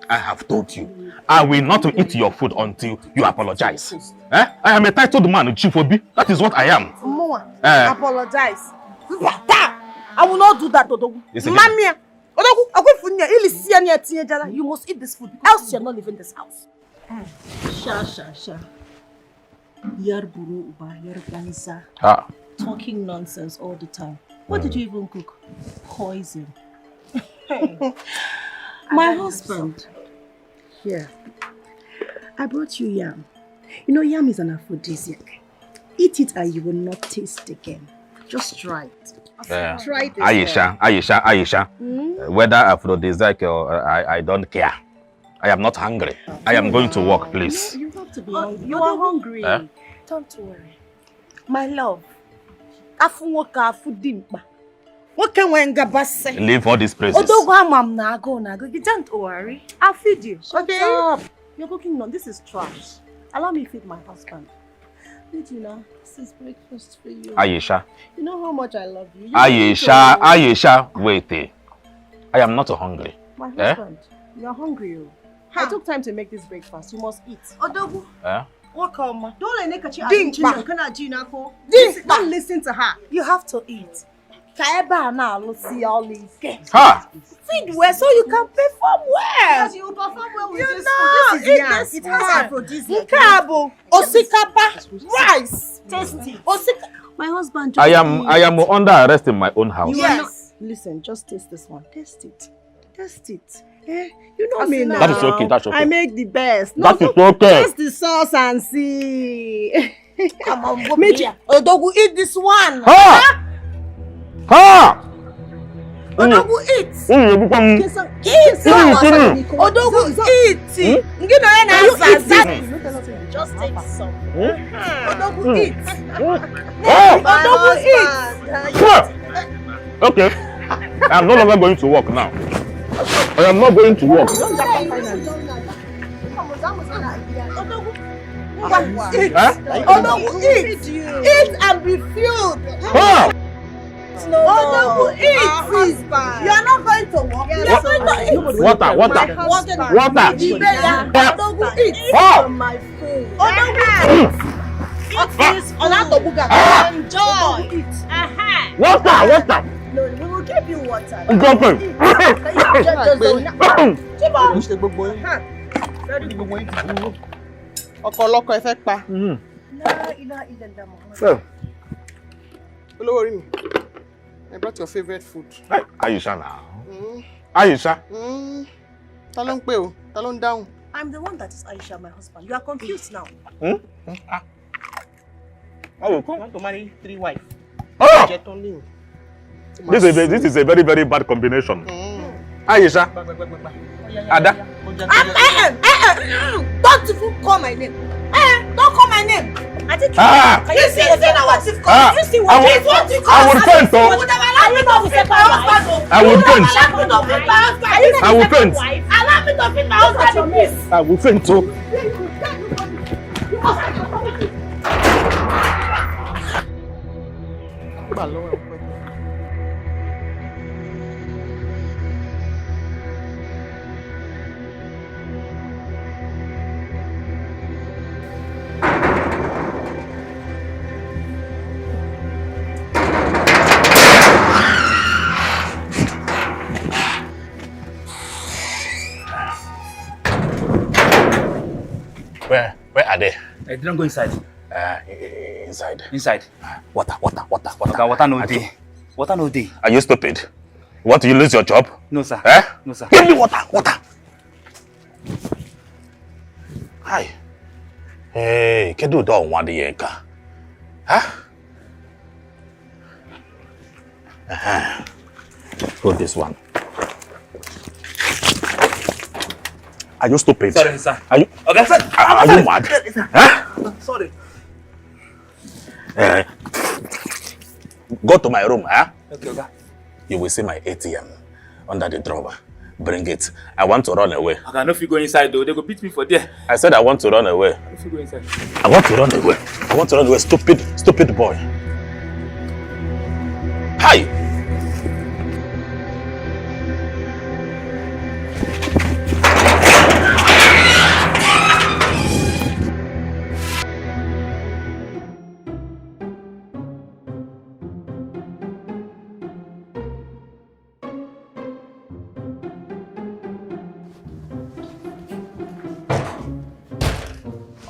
I have told you, I will not eat your food until you apologize. I am a titled man, Chief Obi. That is what I am. Apologize. I will not do that, Odogu. Mamia. Odogu, you must eat this food, else you're not leaving this house. Sha. Yarburu uba, yarbanza. Talking nonsense all the time. What did you even cook? Poison. My husband. Here. I brought you yam. You know, yam is an aphrodisiac. Eat it and you will not taste again. Just try it. Try it. Aisha. Whether aphrodisiac or I don't care. I am not hungry. I am going to work, please. You have to be hungry. You are hungry. Don't worry. My love. Leave all these places. Don't worry. I'll feed you. Okay? You're cooking none. This is trash. Allow me to feed my husband. Did you know? This is breakfast for you. Aisha. You know how much I love you. Aisha, wait. I am not hungry. My husband, you're hungry. I took time to make this breakfast. You must eat. Odogu. OKAM. Don't listen to her. You have to eat. Feed well so you can perform well. Because you perform well with this food. This is it has aphrodisiac. Osikapa, rice, tasty. My husband. I am under arrest in my own house. Yes. Listen, just taste this one. Taste it. You know me now. That is okay. That's okay. I make the best. That is okay. Taste the sauce and see. Come on, go here. Odogu, eat this one. Odogu, eat. Odogu, eat. Just take some. Odogu, eat. Odogu, eat. Okay. I am no longer going to work now. I am not going to work. Odogu, eat. Eat and be filled. Odogu, eat. You are not going to work. You are going to eat. Water. Odogu, eat. From my food. Odogu, eat. Eat this food. Enjoy. Water. No, we will give you water. I brought your favorite food. Aisha now. Aisha. I'm the one that is Aisha, my husband. You are confused now. You want to marry 3 wives? This is a very, very bad combination. Aisha. Ada. Don't even call my name. Don't call my name. I think you see what you've called. You see what you've called. I will faint. I will faint. Allow me to feed my husband, please. I will faint. Where are they? I didn't go inside. Inside. Water. Okay, water no day. Water no day. Are you stupid? Want you lose your job? No, sir. No, sir. Give me water. Hi. Hey, can you do one day? Hold this one. Are you stupid? Sorry, sir. Are you? Okay, sir. Are you mad? Sorry. Go to my room, Okay. You will see my ATM under the drawer. Bring it. I want to run away. I know if you go inside though, they go beat me for there. I said I want to run away. If you go inside. I want to run away. Stupid boy. Hi.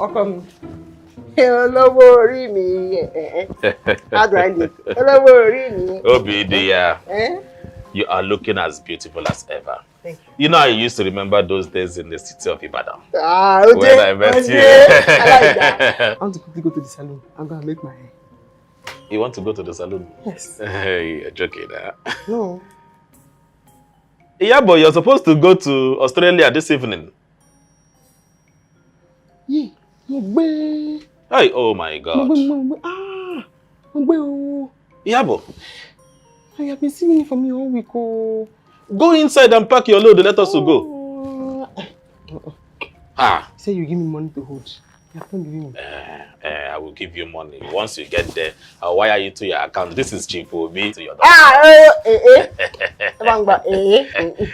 OKAM. Hello, me. How do I look? Hello, me. Obidia, you are looking as beautiful as ever. Thank you. You know, I used to remember those days in the city of Ibadan. Ah, okay. When I met you. I like that. I want to quickly go to the salon. I'm going to make my hair. You want to go to the salon? Yes. You're joking, huh? No. Yeah, but you're supposed to go to Australia this evening. Yeah. Hey, oh my God. Yabo, I have been singing for me all week. Oh. go inside and pack your load. Let us go. Ah. Say you give me money to hold. You have to give me. I will give you money. Once you get there, I'll wire you to your account. This is Chipobi to your daughter.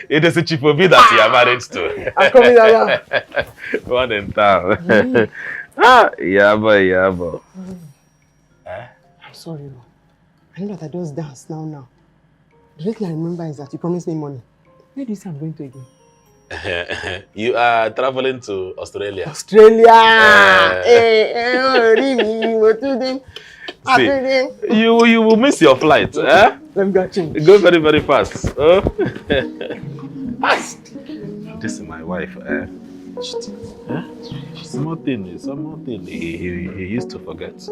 It is a Chipobi that you are married to. I'm coming out. One in town. Yabo. I'm sorry, no. I know that I just dance now. The only thing I remember is that you promised me money. Where do you say I'm going to again? You are traveling to Australia. Australia! See, you will miss your flight. Eh? Let me go change. Go very, very fast. Oh? Fast! This is my wife. Small thing. He used to forget.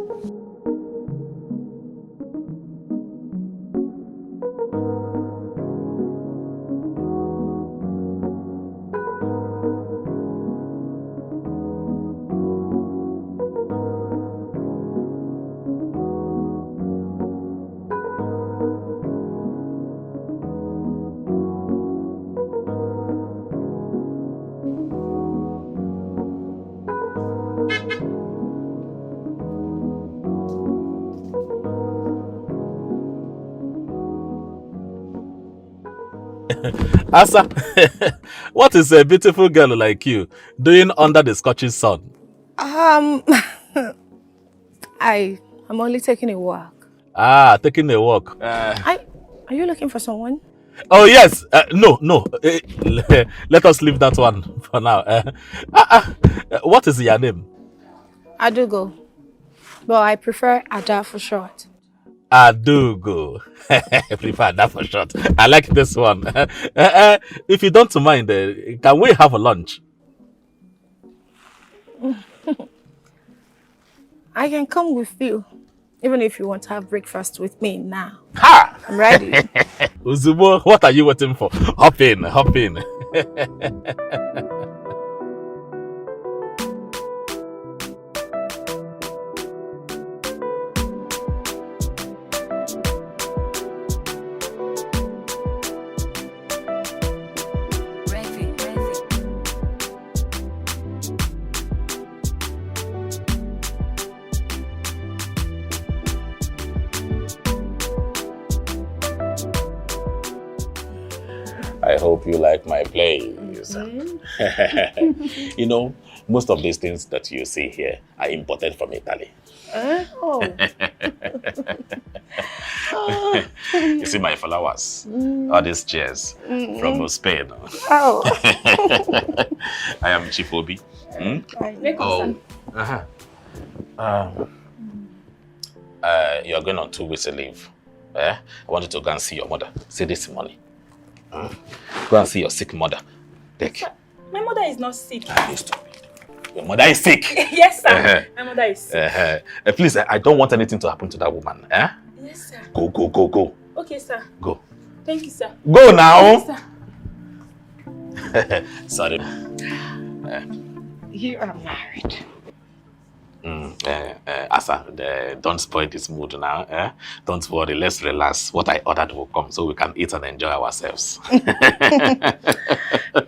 Asa, what is a beautiful girl like you doing under the scorching sun? I'm only taking a walk. Ah, taking a walk. Are you looking for someone? Oh yes. No. Let us leave that one for now. What is your name? Adugo. But I prefer Ada for short. Adugo. I prefer that for short. I like this one. If you don't mind, can we have a lunch? I can come with you, even if you want to have breakfast with me now. Ha! I'm ready. Uzubo, what are you waiting for? Hop in. I hope you like my plays. You know, most of these things that you see here are imported from Italy. You see my flowers, all these chairs from Spain. Oh. I am Chipobi. You're going on 2 weeks of leave. I want you to go and see your mother. See this money. Go and see your sick mother. Take. My mother is not sick. Your mother is sick. Yes, sir. My mother is sick. Please, I don't want anything to happen to that woman. Yes, sir. Go. Okay, sir. Go. Thank you, sir. Go now. Yes, sir. Sorry. You are married. Asa, don't spoil this mood now. Don't worry, let's relax. What I ordered will come so we can eat and enjoy ourselves.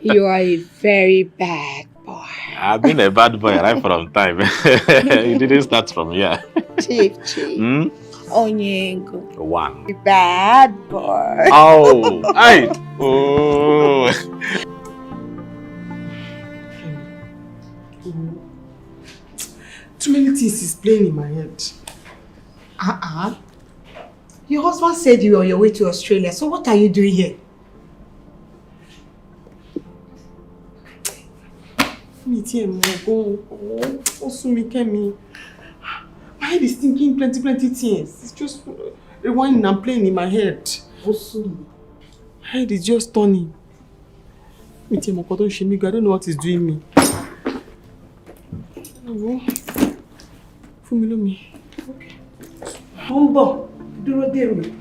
You are a very bad boy. I've been a bad boy right from time. You didn't start from here. Chief. Onyengo. One. Bad boy. Oh, hey. Oh. Too many things is playing in my head. Your husband said you were on your way to Australia, so what are you doing here? Me too, go. Also, me can me. My head is thinking plenty things. It's just rewinding and playing in my head. Also, my head is just turning. Me too, I don't know what is doing me. Oh, Fumilo me. Okay. Humbo, dúró dè mí.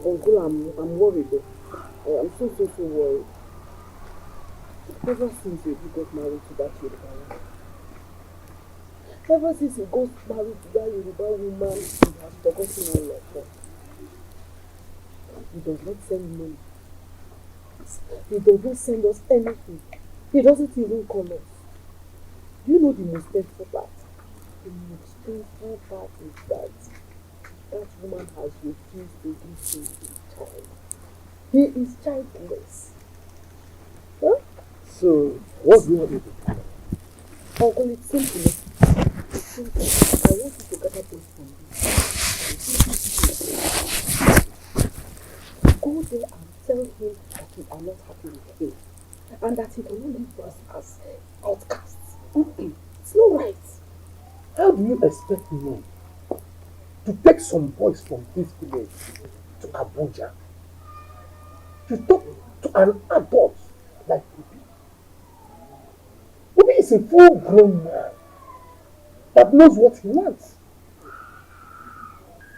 Uncle, I'm worried. I'm so worried. Ever since you got married to that Yoruba woman. Ever since you got married to that Yoruba woman, you have forgotten all of her. He does not send money. He does not send us anything. He doesn't even call us. Do you know the most painful part? The most painful part is that woman has refused to give him a child. He is childless. Huh? So, what do you want me to do? Uncle, it's simple. It's simple. I want you to gather things from me. Go there and tell him that we are not happy with him. And that he cannot leave us as outcasts. It's not right. How do you expect me to take some boys from this village to Abuja to talk to an adult like Obi? Obi is a full-grown man that knows what he wants.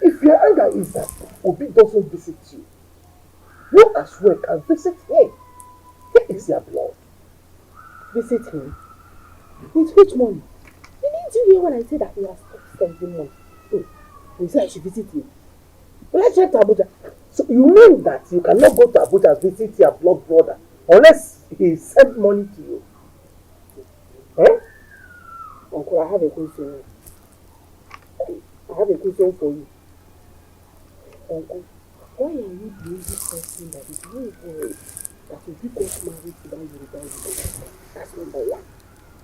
If your anger is that Obi doesn't visit you, you as well can visit him. Where is your blood? Visit him? With which money? Didn't you hear when I said that he has stopped sending money? You said I should visit him. Will I check to Abuja? So you mean that you cannot go to Abuja and visit your blood brother unless he sent money to you? Eh? Uncle, I have a question. I have a question for you. Uncle, why are you the only person that is not worried that if you got married to that Yoruba woman? That's number one.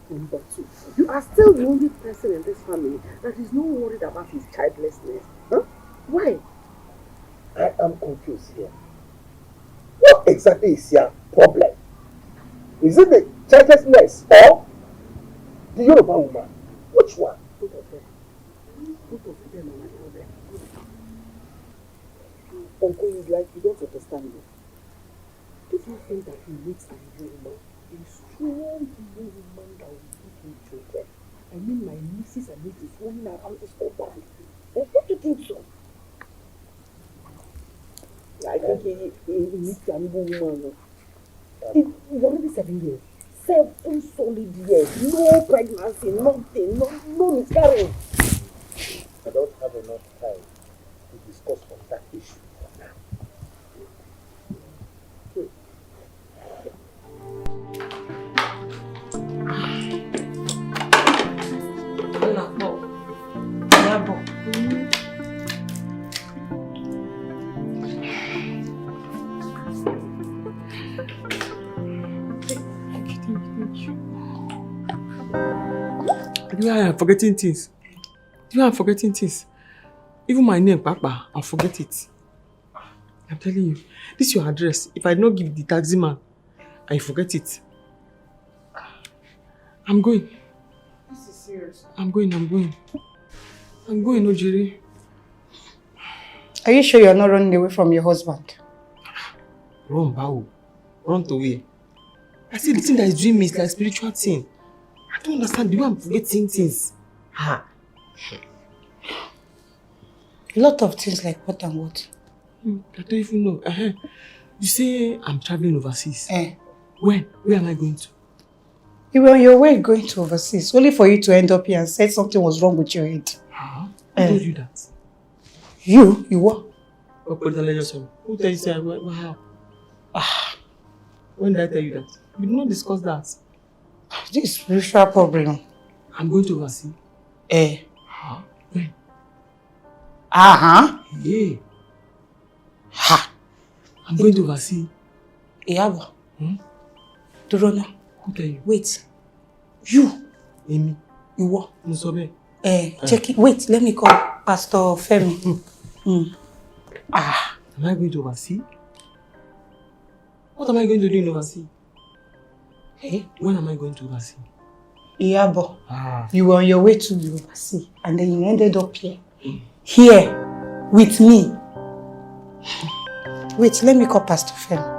Number two, you are still the only person in this family that is not worried about his childlessness. Huh? Why? I am confused here. What exactly is your problem? Is it the childlessness or the Yoruba woman? Which one? Both of them. Both of them are my problem. Uncle, it's like you don't understand me. Do you think that he needs an woman? A strong woman that will give him children. I mean, my nieces and nieces running around this compound. Don't you think so? I think he needs an woman. It's already 7 years. 7 solid years. No pregnancy, nothing, no miscarriage. I don't have enough time to discuss on that issue for now. I am forgetting things. I'm forgetting things. Even my name, Papa, I'll forget it. I'm telling you, this is your address. If I don't give the taxi man, I forget it. I'm going. This is serious. I'm going, Ojiri. Are you sure you're not running away from your husband? Run, Bao. Run away. I see the thing that is doing me is like spiritual thing. I don't understand the way I'm forgetting things. A lot of things like what and what? I don't even know. You say I'm traveling overseas. Eh. When? Where am I going to? You were on your way going to overseas, only for you to end up here and say something was wrong with your head. Huh? Who told you that? You what? Who told you that? When did I tell you that? We did not discuss that. This is spiritual problem. I'm going to overseas. Eh. Huh? When? Yeah. Ha! I'm going to overseas. Iyabo. Dorona. Who tell you? Wait. You. Amy. You what? Musobe. Check it. Wait, let me call Pastor Femi. Am I going to overseas? What am I going to do in overseas? Hey. When am I going to overseas? Iyabo. You were on your way to the overseas and then you ended up here. Here. With me. Wait, let me call Pastor Femi.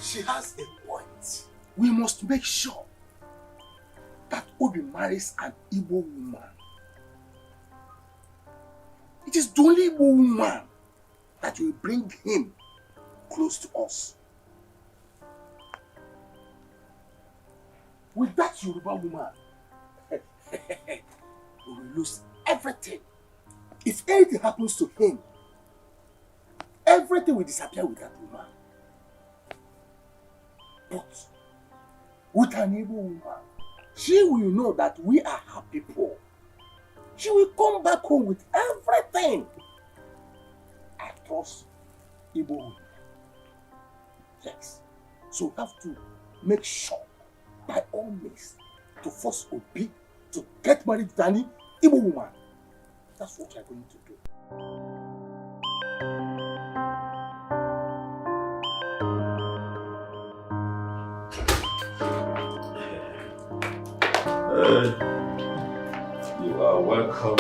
She has a point. We must make sure that Obi marries an Igbo woman. It is the only Igbo woman that will bring him close to us. With that Yoruba woman, we will lose everything. If anything happens to him, everything will disappear with that woman. But with an Igbo woman, she will know that we are her people. She will come back home with everything. I trust Igbo women. Yes. So we have to make sure, by all means, to force Obi to get married to an Igbo woman. That's what we are going to do. You are welcome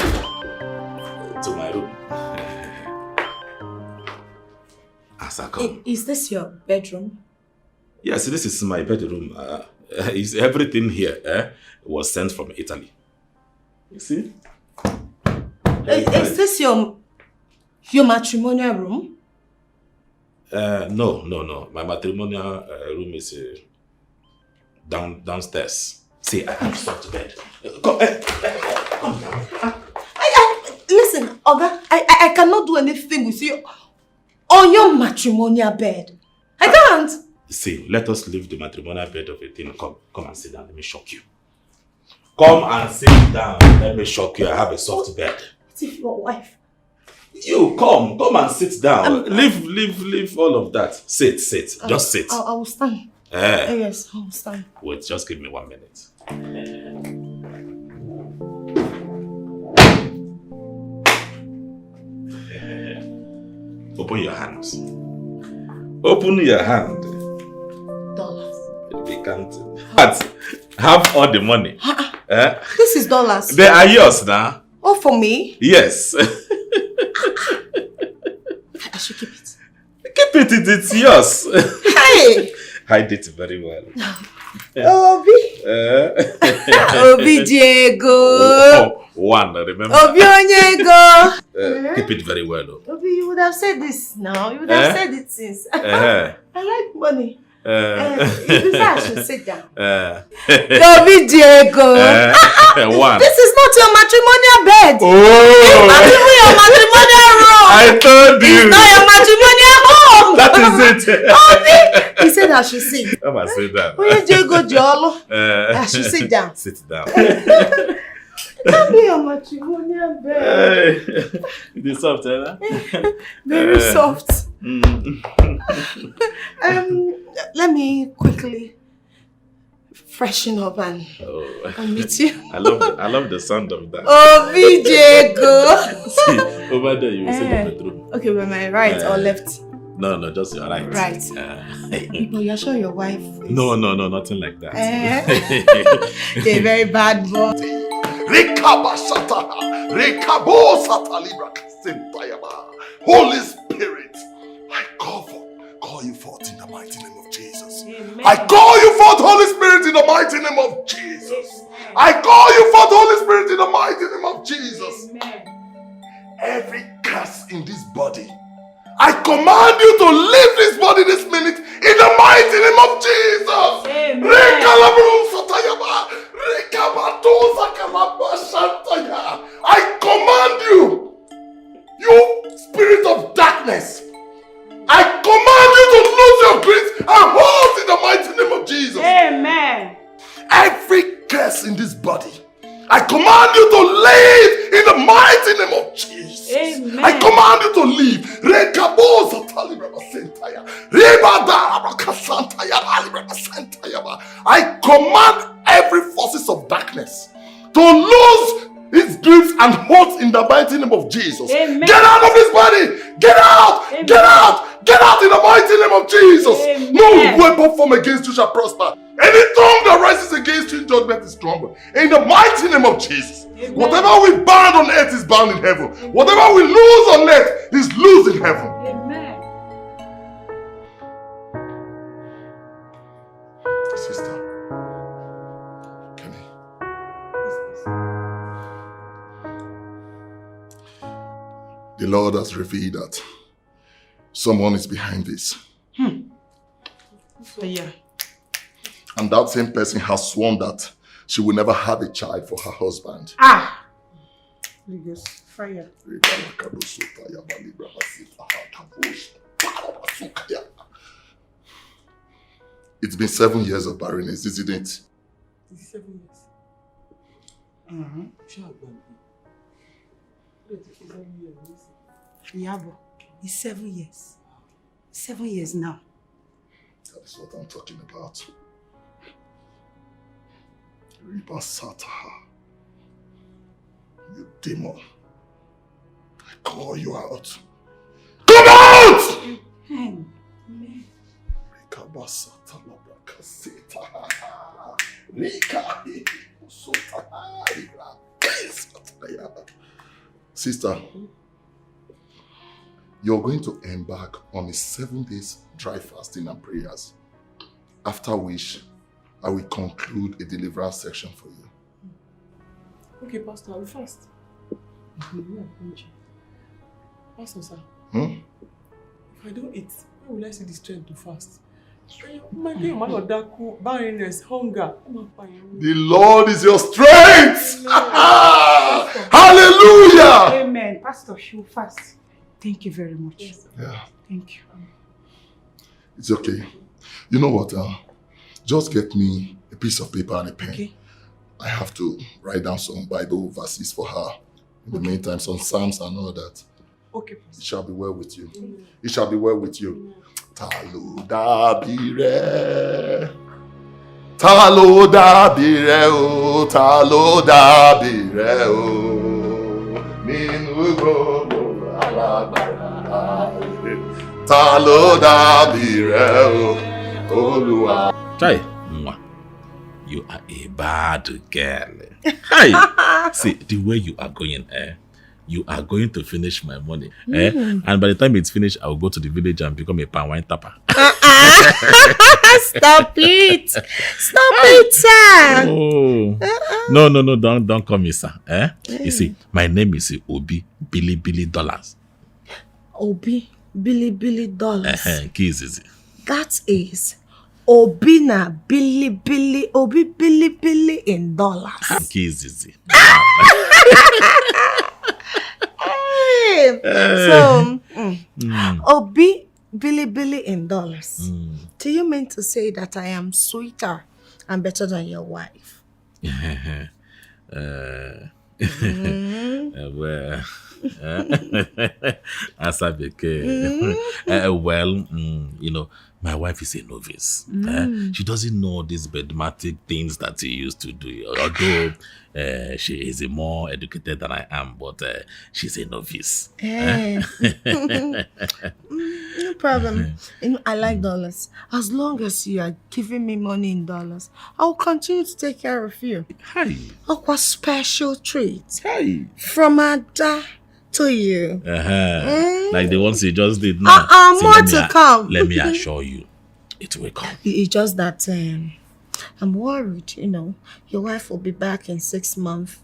to my room. As I come. Is this your bedroom? Yes, this is my bedroom. Everything here was sent from Italy. You see? Is this your matrimonial room? No. My matrimonial room is downstairs. See, I have soft bed. Come down. Listen, Oga, I cannot do anything with you on your matrimonial bed. I can't. See, let us leave the matrimonial bed of a thing. Come and sit down. Let me shock you. Come and sit down. Let me shock you. I have a soft bed. What if your wife? You come and sit down. Leave all of that. Sit. Just sit. I will stand. Yes, I will stand. Wait, just give me 1 minute. Open your hands. Open your hand. Dollars. We can't. Have all the money. This is dollars. They are yours now. Oh, for me? Yes. I should keep it. Keep it, it's yours. Hey! Hide it very well. Obi. Obi Diego. One, remember. Obi Onyego. Keep it very well. Obi, you would have said this now. You would have said it since. I like money. You say I should sit down. Obi Diego. One. This is not your matrimonial bed. Oh. It's not even your matrimonial room. I told you. It's not your matrimonial home. That is it. Obi. He said I should sit. Come and sit down. Oye Diego Jolo. I should sit down. Sit down. Can't be your matrimonial bed. It is soft, eh? Very soft. Let me quickly freshen up and meet you. I love the sound of that. Oh, Diego. See, over there you will see the bedroom. Okay, by my right or left? No, just you're right. Right. No, you're sure your wife is... No, nothing like that. They're very bad boy. Holy Spirit, I call you forth in the mighty name of Jesus. Amen. I call you forth, Holy Spirit, in the mighty name of Jesus. Amen. I call you forth, Holy Spirit, in the mighty name of Jesus. Amen. Every curse in this body, I command you to leave this body this minute in the mighty name of Jesus. Amen. I command you, you spirit of darkness, I command you to lose your grace and hold in the mighty name of Jesus. Amen. Every curse in this body, I command you to leave in the mighty name of Jesus. Amen. I command you to leave. I command every forces of darkness to lose its grips and holds in the mighty name of Jesus. Amen. Get out of this body! Get out! Amen. Get out! Get out in the mighty name of Jesus! Amen. No weapon formed against you shall prosper. Any tongue that rises against you in judgment is stronger. In the mighty name of Jesus. Amen. Whatever we bind on earth is bound in heaven. Amen. Whatever we lose on earth is loose in heaven. Amen. Sister, come here. The Lord has revealed that someone is behind this. Yeah. And that same person has sworn that she will never have a child for her husband. Fire. It's been 7 years of barrenness, isn't it? Is it 7 years? Yabo, it's 7 years. 7 years now. That is what I'm talking about. Riba Sataha. You demon. I call you out. Come out! Amen. Sister, you're going to embark on a 7 days dry fasting and prayers, after which I will conclude a deliverance section for you. Okay, Pastor, I will fast. Pastor, sir. If I don't eat, how will I see the strength to fast? My dear man of Daku, barrenness, hunger. The Lord is your strength! Hallelujah! Amen. Pastor, she will fast. Thank you very much. Yes. Yeah. Thank you. It's okay. You know what? Just get me a piece of paper and a pen. Okay. I have to write down some Bible verses for her. In the meantime, some Psalms and all that. Okay, Pastor. It shall be well with you. It shall be well with you. Talo dabire. Talo dabire o. Talo dabire o. Ninu gbogbo alagbara. Talo dabire o. Olúwa. Chai, you are a bad girl. Hi. See, the way you are going, you are going to finish my money. And by the time it's finished, I will go to the village and become a palm wine tapper. Stop it. Stop it, sir. Oh. No, don't call me sir. You see, my name is Obi Billy Dollars. Obi Billy Dollars. Keys is it? That is Obina Billy Obi Billy in dollars. Keys is it? So, Obi Billy in dollars. Do you mean to say that I am sweeter and better than your wife? Well, as I became, you know, my wife is a novice. She doesn't know these bedmatic things that he used to do. Although she is more educated than I am, but she's a novice. No problem. You know, I like dollars. As long as you are giving me money in dollars, I'll continue to take care of you. Hi. Aqua special treat. Hi. From Ada to you. Like the ones you just did now. More to come. Let me assure you, it will come. It's just that I'm worried, you know. Your wife will be back in 6 months.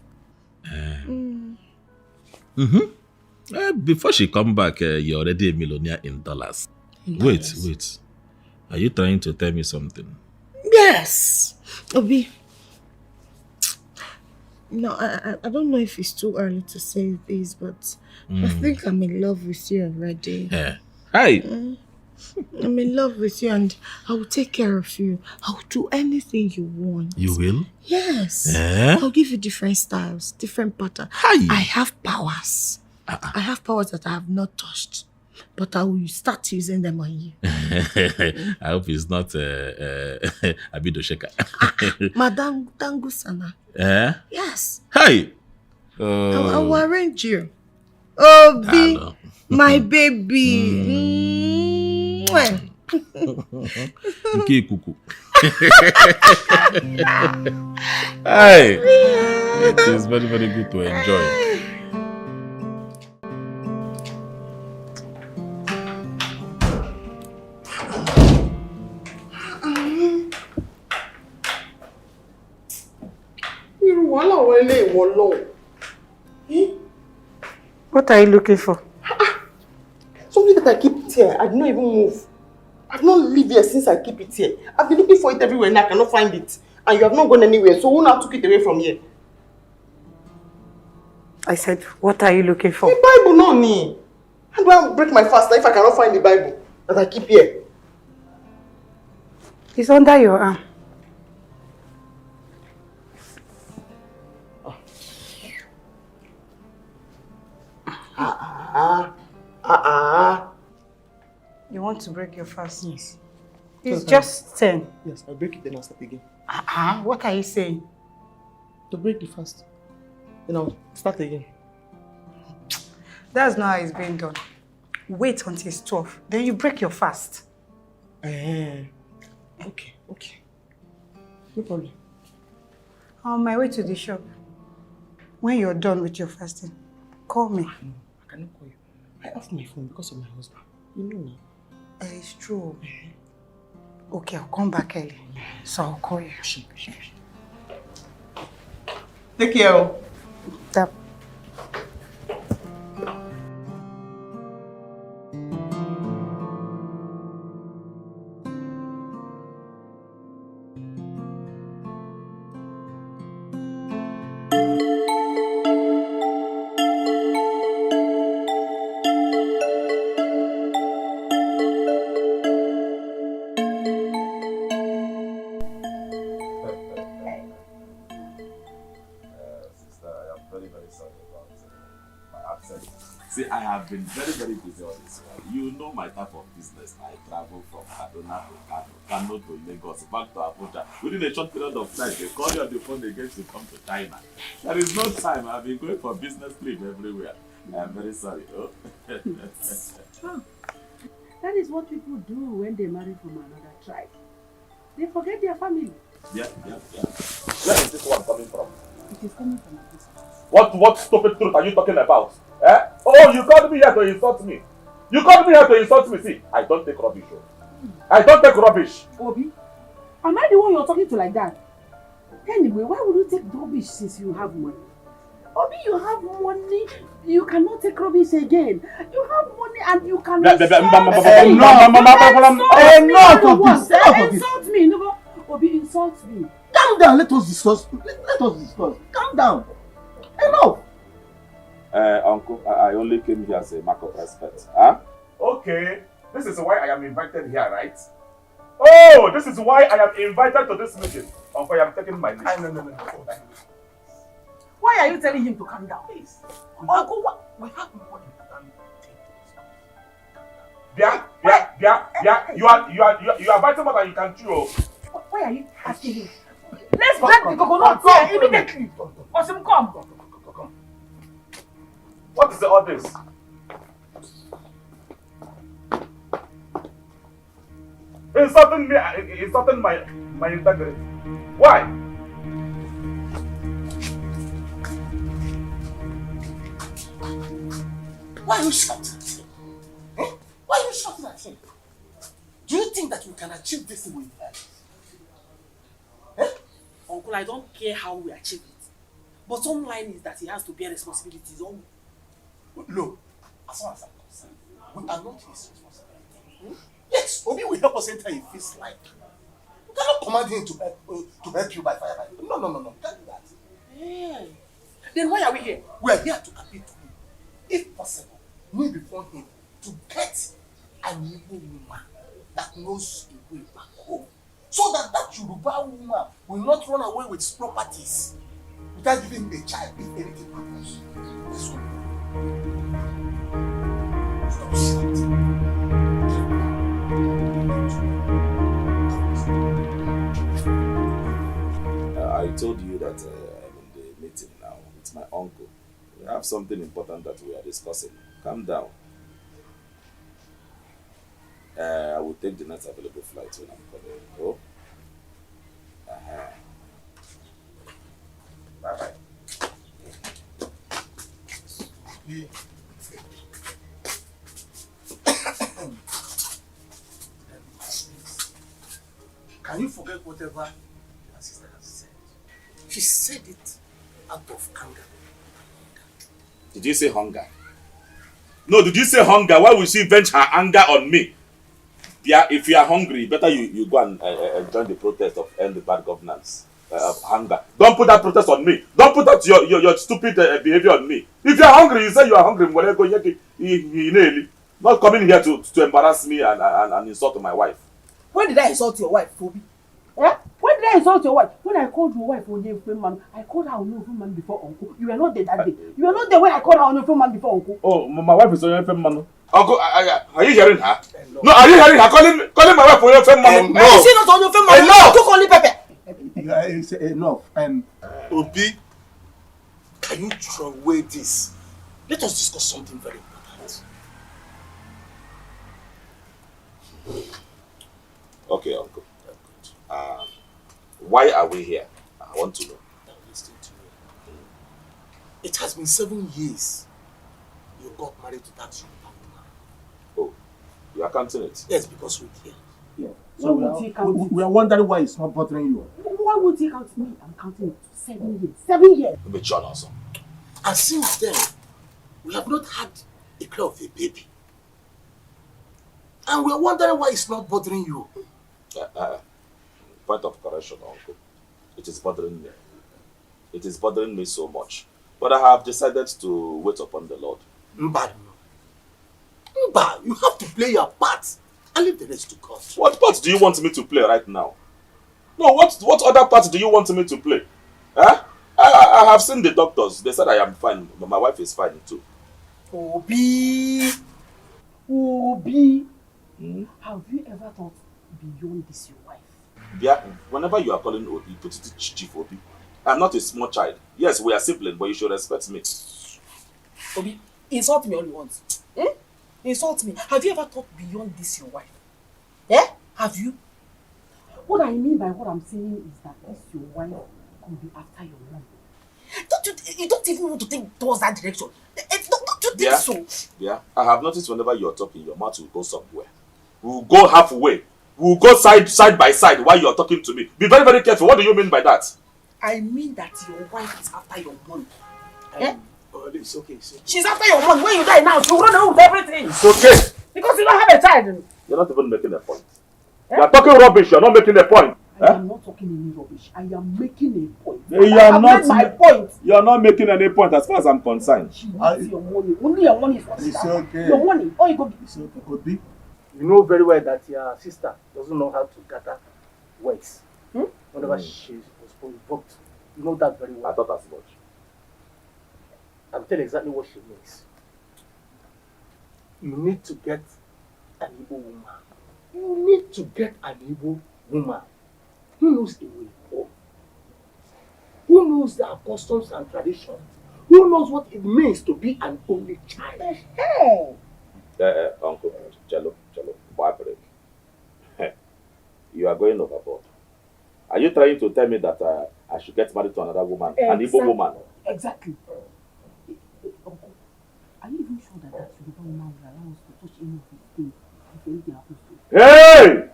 Before she come back, you're already a millionaire in dollars. Wait. Are you trying to tell me something? Yes. Obi. No, I don't know if it's too early to say this, but I think I'm in love with you already. Hi. I'm in love with you and I will take care of you. I'll do anything you want. You will? Yes. I'll give you different styles, different patterns. Hi. I have powers. I have powers that I have not touched. But I will start using them on you. I hope it's not Abido Sheka. Madam Tangusana. Yes. Hi. I will arrange you. Obi, my baby. Okay, cuckoo. Hi. It is very, very good to enjoy. What are you looking for? Something that I keep it here. I did not even move. I've not lived here since I keep it here. I've been looking for it everywhere and I cannot find it. And you have not gone anywhere. So who now took it away from here? I said, what are you looking for? The Bible, no need. How do I break my fast if I cannot find the Bible that I keep here? It's under your arm. You want to break your fast? Yes. It's just 10. Yes, I'll break it then I'll start again. What are you saying? To break the fast. Then I'll start again. That's not how it's being done. Wait until it's 12. Then you break your fast. Okay. No problem. On my way to the shop. When you're done with your fasting, call me. No, I cannot call you. I off my phone because of my husband. You know now. It's true. Okay, I'll come back early. So I'll call you. Take care. Tap. See, I have been very, very busy on this one. You know my type of business. I travel from Kaduna to Kano, Kano to Lagos, back to Abuja. Within a short period of time, they call you on the phone again to come to China. There is no time. I've been going for business trip everywhere. I'm very sorry. Oh. That is what people do when they marry from another tribe. They forget their family. Yeah. Where is this one coming from? It is coming from a distance. What stupid truth are you talking about? Oh, you called me here to insult me. You called me here to insult me. See, I don't take rubbish. I don't take rubbish. Obi, am I the one you're talking to like that? Anyway, why would you take rubbish since you have money? Obi, you have money. You cannot take rubbish again. You have money and you cannot insult me. No, Obi, insult me. Calm down. Let us discuss. Calm down. Enough. Uncle, I only came here as a mark of respect. Huh? Okay, this is why I am invited here, right? Oh, this is why I am invited to this meeting. Uncle, I am taking my leave. No. Why are you telling him to calm down? Please. Uncle, what? We have money. You are biting more than you can chew. Why are you asking him? Let's break the coconut here immediately. Osim, come. What is all this? Insulting me, insulting my integrity. Why? Why are you shouting at him? Eh? Why are you shouting at him? Do you think that we can achieve this with that? Eh? Uncle, I don't care how we achieve it. But some line is that he has to bear responsibilities. Look, as far as I'm concerned, we are not his responsibility. Yes, Obi will help us enter if it's like. You cannot command him to help you by fire. No. Can't do that. Yeah. Then why are we here? We are here to appeal to him. If possible, kneel before him to get an Igbo woman that knows a way back home. So that Yoruba woman will not run away with his properties without giving him a child if anything happens. That's what stop shouting. I told you that I'm in the meeting now with my uncle. We have something important that we are discussing. Calm down. I will take the next available flight when I'm coming. Oh? Bye-bye. Can you forget whatever your sister has said? She said it out of anger. Did you say hunger? No, did you say hunger? Why would she vent her anger on me? Yeah, if you are hungry, better you go and join the protest of end the bad governance of hunger. Don't put that protest on me. Don't put that your stupid behavior on me. If you are hungry, you say you are hungry. Not coming here to embarrass me and insult my wife. When did I insult your wife, Phoebe? Eh? When did I insult your wife? When I called your wife Onyefuman, I called her Onyefuman before Uncle. You were not there that day. You were not there when I called her Onyefuman before Uncle. Oh, my wife is Onyefuman. Uncle, are you hearing her? No, are you hearing her calling my wife Onyefuman? No. Is she not Onyefuman? No. Cook only pepper. It's enough. Obi, can you throw away this? Let us discuss something very important. Okay, Uncle. Why are we here? I want to know. Listen to me. It has been 7 years you got married to that young woman. Oh, you are counting it? Yes, because we're here. Yeah. So we are wondering why it's not bothering you. Why would he count me? I'm counting it. 7 years. 7 years. But John also. And since then, we have not had a cry of a baby. And we are wondering why it's not bothering you. Point of correction, Uncle. It is bothering me. It is bothering me so much. But I have decided to wait upon the Lord. Mba, you have to play your part and leave the rest to God. What part do you want me to play right now? No, what other part do you want me to play? Huh? I have seen the doctors. They said I am fine, but my wife is fine too. Obi, have you ever thought beyond this your wife? Yeah, whenever you are calling Obi, put it Chief Obi. I'm not a small child. Yes, we are siblings, but you should respect me. Obi, insult me only once. Eh? Insult me. Have you ever thought beyond this your wife? Eh? Have you? What I mean by what I'm saying is that this your wife could be after your mom. You don't even want to think towards that direction. Don't you think so? Yeah, I have noticed whenever you are talking, your mouth will go somewhere. We will go halfway. We will go side by side while you are talking to me. Be very, very careful. What do you mean by that? I mean that your wife is after your money. Eh? It's okay. She's after your money. When you die now, she will run away with everything. It's okay. Because you don't have a child. You're not even making a point. You are talking rubbish. You're not making a point. I am not talking any rubbish. I am making a point. You are not my point. You are not making any point as far as I'm concerned. She wants your money. Only your money is what it's okay. Your money. Oh, you go. It's okay. Could be. You know very well that your sister doesn't know how to gather words. Whenever she was provoked, you know that very well. I thought as much. I'm telling you exactly what she means. You need to get an Igbo woman. You need to get an Igbo woman who knows the way home, who knows their customs and traditions, who knows what it means to be an only child. Hey! Uncle, Jello, boy break. you are going overboard. Are you trying to tell me that I should get married to another woman, an Igbo woman? Exactly. Uncle, are you even sure that that Yoruba woman will allow us to touch any of his things if anything happens to him?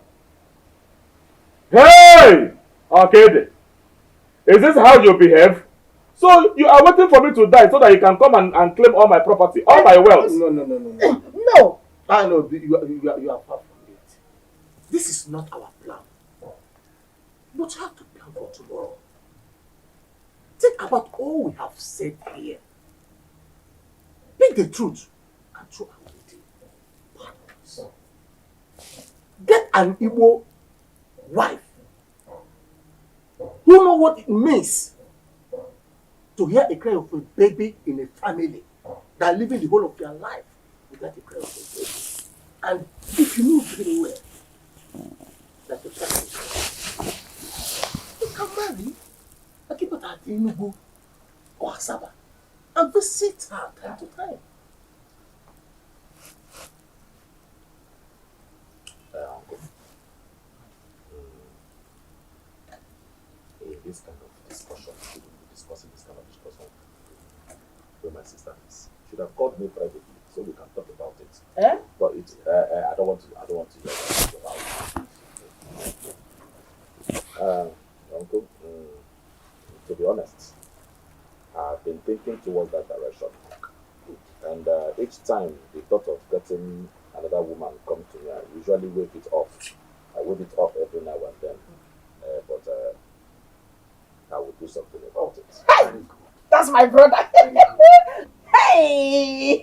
Hey! Okay. Is this how you behave? So you are waiting for me to die so that you can come and claim all my property, all my wealth? No. No! I know you are far from it. This is not our plan. But you have to plan for tomorrow. Think about all we have said here. Pick the truth and throw away the partners. Get an Igbo wife who know what it means to hear a cry of a baby in a family than living the whole of your life without a cry of a baby. And if you know very well that the family, you can marry a keep it at Enugu or Asaba and visit her time to time. Uncle. In this kind of discussion, we shouldn't be discussing this kind of discussion where my sister is. Should have called me privately so we can talk about it. But it's I don't want to hear about it. Uncle, to be honest, I've been thinking towards that direction. And each time the thought of getting another woman comes to me, I usually wave it off. I wave it off every now and then. But I will do something about it. Hey! That's my brother. Hey!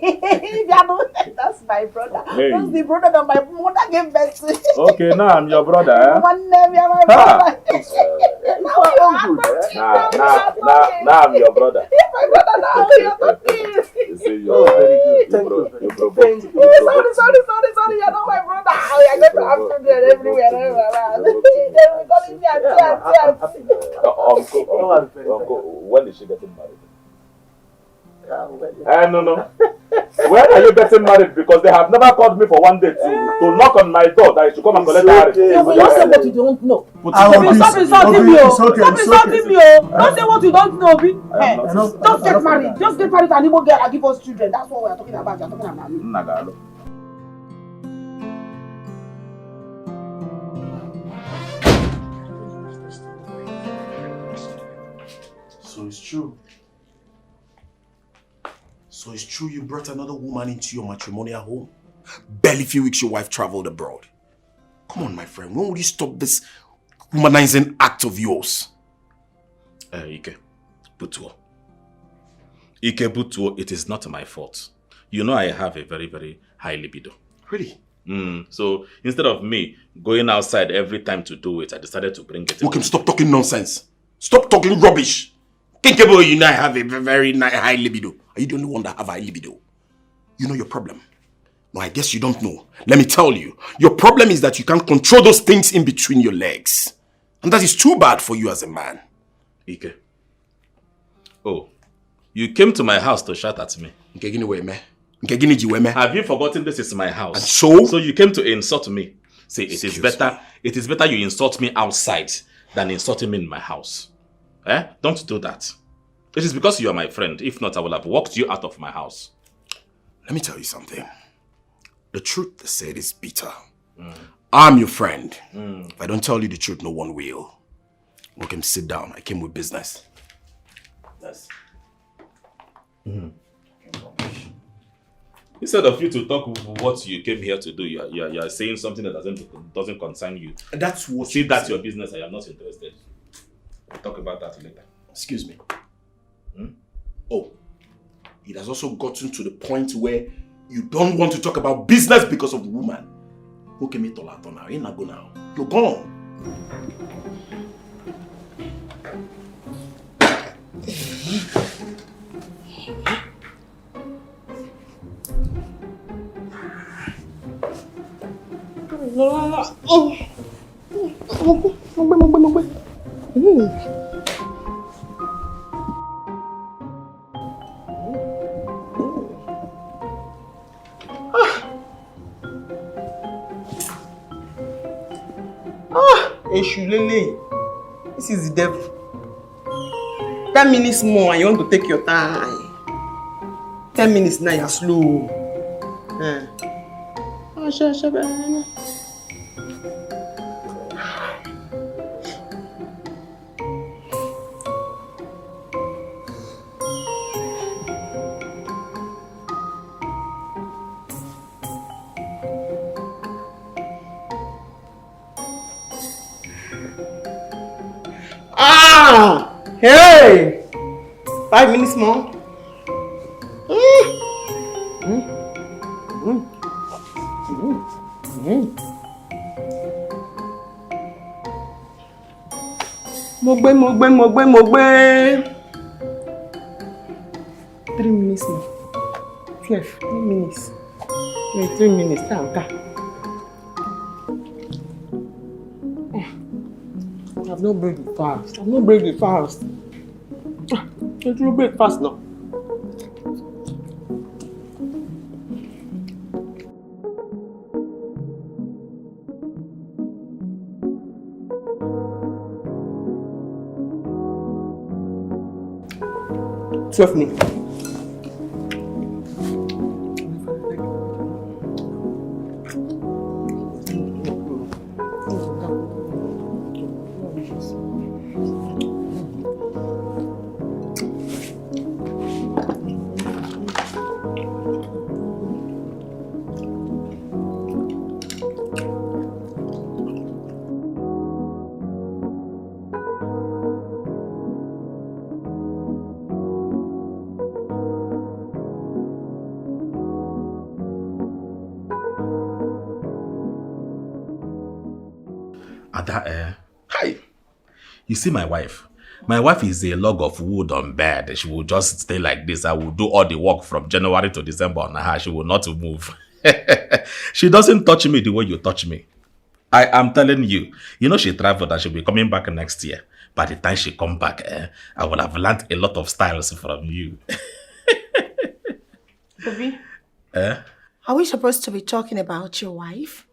That's my brother. Hey. That's the brother that my mother gave birth to. Okay, now I'm your brother. Eh? One name, you're my brother. Now I'm your brother. You're my brother now. You're talking. You see, very good. you Sorry, you're not my brother. I got to have children everywhere. They're calling me Uncle, when is she getting married? No. When are you getting married? Because they have never called me for one day to knock on my door that I should come and collect her. You will not say what you don't know. Stop insulting me. Stop insulting me. Don't say what you don't know. Just get married. Just get married and Igbo girl and give us children. That's what we are talking about. You're talking about me. So it's true. So it's true you brought another woman into your matrimonial home? Barely few weeks your wife traveled abroad. Come on, my friend. When will you stop this humanizing act of yours? Ike Butuo, it is not my fault. You know I have a very, very high libido. Really? So instead of me going outside every time to do it, I decided to bring it in. OKAM, stop talking nonsense. Stop talking rubbish. Think about you now have a very high libido. Are you the only one that have high libido? You know your problem. No, I guess you don't know. Let me tell you. Your problem is that you can't control those things in between your legs. And that is too bad for you as a man. Ike. Oh, you came to my house to shout at me. Have you forgotten this is my house? And so? So you came to insult me. See, it is better you insult me outside than insulting me in my house. Don't do that. It is because you are my friend. If not, I will have walked you out of my house. Let me tell you something. The truth they said is bitter. I'm your friend. If I don't tell you the truth, no one will. OKAM, sit down. I came with business. Yes. Instead of you to talk what you came here to do, you are saying something that doesn't concern you. That's what. See, that's your business. I am not interested. We'll talk about that later. Excuse me. Oh, it has also gotten to the point where you don't want to talk about business because of the woman. OKAM, now. You're not go now. You're gone. Eshulele. This is the devil. 10 minutes more and you want to take your time. 10 minutes now, you're slow. Hey! 5 minutes more. Mogbe. 3 minutes more. 12. 3 minutes. 3 minutes. I've not break it fast. It will break fast now. Twelve minutes. Hi. You see my wife? My wife is a log of wood on bed. She will just stay like this. I will do all the work from January to December on her. She will not move. She doesn't touch me the way you touch me. I am telling you. You know she traveled and she'll be coming back next year. By the time she come back, I will have learned a lot of styles from you. Bobby, are we supposed to be talking about your wife?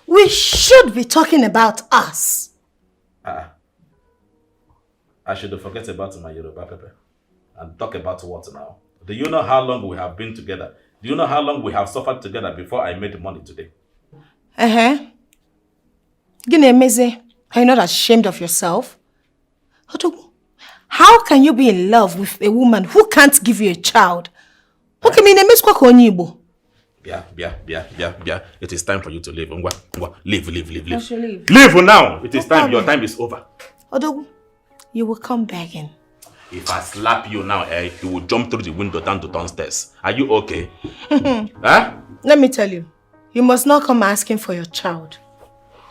We should be talking about us. I should forget about my Yoruba pepper and talk about what now? Do you know how long we have been together? Do you know how long we have suffered together before I made money today? Ginemeze, are you not ashamed of yourself? How can you be in love with a woman who can't give you a child? Yeah. It is time for you to leave. Leave. I should leave. Leave now. It is time. Your time is over. Odogu, you will come begging. If I slap you now, you will jump through the window down to downstairs. Are you okay? Huh? Let me tell you, you must not come asking for your child.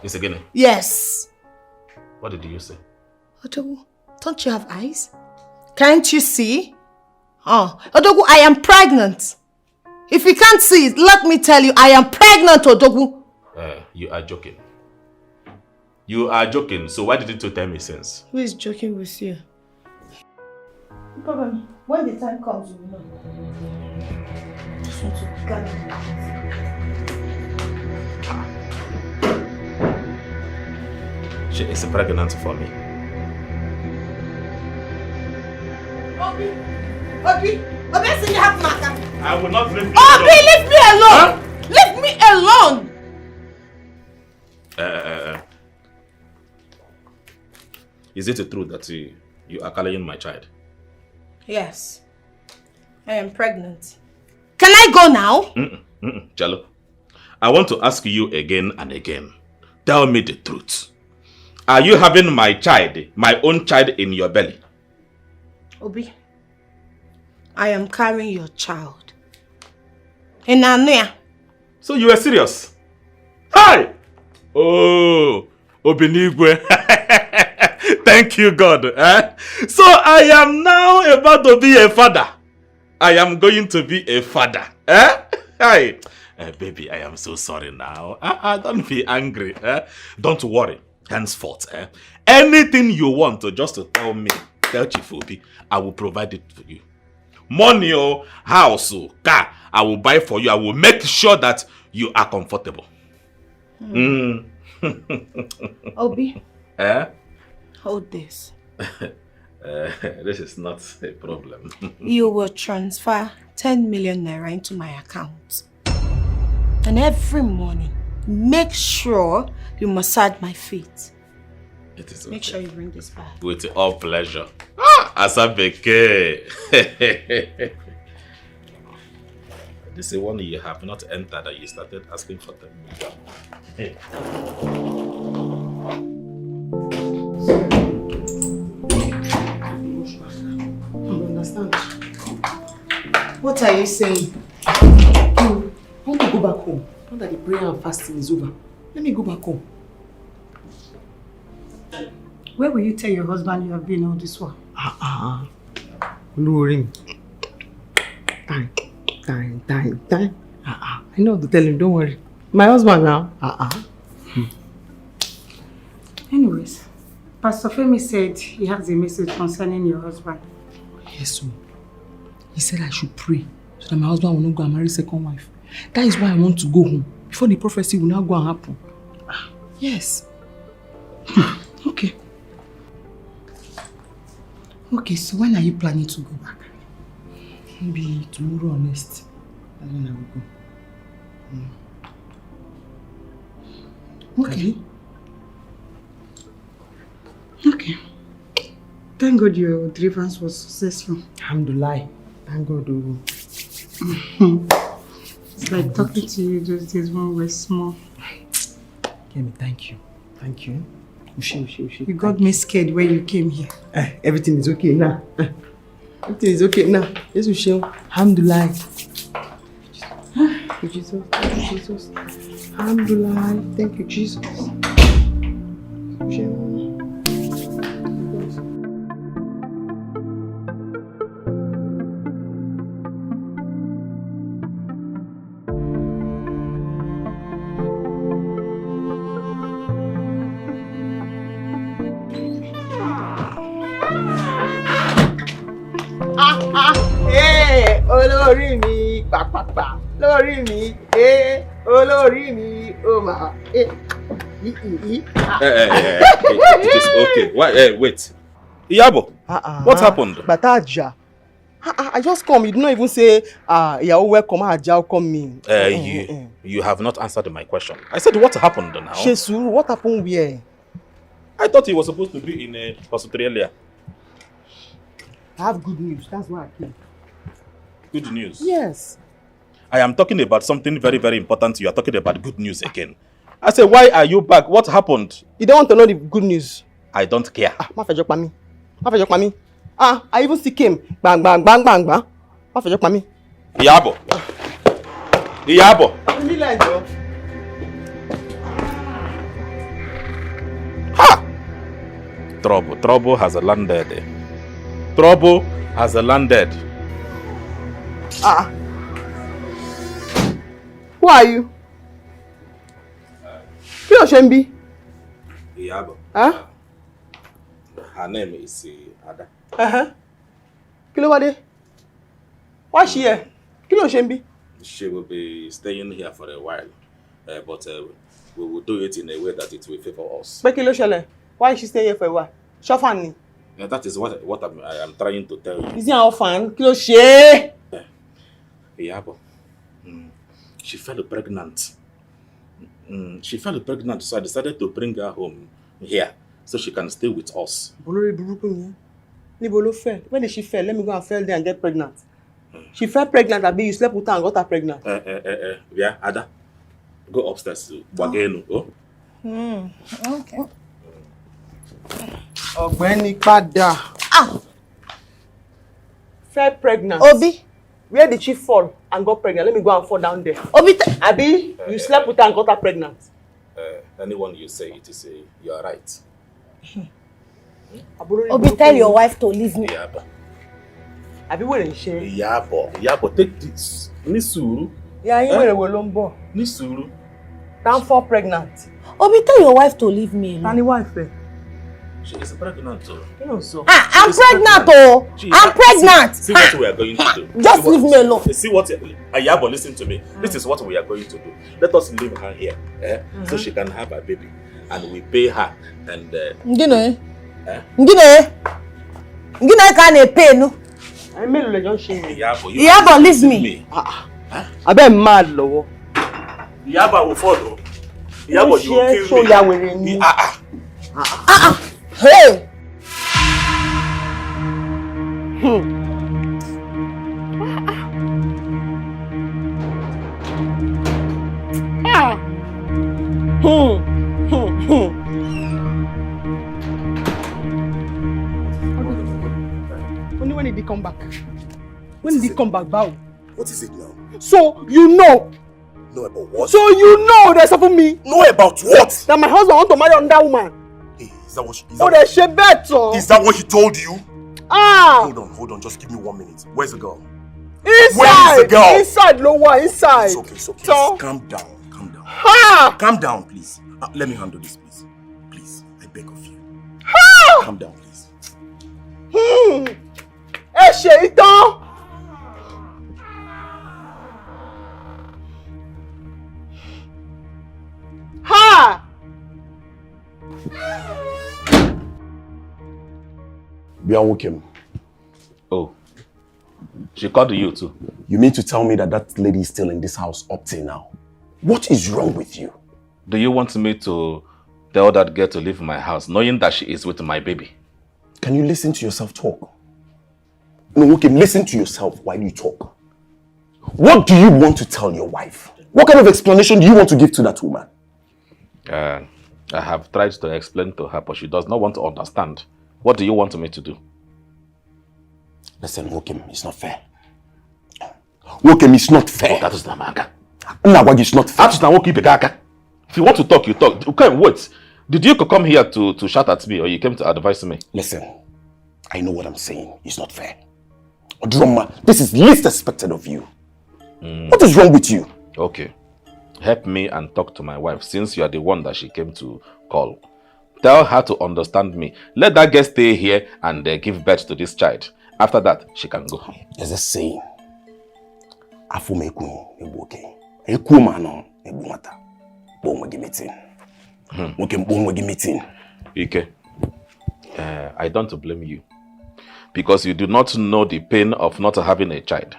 It's again? Yes. What did you say? Odogu, don't you have eyes? Can't you see? Oh, Odogu, I am pregnant. If you can't see it, let me tell you, I am pregnant, Odogu. You are joking. You are joking, so why didn't you tell me since? Who is joking with you? No problem. When the time comes, you will know. Just want to gather She is pregnant for me. Obi, I said you have matter. I will not leave you alone. Obi, leave me alone. Huh? Leave me alone. Is it true that you are carrying my child? Yes. I am pregnant. Can I go now? Jello, I want to ask you again and again. Tell me the truth. Are you having my child, my own child in your belly? Obi, I am carrying your child. In Anuya. So you are serious? Hi! Oh, Obinigwe. Thank you, God. So I am now about to be a father. I am going to be a father. Hi. Baby, I am so sorry now. Don't be angry. Don't worry. Henceforth, anything you want to just to tell me, tell Chief Obi, I will provide it for you. Money or house or car, I will buy for you. I will make sure that you are comfortable. Obi, Eh? Hold this. This is not a problem. You will transfer 10 million naira into my account. And every morning, make sure you massage my feet. It is okay. Make sure you bring this back. With all pleasure. Asabeke. This is one you have not entered and you started asking for them. Hey. I understand. What are you saying? I want to go back home. Now that the prayer and fasting is over, let me go back home. Where will you tell your husband you have been all this while? Lure him. Time. I know how to tell him, don't worry. My husband now. Anyways, Pastor Femi said he has a message concerning your husband. Yes, sir. He said I should pray so that my husband will not go and marry second wife. That is why I want to go home before the prophecy will not go and happen. Yes. Okay. Okay, so when are you planning to go back? Maybe tomorrow or next. That's when I will go. Okay. Okay. Thank God your deliverance was successful. Alhamdulillah. Thank God. It's like talking to you those days when we were small. Kemi, thank you. Thank you. You got me scared when you came here. Everything is okay now. Everything is okay now. Yes, Ushe. Alhamdulillah. Thank you, Jesus. Thank you, Jesus. Alhamdulillah. Thank you, Jesus. Ushe. Olórí mi pàpàpà lórí mi olórí mi ó mà It is okay. Wait. Iyabo, what happened? Bataja. I just come. You did not even say, you're welcome. Welcome me. You have not answered my question. I said, what happened now? Shesu, what happened where? I thought he was supposed to be in Australia. I have good news. That's why I came. Good news? Yes. I am talking about something very, very important. You are talking about good news again. I said, why are you back? What happened? You don't want to know the good news? I don't care. I even see him. Bang, bang, bang, bang, bang. Iyabo. Ha! Trouble has landed. Trouble has landed. Who are you? Kilo Shembi? Iyabo. Huh? Her name is Ada. Kilo Wade? Why is she here? Kilo Shembi? She will be staying here for a while. But we will do it in a way that it will favor us. But Kilo Shele, why is she staying here for a while? Shofani? That is what I am trying to tell you. Is he an orphan? Kilo She? Iyabo. She fell pregnant. She fell pregnant, so I decided to bring her home here so she can stay with us. When did she fall? Let me go and fall there and get pregnant. She fell pregnant, Abi, you slept with her and got her pregnant. Yeah, Ada. Go upstairs to Wagenu. Okay. Ọ̀gbẹ́ni padà. Fell pregnant. Obi. Where did she fall and got pregnant? Let me go and fall down there. Obi. Abi, you slept with her and got her pregnant. Anyone you say it is, you are right. Obi, tell your wife to leave me. Iyabo. Abi, where is she? Iyabo, take this. Nisuru. Yeah, you were Wolombo. Nisuru. Down fall pregnant. Obi, tell your wife to leave me alone. And the wife? She is pregnant too. You know so. I'm pregnant, oh! I'm pregnant! See what we are going to do. Just leave me alone. See what... Iyabo, listen to me. This is what we are going to do. Let us leave her here. So she can have a baby. and we pay her and Ngine can pay no. I mean, you don't shame me. Iyabo, leave me. I bet mad, low. Iyabo will follow. Iyabo, you will kill me. Hey. Only when did he come back? When did he come back, Bao? What is it now? So you know. Know about what? So you know there's something me. Know about what? That my husband want to marry another woman. Hey, is that what she? Is that what he told you? Ah. Hold on. Just give me 1 minute. Where's the girl? Inside. Where is the girl? Inside, lower, inside. It's okay. So, calm down. Ha! Calm down, please. Let me handle this, please. Please, I beg of you. Ha! Calm down, please. Shaitan! Ha! Bianwokem. Oh. She called you too. You mean to tell me that lady is still in this house up till now? What is wrong with you? Do you want me to tell that girl to leave my house, knowing that she is with my baby? Can you listen to yourself talk? No, okay, listen to yourself while you talk. What do you want to tell your wife? What kind of explanation do you want to give to that woman? I have tried to explain to her, but she does not want to understand. What do you want me to do? Listen, Wokim, it's not fair. Wokim, it's not fair. That is the manga. It's not fair. If you want to talk, you talk. Okay, wait. Did you come here to shout at me or you came to advise me? Listen, I know what I'm saying. It's not fair. Drama, this is least expected of you. What is wrong with you? Okay. Help me and talk to my wife since you are the one that she came to call. Tell her to understand me. Let that girl stay here and give birth to this child. After that, she can go. There's a saying. Ike, I don't blame you. Because you do not know the pain of not having a child.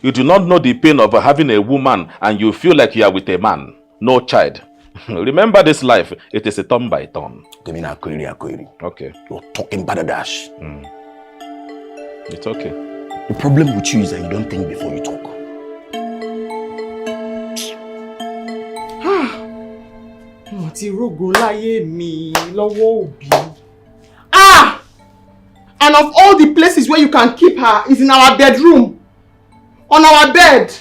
You do not know the pain of having a woman and you feel like you are with a man. No child. Remember this life, it is a turn by turn. Okay. You're talking badadash. It's okay. The problem with you is that you don't think before you talk. And of all the places where you can keep her is in our bedroom. On our bed.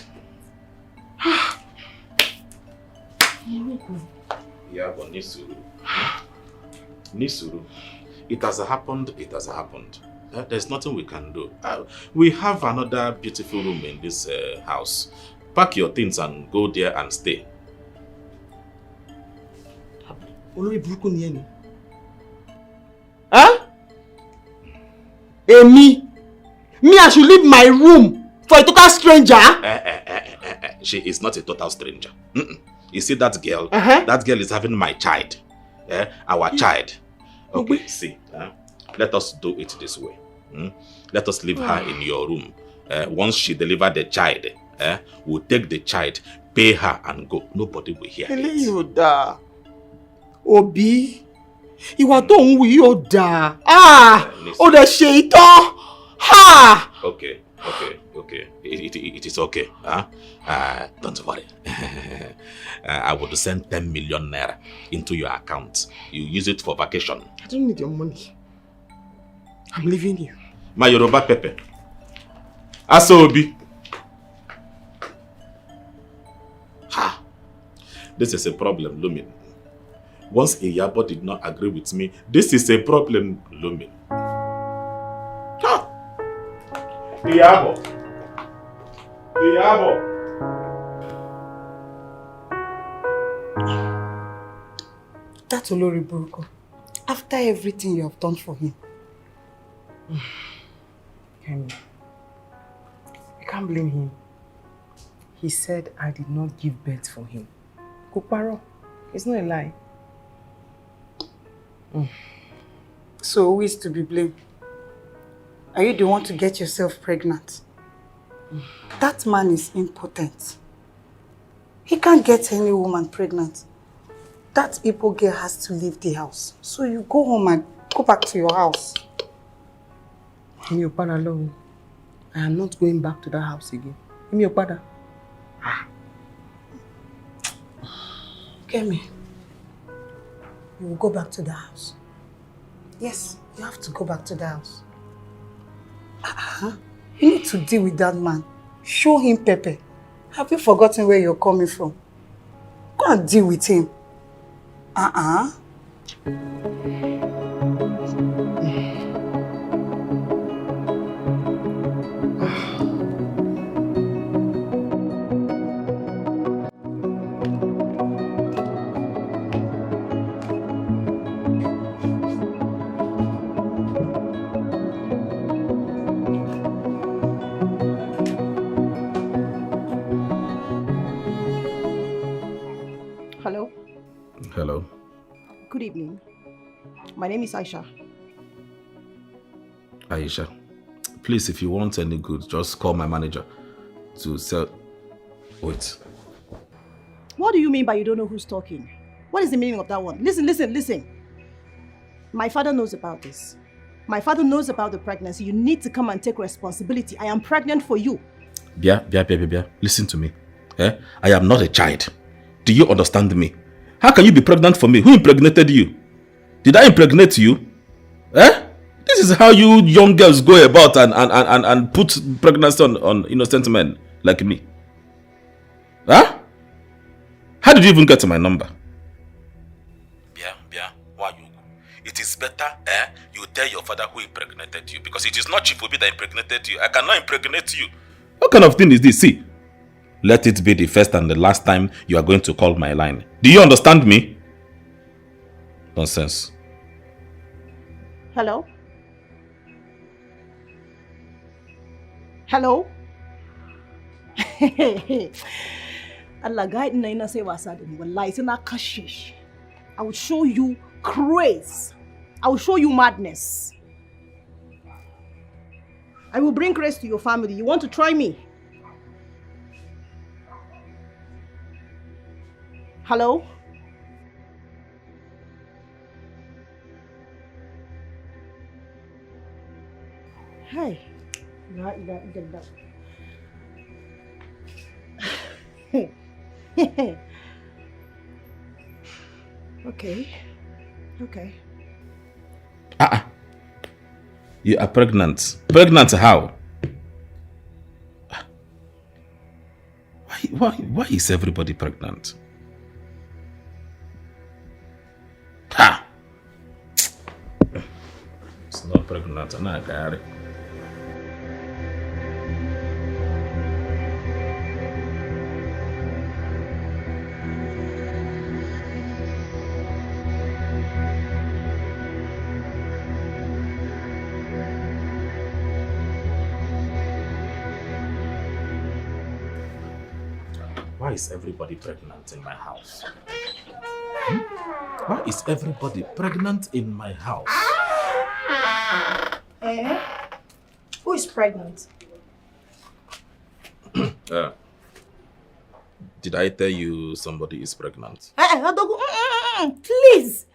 Yeah, but Nisuru. It has happened. There's nothing we can do. We have another beautiful room in this house. Pack your things and go there and stay. Huh? Me, I should leave my room for a total stranger? She is not a total stranger. You see that girl? That girl is having my child. Our child. Okay, see. Let us do it this way. Let us leave her in your room. Once she delivers the child, we'll take the child, pay her and go. Nobody will hear it. Obi, ìwà tó ń wù yóò dáa. Ó dẹ̀ ṣe ìtàn. Ha! Okay. It is okay. Don't worry. I will send 10 million naira into your account. You use it for vacation. I don't need your money. I'm leaving you. My Yoruba Pepe. Asobi. Ha! This is a problem, Lumin. Once Iyabo did not agree with me, this is a problem, Lumin. Ha! Iyabo. That's Olori Buruko. After everything you have done for him. Kemi, I can't blame him. He said I did not give birth for him. Kuparo, it's not a lie. So who is to be blamed? Are you the one to get yourself pregnant? That man is impotent. He can't get any woman pregnant. That Igbo girl has to leave the house. So you go home and go back to your house. Give me your father alone. I am not going back to that house again. Give me your father. Kemi, you will go back to the house. Yes, you have to go back to the house. You need to deal with that man. Show him pepper. Have you forgotten where you're coming from? Go and deal with him. Hello. Hello. Good evening. My name is Aisha. Aisha, please, if you want any good, just call my manager to sell. Wait. What do you mean by you don't know who's talking? What is the meaning of that one? Listen. My father knows about this. My father knows about the pregnancy. You need to come and take responsibility. I am pregnant for you. Bia. Listen to me. I am not a child. Do you understand me? How can you be pregnant for me? Who impregnated you? Did I impregnate you? This is how you young girls go about and put pregnancy on innocent men like me. How did you even get to my number? Bia, why you? It is better you tell your father who impregnated you, because it is not Chief Obi that impregnated you. I cannot impregnate you. What kind of thing is this? See, let it be the first and the last time you are going to call my line. Do you understand me? Nonsense. Hello? Hello? Allah guide na ina say wasa da ni wallahi sai na kashe shi. I will show you craze. I will show you madness. I will bring grace to your family. You want to try me? Hello? Hey. Okay. You are pregnant. Pregnant how? Why is everybody pregnant? It's not pregnant. I'm not got it. Why is everybody pregnant in my house? Why is everybody pregnant in my house? Who is pregnant? Did I tell you somebody is pregnant? Please.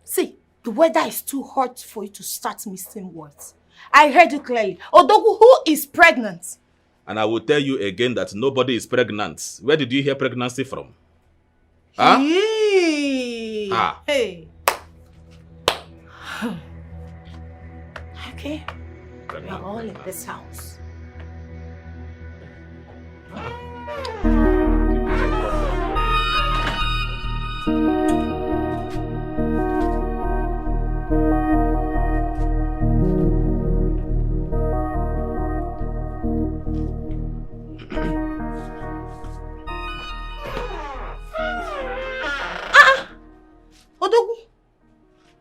See, the weather is too hot for you to start missing words. I heard you clearly. Odogu, who is pregnant? And I will tell you again that nobody is pregnant. Where did you hear pregnancy from? Hey. Hey. Okay. We are all in this house.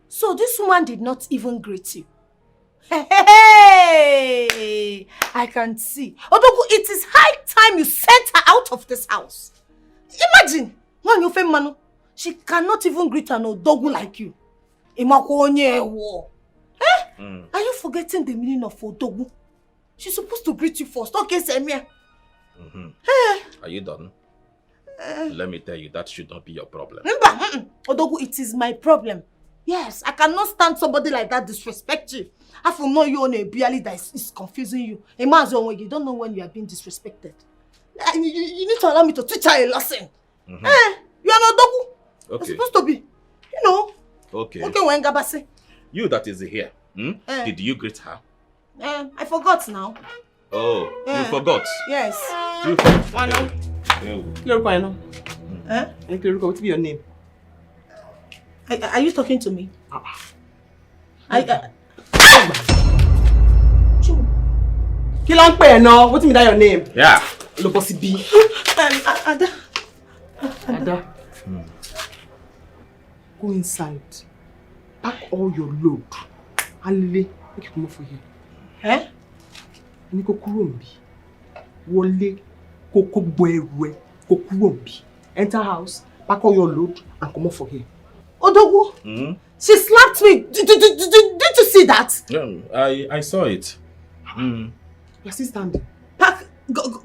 So this woman did not even greet you. Hey, I can see. Odogu, it is high time you sent her out of this house. Imagine, when you fame Manu, she cannot even greet an Odogu like you. Are you forgetting the meaning of Odogu? She's supposed to greet you first. Okay, Semia. Are you done? Let me tell you, that should not be your problem. Odogu, it is my problem. Yes, I cannot stand somebody like that disrespect you. I will know you on a barely that is confusing you. Imagine when you don't know when you are being disrespected. You need to allow me to teach her a lesson. You are not Odogu. Okay. You're supposed to be, you know. Okay. Okay, when Gabase. You that is here, did you greet her? I forgot now. Oh, you forgot? Yes. You forgot? Why now? What's your name? Are you talking to me? What's your name? Yeah. Lobosi B. Ada. Ada. Go inside. Pack all your load. Alile, make you come over here. Niko kurumbi. Wole, koko boerwe, kokurumbi. Enter house, pack all your load and come over here. Odogu, she slapped me. Did you see that? Yeah, I saw it. You're still standing. Pack, go.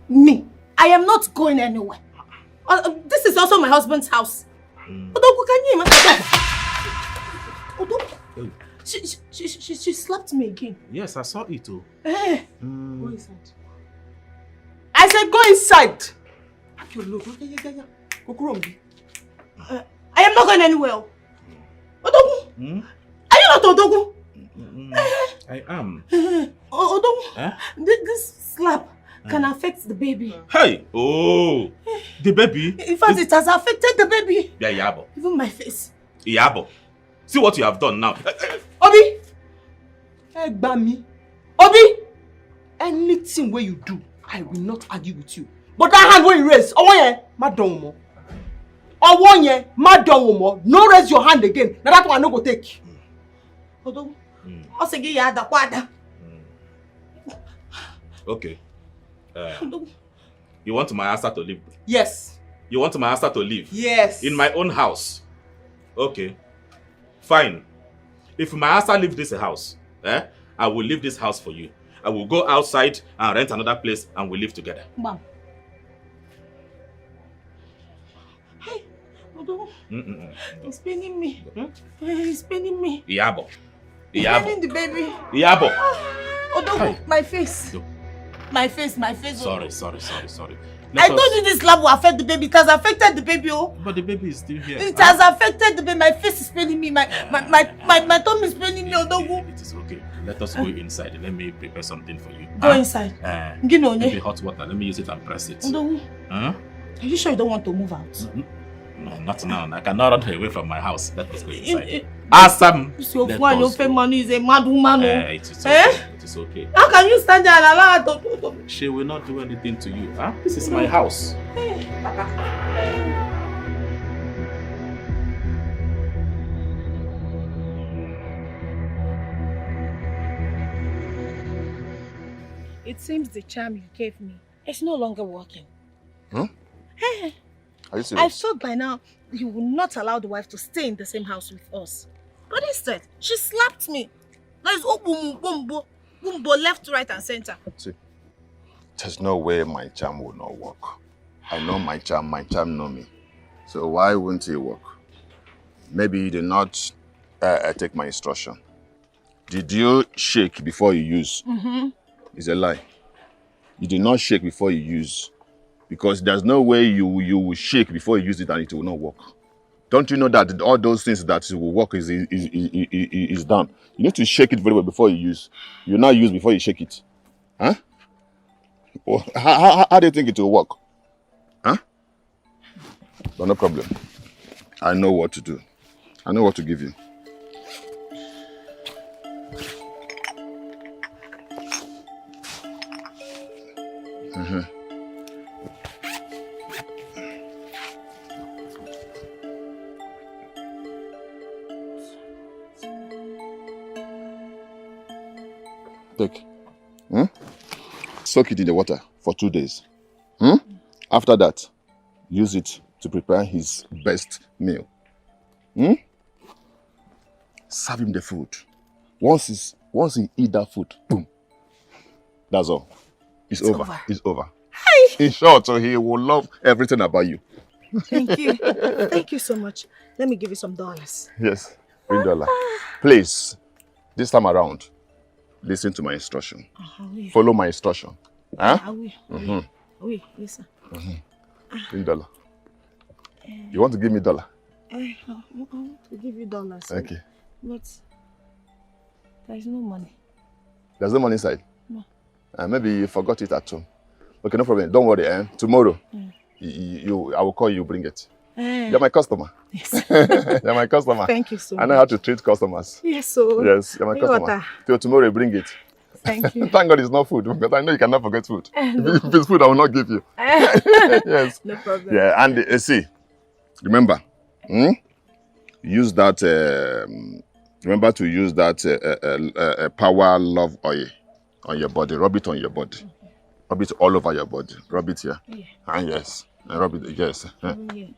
Me. I am not going anywhere. This is also my husband's house. Odogu, can you imagine? Odogu, she slapped me again. Yes, I saw it too. Go inside. I said go inside. Pack your load. Yeah. Go kurumbi. I am not going anywhere. Odogu, are you not Odogu? I am. Odogu, this slap can affect the baby. Hey! Oh! The baby? In fact, it has affected the baby. Yeah, Yabo. Even my face. Yabo. See what you have done now. Obi! Hey, Bami. Obi! Anything where you do, I will not argue with you. But that hand where you raise, madongo. No raise your hand again. Now that one no go take. Odogu. Okay. You want my answer to leave? Yes. You want my answer to leave? Yes. In my own house? Okay. Fine. If my answer leave this house, I will leave this house for you. I will go outside and rent another place and we'll live together. Mom. Hey, Odogu. He's paining me. He's paining me. Iyabo. Paining the baby. Iyabo. Odogu, my face. My face. Sorry. I told you this slap will affect the baby. It has affected the baby, But the baby is still here. It has affected the baby. My face is paining me. My tummy is paining me, Odogu. It is okay. Let us go inside. Let me prepare something for you. Go inside. Maybe hot water. Let me use it and press it. Odogu. Are you sure you don't want to move out? No, not now. I cannot run away from my house. Let us go inside. Awesome. Your money is a mad woman. It is okay. It is okay. How can you stand there and allow her to... She will not do anything to you. This is my house. It seems the charm you gave me is no longer working. Are you serious? I thought by now you would not allow the wife to stay in the same house with us. But instead, she slapped me. There's bumbo left, right, and center. See, there's no way my charm will not work. I know my charm know me. So why wouldn't it work? Maybe you did not take my instruction. Did you shake before you use? It's a lie. You did not shake before you use. Because there's no way you will shake before you use it and it will not work. Don't you know that all those things that will work is done? You need to shake it very well before you use. You not use before you shake it. Huh? Well, how do you think it will work? Huh? But no problem. I know what to do. I know what to give you. Take. Soak it in the water for 2 days. After that, use it to prepare his best meal. serve him the food. Once he eat that food, boom. That's all. It's over. It's over. Hi. In short, so he will love everything about you. Thank you. Thank you so much. Let me give you some dollars. Yes, $3. Please, this time around, listen to my instruction. Oui. Follow my instruction. Huh? Oui. Oui, listen. $3. You want to give me $1? I want to give you dollars. Okay. But there is no money. There's no money inside? No. Maybe you forgot it at home. Okay, no problem. Don't worry. Tomorrow, I will call you, bring it. You're my customer. Yes. You're my customer. Thank you so much. I know how to treat customers. Yes, so. Yes, you're my customer. Till tomorrow, bring it. Thank you. Thank God it's not food, because I know you cannot forget food. If it's food, I will not give you. Yes. No problem. Yeah, and see, remember, use that, remember to use that power love oil on your body. Rub it on your body. Rub it all over your body. Rub it here. Yeah. And yes. And rub it, yes.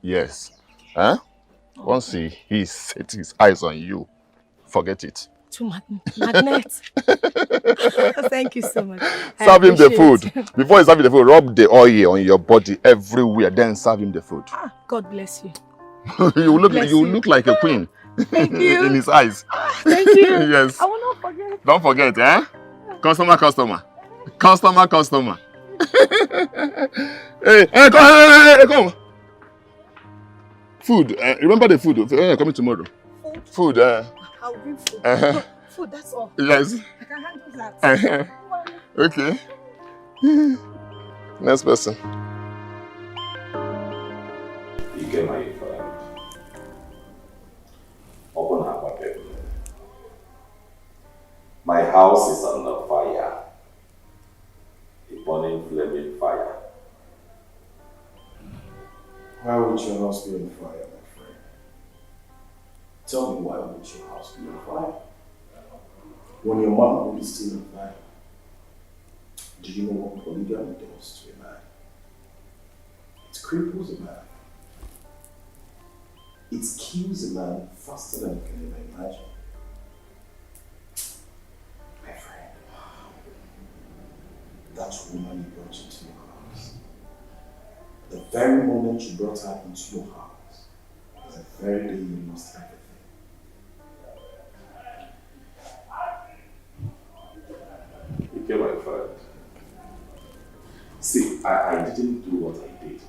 Yes. Huh? Once he sets his eyes on you, forget it. To magnet. Thank you so much. Serve him the food. Before you serve him the food, rub the oil on your body everywhere. Then serve him the food. God bless you. you look like a queen. Thank you. In his eyes. Thank you. Yes. I will not forget. Don't forget, eh? Customer. Hey, come. Food. Remember the food. Coming tomorrow. Food. I'll bring food. Food, that's all. Yes. I can handle that. Okay. Next person. You get my friend. Open her pocket. My house is under fire. A burning, flaming fire. Why would your house be on fire, my friend? Tell me, why would your house be on fire? When your mom is still alive, do you know what polygamy does to a man? It cripples a man. It kills a man faster than you can ever imagine. My friend, that woman you brought into your house, the very moment you brought her into your house, was the very day you lost everything. You get my friend. See, I didn't do what I did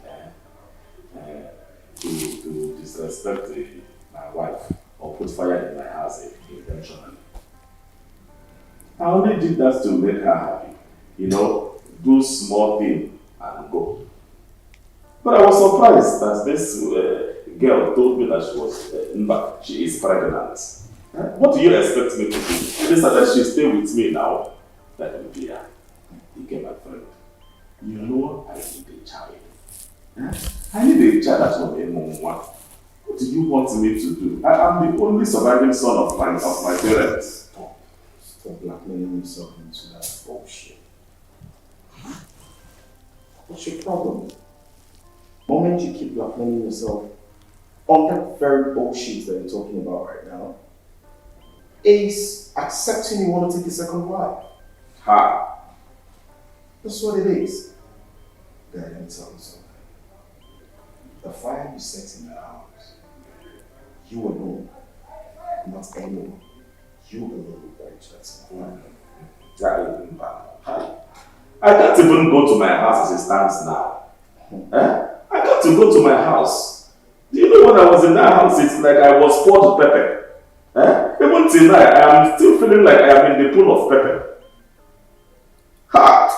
to disrespect my wife or put fire in my house intentionally. I only did that to make her happy. You know, do small thing and go. But I was surprised that this girl told me that she is pregnant. What do you expect me to do? They said she stay with me now. That will be her. You get my friend. You know I need a child. I need a child that will be a mom. What do you want me to do? I'm the only surviving son of my parents. Stop blackmailing yourself into that bullshit. What's your problem? The moment you keep blackmailing yourself on that very bullshit that you're talking about right now, is accepting you want to take a second wife. Ha! That's what it is. Guy, let me tell you something. The fire you set in the house, you alone, not anyone, you alone will quench that fire. I can't even go to my house as it stands now. I got to go to my house. Do you know when I was in that house, it's like I was poured with pepper. Even tonight, I am still feeling like I am in the pool of pepper. Ha!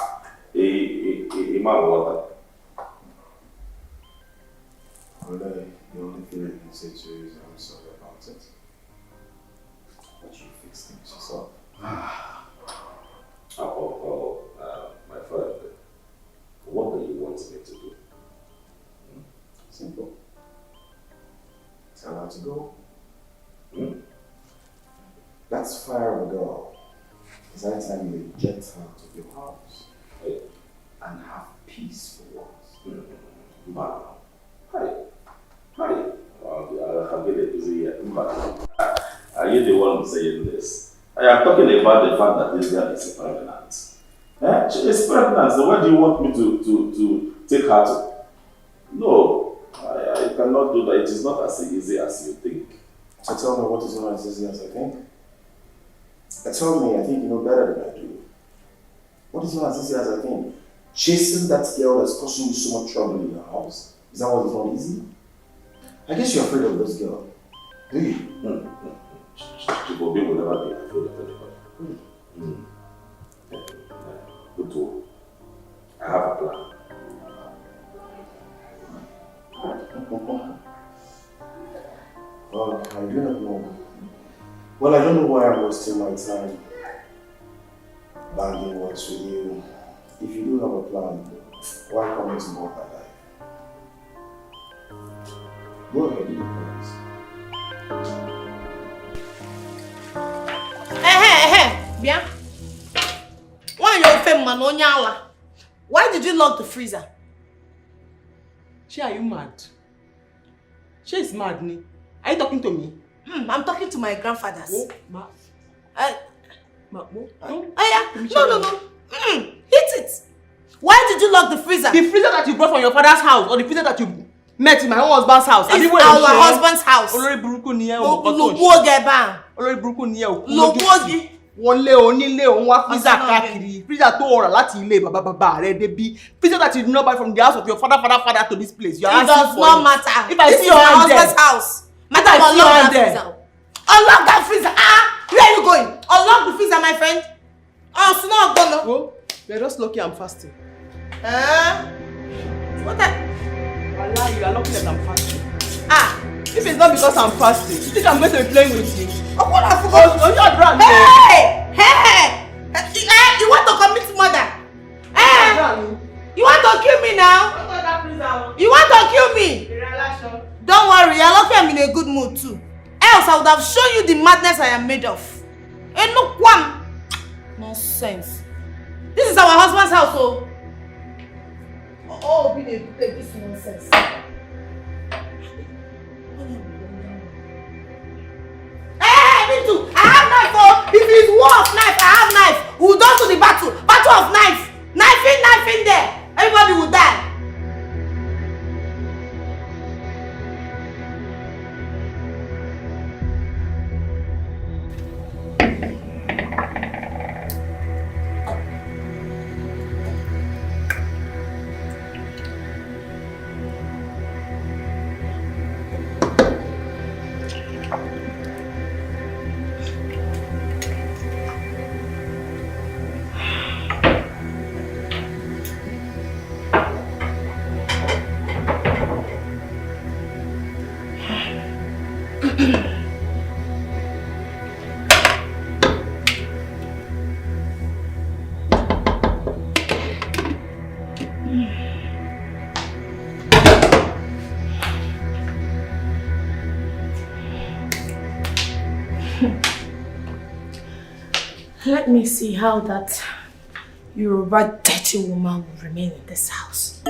A man water. Well, the only thing I can say to you is I'm sorry about it. But you fix things yourself. My friend, what do you want me to do? Simple. Tell her to go. That's fire of a girl. It's high time you eject her out of your house and have peace for once. Hi. I'll get it busy yet. Are you the one saying this? I am talking about the fact that this girl is pregnant. She is pregnant, so where do you want me to take her to? No, I cannot do that. It is not as easy as you think. So tell me what is not as easy as I think? Tell me, I think you know better than I do. What is not as easy as I think? Chasing that girl that's causing you so much trouble in your house. Is that what is not easy? I guess you're afraid of this girl. Do you? She will never be afraid of anybody. Good work. I have a plan. Well, I do not know. Well, I don't know why I'm wasting my time banging words with you. If you do have a plan, why come into more my life? Go ahead, you plans. Bien. Why are you femme man on yala? Why did you lock the freezer? She, are you mad? She is mad, ni. Are you talking to me? I'm talking to my grandfathers. Oh, ma. No. Hit it. Why did you lock the freezer? The freezer that you brought from your father's house or the freezer that you met in my own husband's house? It's our husband's house. Olórí burúkú ni ẹ́ o. Lobo geba. Olórí burúkú ni ẹ́ o. Lobo gi. Wọlé onílé òun wá freezer káàkiri. Freezer tó rà láti ilé bàbá rẹ̀ débi. Freezer that you did not buy from the house of your father to this place. You are asking for it. It does not matter. If I see your hand there. This is my husband's house. Matter unlock that freezer. Unlock that freezer. Where are you going? Unlock the freezer, my friend. Oh, it's not gonna. Oh, you're just lucky I'm fasting. What the? Wallah, you are lucky that I'm fasting. If it's not because I'm fasting, you think I'm going to be playing with you? Oh, what I forgot. Oh, you're drunk. Hey! You want to commit murder? You want to kill me now? You want to kill me? Don't worry, you're lucky I'm in a good mood too. Else I would have shown you the madness I am made of. Ain't no quam. Nonsense. This is our husband's house, so. Oh, be this nonsense. Hey, me too. I have knife, oh. If it's war of knife, I have knife. We'll go to the battle. Battle of knife. Knife in there. Everybody will die. Let me see how that Yoruba dirty woman will remain in this house.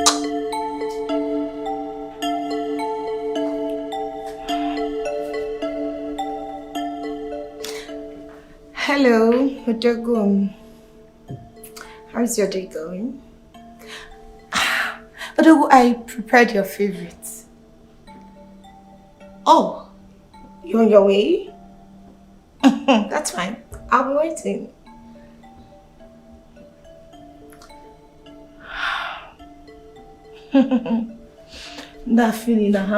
Hello, Odogun. How's your day going? Odogun, I prepared your favorites. Oh, you're on your way? That's fine. I'll be waiting. That feeling that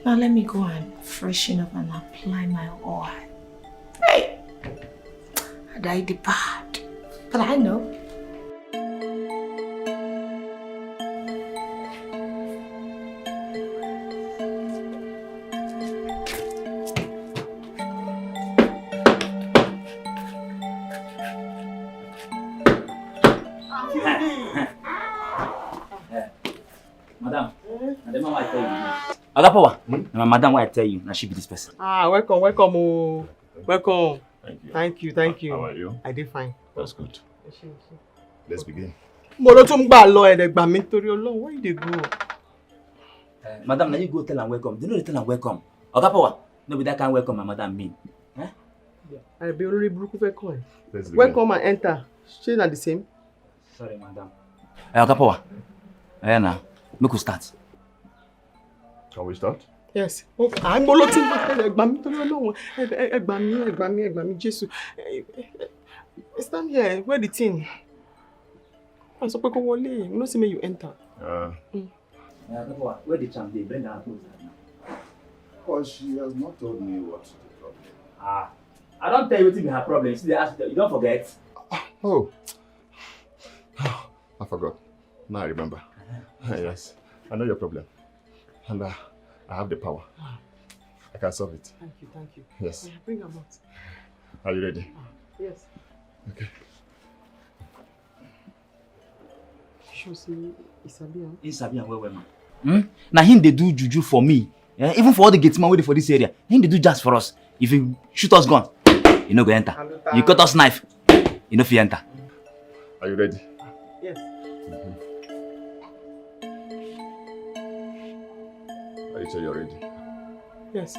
now let me go and freshen up and apply my oil. Hey! I died the bad, but I know. Madam, and the man I tell you. Agapawa, my madam, why I tell you, now she be this person. Welcome, oh. Welcome. Thank you. Thank you. How are you? I did fine. That's good. Let's begin. Where you dey go? Madam, now you go tell and welcome. Do you know they tell and welcome? Okapowa, no be that kind welcome my madam mean. Eh? I be already broke for coin. Let's begin. Welcome and enter. She not the same. Sorry, madam. Okapowa. Now, make we start. Can we start? Yes. Okay. I'm boloting. Egbami, Jesus. Stand here. Where the thing? I'm so quick wole. You know, see me you enter. Okapowa, where the champ dey? Bring her close now. But she has not told me what's the problem. I don't tell you what be her problem. See, you don't forget. Oh. I forgot. Now I remember. Yes. I know your problem. And I have the power. I can solve it. Thank you. Yes. Bring them out. Are you ready? Yes. Okay. Sure, see, Isabian. Isabian, where, man? Now him they do juju for me. Yeah? Even for all the gateman waiting for this area. Him they do just for us. If you shoot us gun, you no go enter. You cut us knife, you no fit enter. Are you ready? Yes. Are you sure you're ready? Yes.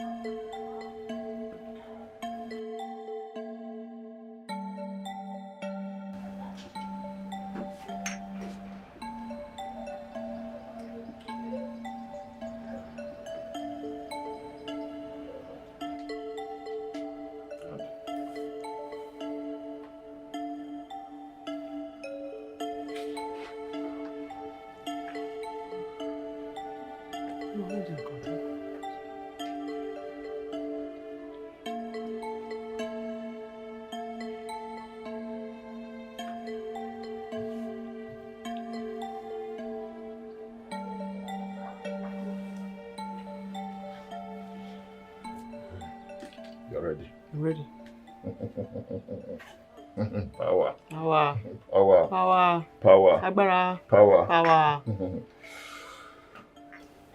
You're ready. I'm ready. Power. Power. Power. Power. Power. Agbára. Power. Power.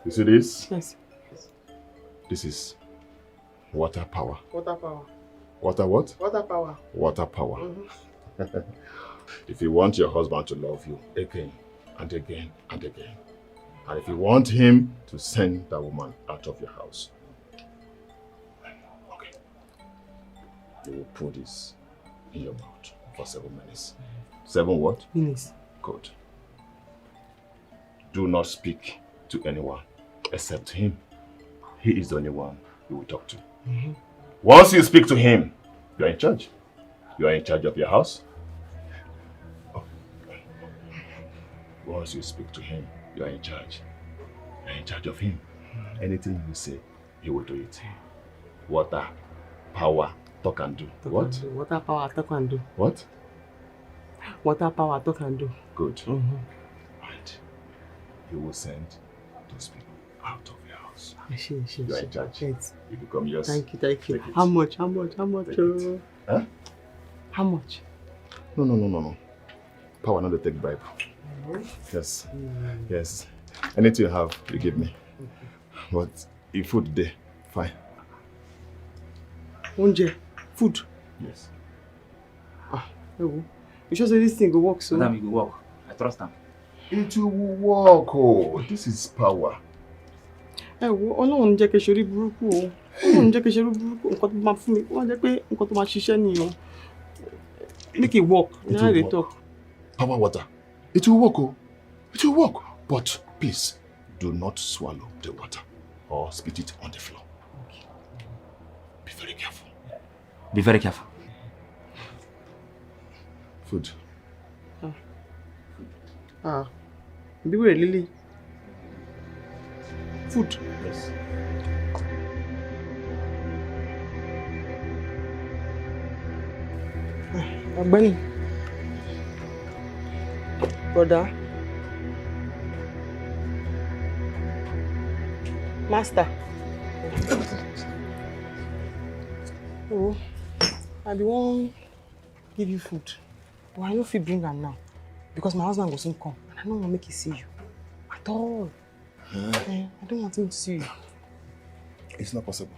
You see this? Yes. This is water power. Water power. Water what? Water power. Water power. If you want your husband to love you again and again and again, and if you want him to send that woman out of your house, okay, you will put this in your mouth for 7 minutes. 7 what? Minutes. Good. Do not speak to anyone except him. He is the only one you will talk to. Once you speak to him, you are in charge. You are in charge of your house. Once you speak to him, you are in charge. You are in charge of him. Anything you say, he will do it. Water, power, talk and do. What? Water power, talk and do. What? Water power, talk and do. Good. And you will send those people out of your house. You are in charge. You become yours. Thank you. Take it. How much? Take it. Huh? How much? No. Power not to take bribe. Yes. Yes. Anything you have, you give me. But if food there, fine. Food? Yes. You sure say this thing will work so? Madam, it will work. I trust him. It will work. Oh, this is power. Ọlọ́run jẹ́ kí ṣe orí burúkú o. Ọlọ́run jẹ́ kí ṣe orí burúkú. Nǹkan tó máa fún mi, wọ́n jẹ́ pé nǹkan tó máa ṣiṣẹ́ nìyẹn. Make it work. It will work. Power water. It will work. Oh. It will work. But please, do not swallow the water or spit it on the floor. Okay. Be very careful. Be very careful. Food. Be very Lily. Food. Yes. Agbani. Brother. Master. Oh, I be wan give you food. But I no fit bring am now. Because my husband go soon come. And I don't want to make him see you. At all. I don't want him to see you. It's not possible.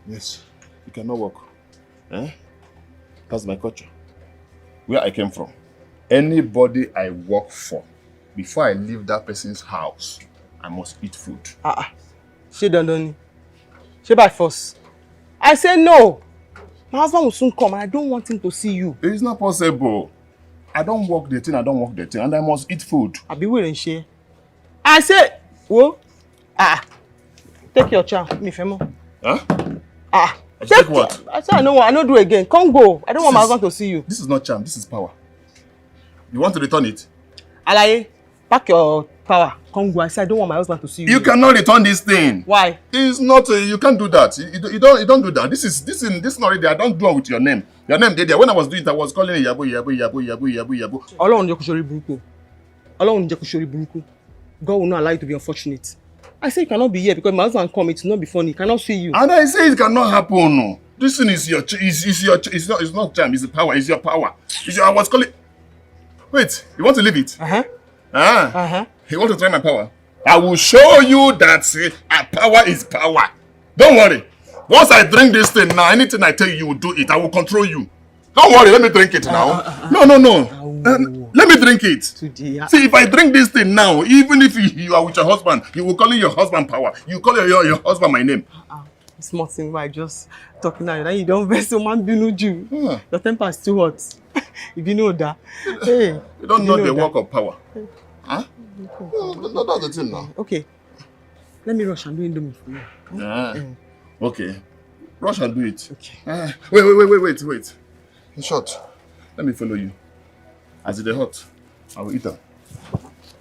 Yes, you cannot work. That's my culture. Where I came from. Anybody I work for, before I leave that person's house, I must eat food. Ṣé dandan ni? She by force. I say no. My husband will soon come and I don't want him to see you. It's not possible. I don't work the thing, and I must eat food. I'll be willing, she. I say, whoa. Take your charm, me femo. Huh? Take what? I say I don't do again. Come go. I don't want my husband to see you. This is not charm, this is power. You want to return it? Alaye, pack your power. Come go. I say I don't want my husband to see you. You cannot return this thing. Why? It's not. You can't do that. You don't do that. This is not ready. I don't do it with your name. Your name there. When I was doing it, I was calling it Yabo. Ọlọ́run jẹ́ kó ṣorí burúkú. Ọlọ́run jẹ́ kó ṣorí burúkú. God will not allow you to be unfortunate. I say you cannot be here because my husband come. It will not be funny. He cannot see you. And I say it cannot happen. No. This thing is your. It's not charm. It's the power. It's your power. I was calling. Wait. You want to leave it? You want to try my power? I will show you that power is power. Don't worry. Once I drink this thing now, anything I tell you, you will do it. I will control you. Don't worry, let me drink it now. No. Let me drink it. See, if I drink this thing now, even if you are with your husband, you will call your husband power. You call your husband my name. It's not thing by just talking now. You don't vex your man you. Your temper is too hot. If you know that. Hey, you don't know the work of power. Huh? No, that's the thing now. Okay. Let me rush and do Indomie for you. Okay. Rush and do it. Okay. Wait. In short, let me follow you. As it's hot, I will eat them.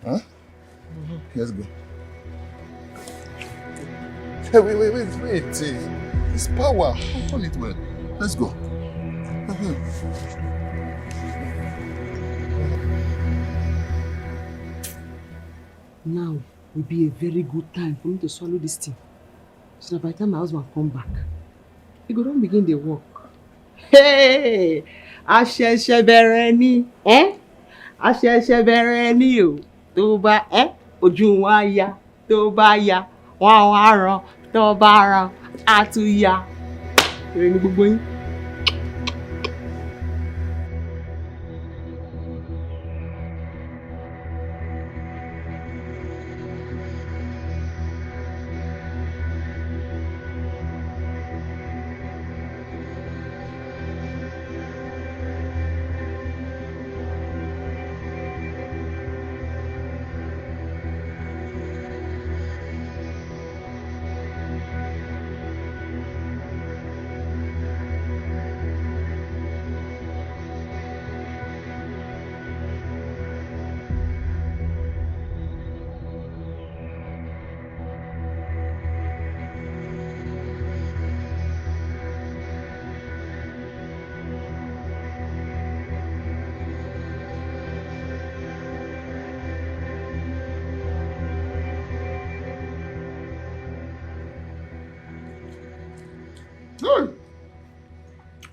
Huh? Let's go. Hey, wait. It's power. I'll call it well. Let's go. Now will be a very good time for me to swallow this thing. So that by the time my husband come back, he go don begin the work. Hey! Àṣẹ̀ṣẹ̀ bẹ̀rẹ̀ ni, àṣẹ̀ṣẹ̀ bẹ̀rẹ̀ ni o. Tó bá ojú wa ya, tó bá ya, wọ́n á ràn, tó bá ràn, á tún ya. Èrè ni gbogbo yín.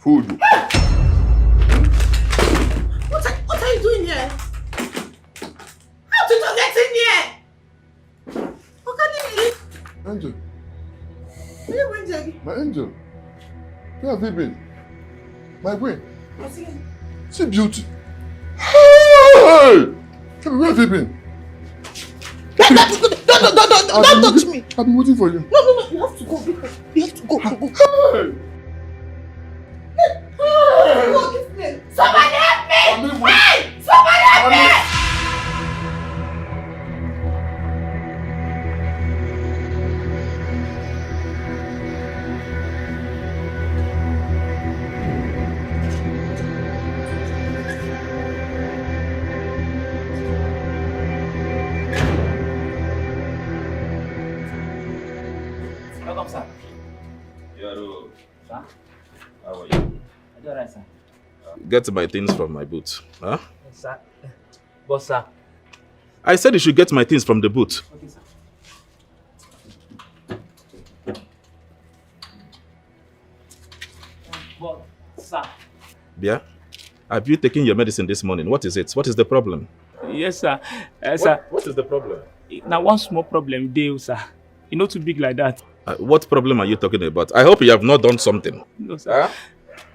Food. What are you doing here? How did you get in here? What can you leave? Angel. Where you went, Jackie? My angel. Where have you been? My queen. What's it? See beauty. Hey! Where have you been? Don't touch me. I've been waiting for you. No. You have to go. You have to go. Hey! Somebody help me! Hey! Somebody help me! Welcome, sir. Yaro. Sir? How are you? I do alright, sir. Get my things from my boot. Huh? Yes, sir. But, sir. I said you should get my things from the boot. Okay, sir. But, sir. Bia, have you taken your medicine this morning? What is it? What is the problem? Yes, sir. Sir. What is the problem? Now, one small problem there, sir. It's not too big like that. What problem are you talking about? I hope you have not done something. No, sir.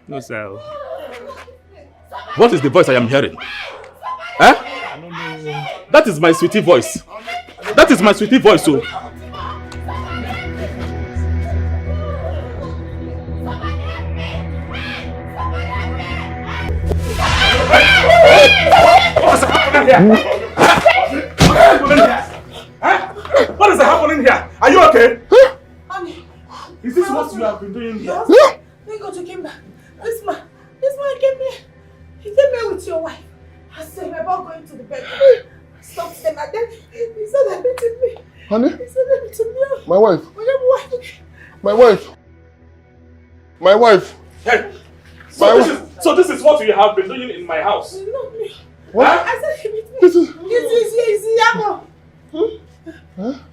No, sir. What is the voice I am hearing? I don't know. That is my sweetie voice. That is my sweetie voice, so. here? What is happening here? Are you okay? Honey. Is this what you have been doing here? Thank God you came back. This man came here. He came here with your wife. I said we're about going to the bedroom. I stopped them and then he said they're beating me. Honey? He said they're beating me. My wife. My wife. My wife. Hey. So this is what you have been doing in my house? Not me. What? I said he beat me. This is... It's Yabo.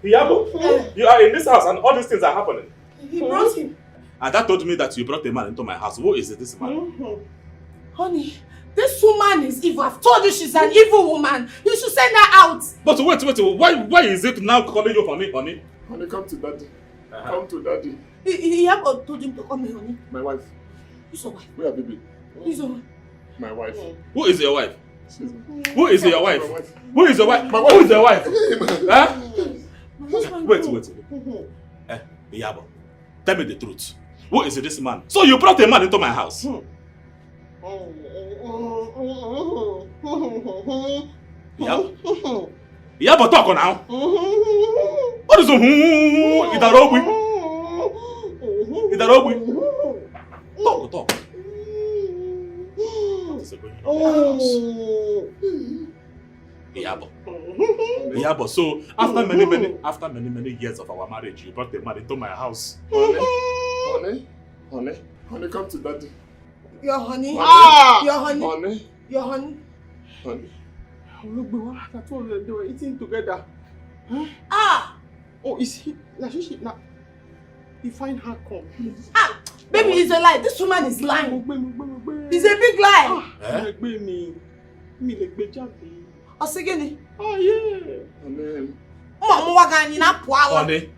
Yabo? You are in this house and all these things are happening. He brought him. And that told me that you brought a man into my house. Who is this man? Honey, this woman is evil. I've told you she's an evil woman. You should send her out. But wait. Why is it now calling you honey? Honey, come to daddy. Come to daddy. Yabo told him to come here, honey. My wife. Who's your wife? Where baby? Who's your wife? My wife. Who is your wife? Who is your wife? Who is your wife? My wife. Who is your wife? Huh? Wait. Yabo, tell me the truth. Who is this man? So you brought a man into my house? Yabo, talk now. What is Idarogui? Talk. What is going on in the house? Yabo, so after many years of our marriage, you brought a man into my house. Honey, come to daddy. Your honey? Your honey? Your honey? Honey. Look, I told you they were eating together. Huh? Oh, is he? Now, he find her come. Baby, it's a lie. This woman is lying. It's a big lie. Osegeni. Oh yeah. Honey.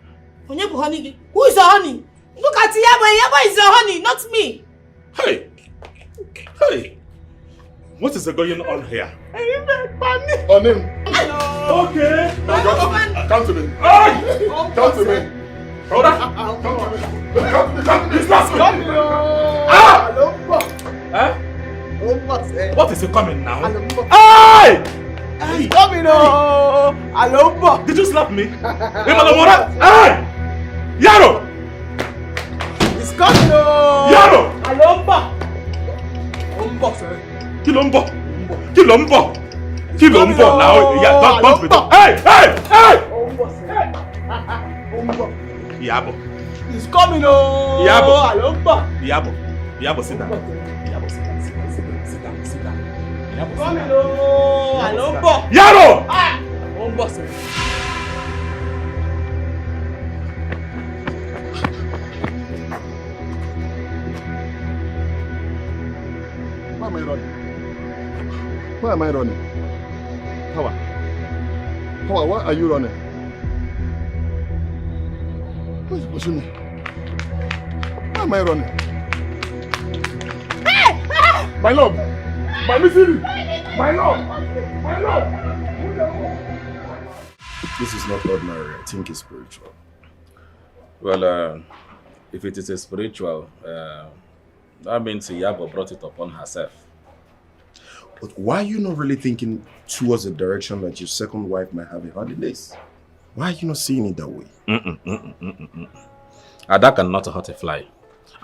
Honey. Who is your honey? Look at Yabo. Yabo is your honey, not me. Hey. What is going on here? On him. Okay. Come to me. Come to me. Brother. Come to me. What is he coming now? Hey! He's coming, Alomba. Did you slap me? Hey! Yaro! He's coming, Yaro! Alomba. Kilombo now. Yeah, don't be talk. Hey! Yabo. He's coming, Yabo. Alomba. Yabo, sit down. Yabo, coming, Alomba. Yaro! Alomba, sir. Why am I running? Power, why are you running? Why is pushing me? Why am I running? My love! My missing! My love! This is not ordinary. I think it's spiritual. Well, if it is a spiritual, that means Yabo brought it upon herself. But why are you not really thinking towards the direction that your second wife might have a hand in this? Why are you not seeing it that way? Ada cannot hurt a fly.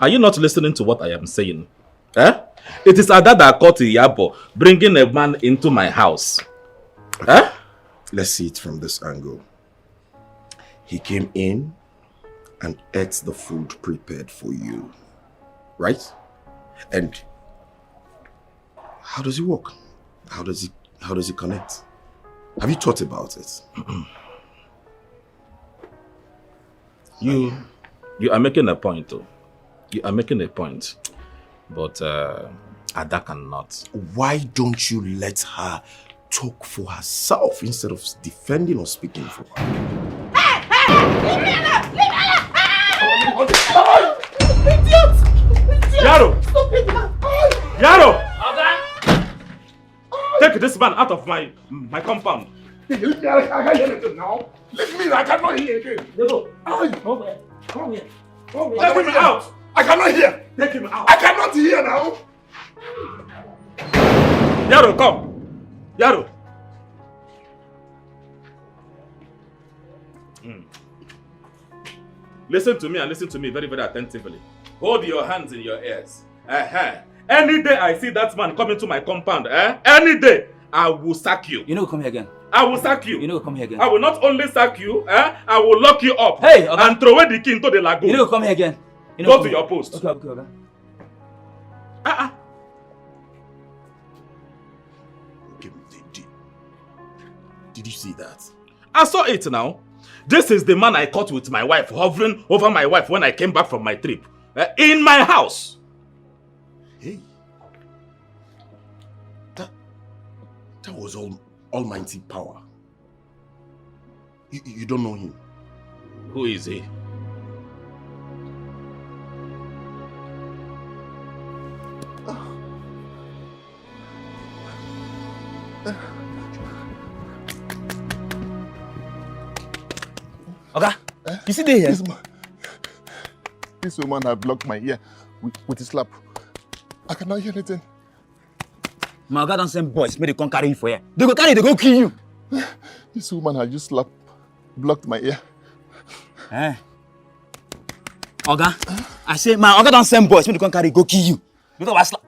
Are you not listening to what I am saying? It is Ada that caught Yabo bringing a man into my house. Let's see it from this angle. He came in and ate the food prepared for you. Right? And how does it work? How does it connect? Have you thought about it? You are making a point, though. You are making a point. But Ada cannot. Why don't you let her talk for herself instead of defending or speaking for her? Hey! Leave me alone! Idiot! Yaro! Stop it! Yaro! Take this man out of my compound. I can't hear anything now. Leave me, I cannot hear again. Come here. Take him out! I cannot hear. Take him out! I cannot hear now. Yaro, come! Yaro! Listen to me and listen to me very, very attentively. Hold your hands in your ears. Any day I see that man coming to my compound, any day, I will sack you. You know, come here again. I will sack you. You know, come here again. I will not only sack you, I will lock you up. Hey, okay. And throw away the key into the lagoon. You know, come here again. You know, go to your post. Okay, okay, okay. Did you see that? I saw it now. This is the man I caught with my wife, hovering over my wife when I came back from my trip. In my house. Hey. That was almighty power. You don't know him. Who is he? Okay, you see there here? This woman had blocked my ear with his slap. I cannot hear anything. My God don't send boys, may they come carry you for here. They go carry, they go kill you. This woman had just blocked my ear. Oga, I say, my Oga don't send boys, may they come carry, go kill you. Because I slap.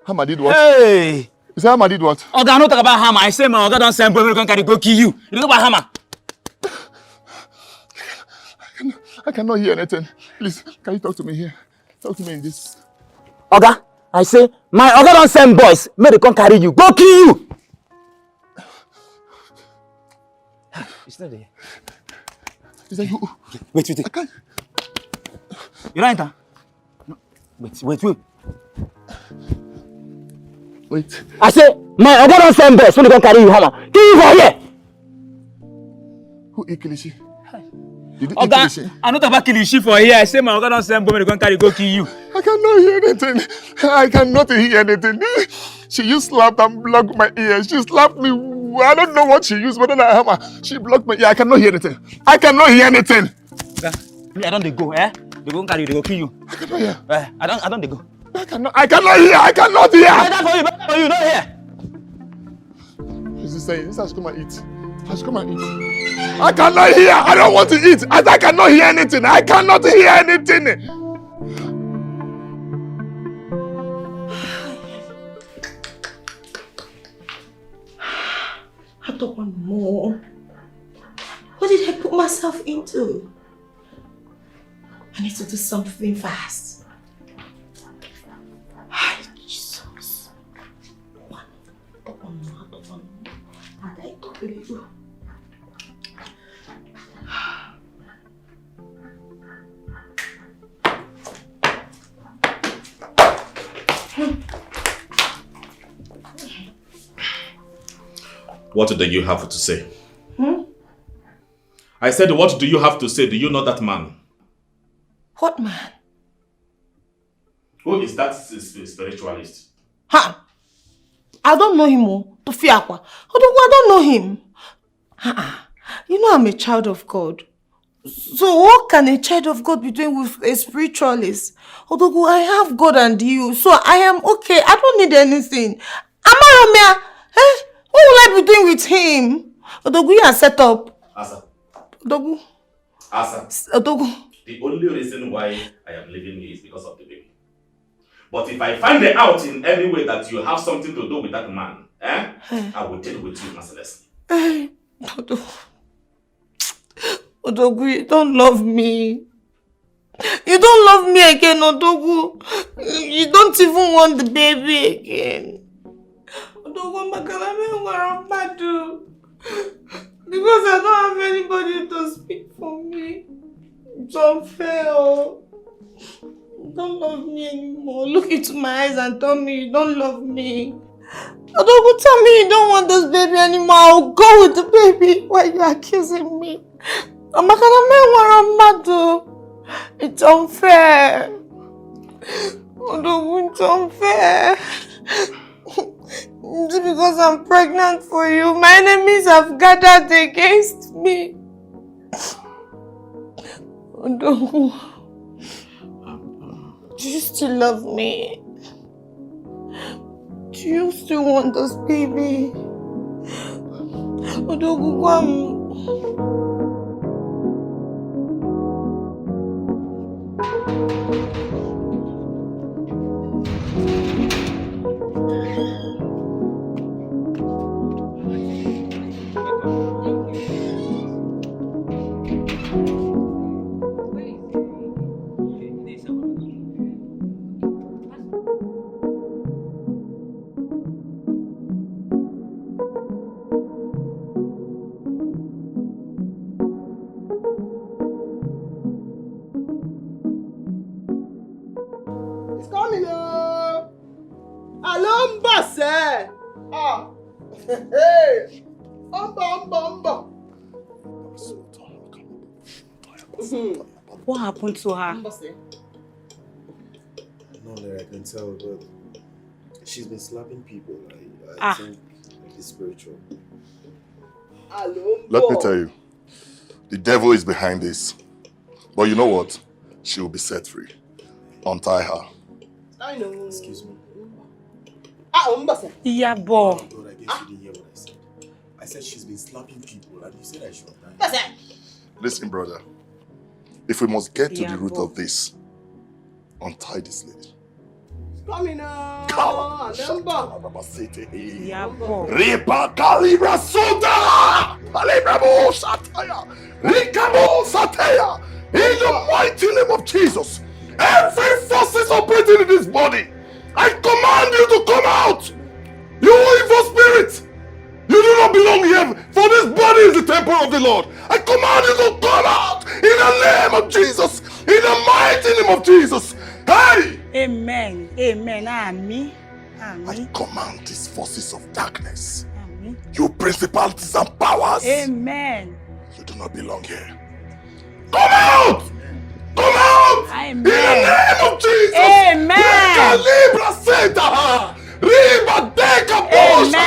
Hammer did what? Hey! You say Hammer did what? Oga, I don't talk about Hammer. I say, my Oga don't send boys, may they come carry, go kill you. You talk about Hammer. I cannot hear anything. Please, can you talk to me here? Talk to me in this. Oga, I say, my Oga don't send boys, may they come carry you, go kill you. It's not there. Is that you? Wait. I can't. You don't enter? No. Wait. I say, my Oga don't send boys, may they come carry you, Hammer. Kill you for here. Who eat Kilishi? Did you Oga, eat Kilishi? I don't talk about Kilishi for here. I say, my Oga don't send boys, may they come carry, go kill you. I cannot hear anything. I cannot hear anything. She used slap and blocked my ear. She slapped me. I don't know what she used, but then I hammer. She blocked my ear. I cannot hear anything. I cannot hear anything. Me, I don't they go, They go carry you, they go kill you. I cannot hear. I don't they go. I cannot hear. I cannot hear. Better for you, don't hear. This is saying, this has come and eat. Has come and eat. I cannot hear. I don't want to eat. I cannot hear anything. I cannot hear anything. I don't want more. What did I put myself into? I need to do something fast. Hi, Jesus. I don't want more. And I don't believe you. What do you have to say? I said, what do you have to say? Do you know that man? What man? Who is that spiritualist? I don't know him. Tofiakwa. I don't know him. You know I'm a child of God. So what can a child of God be doing with a spiritualist? Odogu, I have God and you, so I am okay. I don't need anything. Amaromia, what will I be doing with him? Odogu, you are set up. Asa. Odogu. Asa. Odogu. The only reason why I am leaving you is because of the baby. But if I find out in any way that you have something to do with that man, I will deal with you mercilessly. Odogu, you don't love me. You don't love me again, Odogu. You don't even want the baby again. Odogu, because I don't have anybody to speak for me. It's unfair. You don't love me anymore. Look into my eyes and tell me you don't love me. Odogu, tell me you don't want this baby anymore. I'll go with the baby. Why are you accusing me? It's unfair. Odogu, it's unfair. It's because I'm pregnant for you. My enemies have gathered against me. Odogu, do you still love me? Do you still want this baby? Odogu, come. It's coming up. Alomba, sir. Ah. Hey. Umba. What happened to her? No, Larry, I can tell, but she's been slapping people. I think it's spiritual. Let me tell you, the devil is behind this. But you know what? She will be set free. Untie her. I know. Excuse me. Yeah, boy. God, I guess you didn't hear what I said. I said she's been slapping people, and you said I should untie. Listen, brother. If we must get to the root of this, untie this lady. Coming up. Yeah, boy. Ripa calibra soda! Calibra sataya! Rikamo sataya! In the mighty name of Jesus, every force is operating in this body. I command you to come out! You evil spirit! You do not belong here, for this body is the temple of the Lord. I command you to come out in the name of Jesus! In the mighty name of Jesus! Hey! Amen. Amen. Amen. I command these forces of darkness. Amen. You principalities and powers. Amen. You do not belong here. Come out! Come out! Amen. In the name of Jesus! Amen. Calibra Santa! Riba Deca Bosha!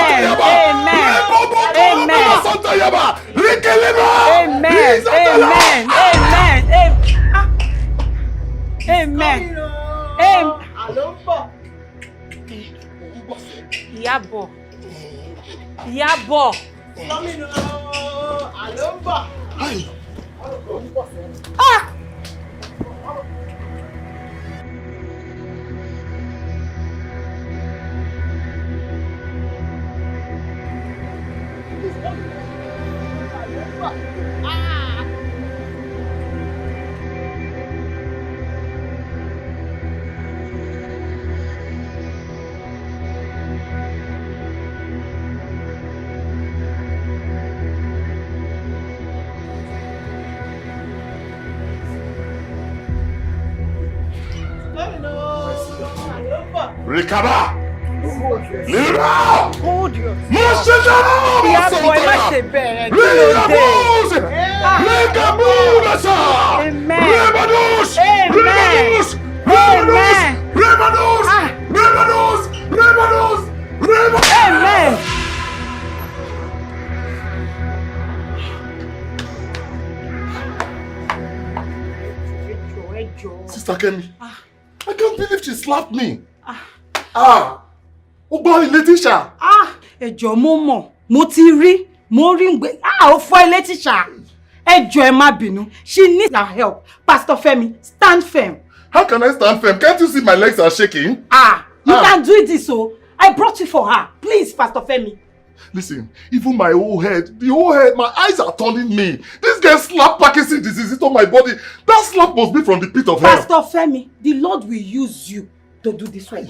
Amen. Alomba. Yabo. Yabo. Coming up. Alomba. Ah! Rikaba! Lira! Hold your Mosheta! Yeah, boy, má ṣe bẹ̀rẹ̀ kí ló dé? Likabulasa! Amen. Rebados! Amen. Rebados! Rebados! Rebados! Rebados! Rebados! Amen. Sister Kemi, I can't believe she slapped me. Ogbon ilé tíṣà. Ẹjọ́ mo ti rí, mo rí ngbe. Ó fọ́ ilé tíṣà. Ẹjọ́ ẹ má bínú. She needs our help. Pastor Femi, stand firm. How can I stand firm? Can't you see my legs are shaking? You can do this, so I brought you for her. Please, Pastor Femi. Listen, even my whole head, my eyes are turning me. This girl slapped Parkinson's disease into my body. That slap must be from the pit of hell. Pastor Femi, the Lord will use you to do this one.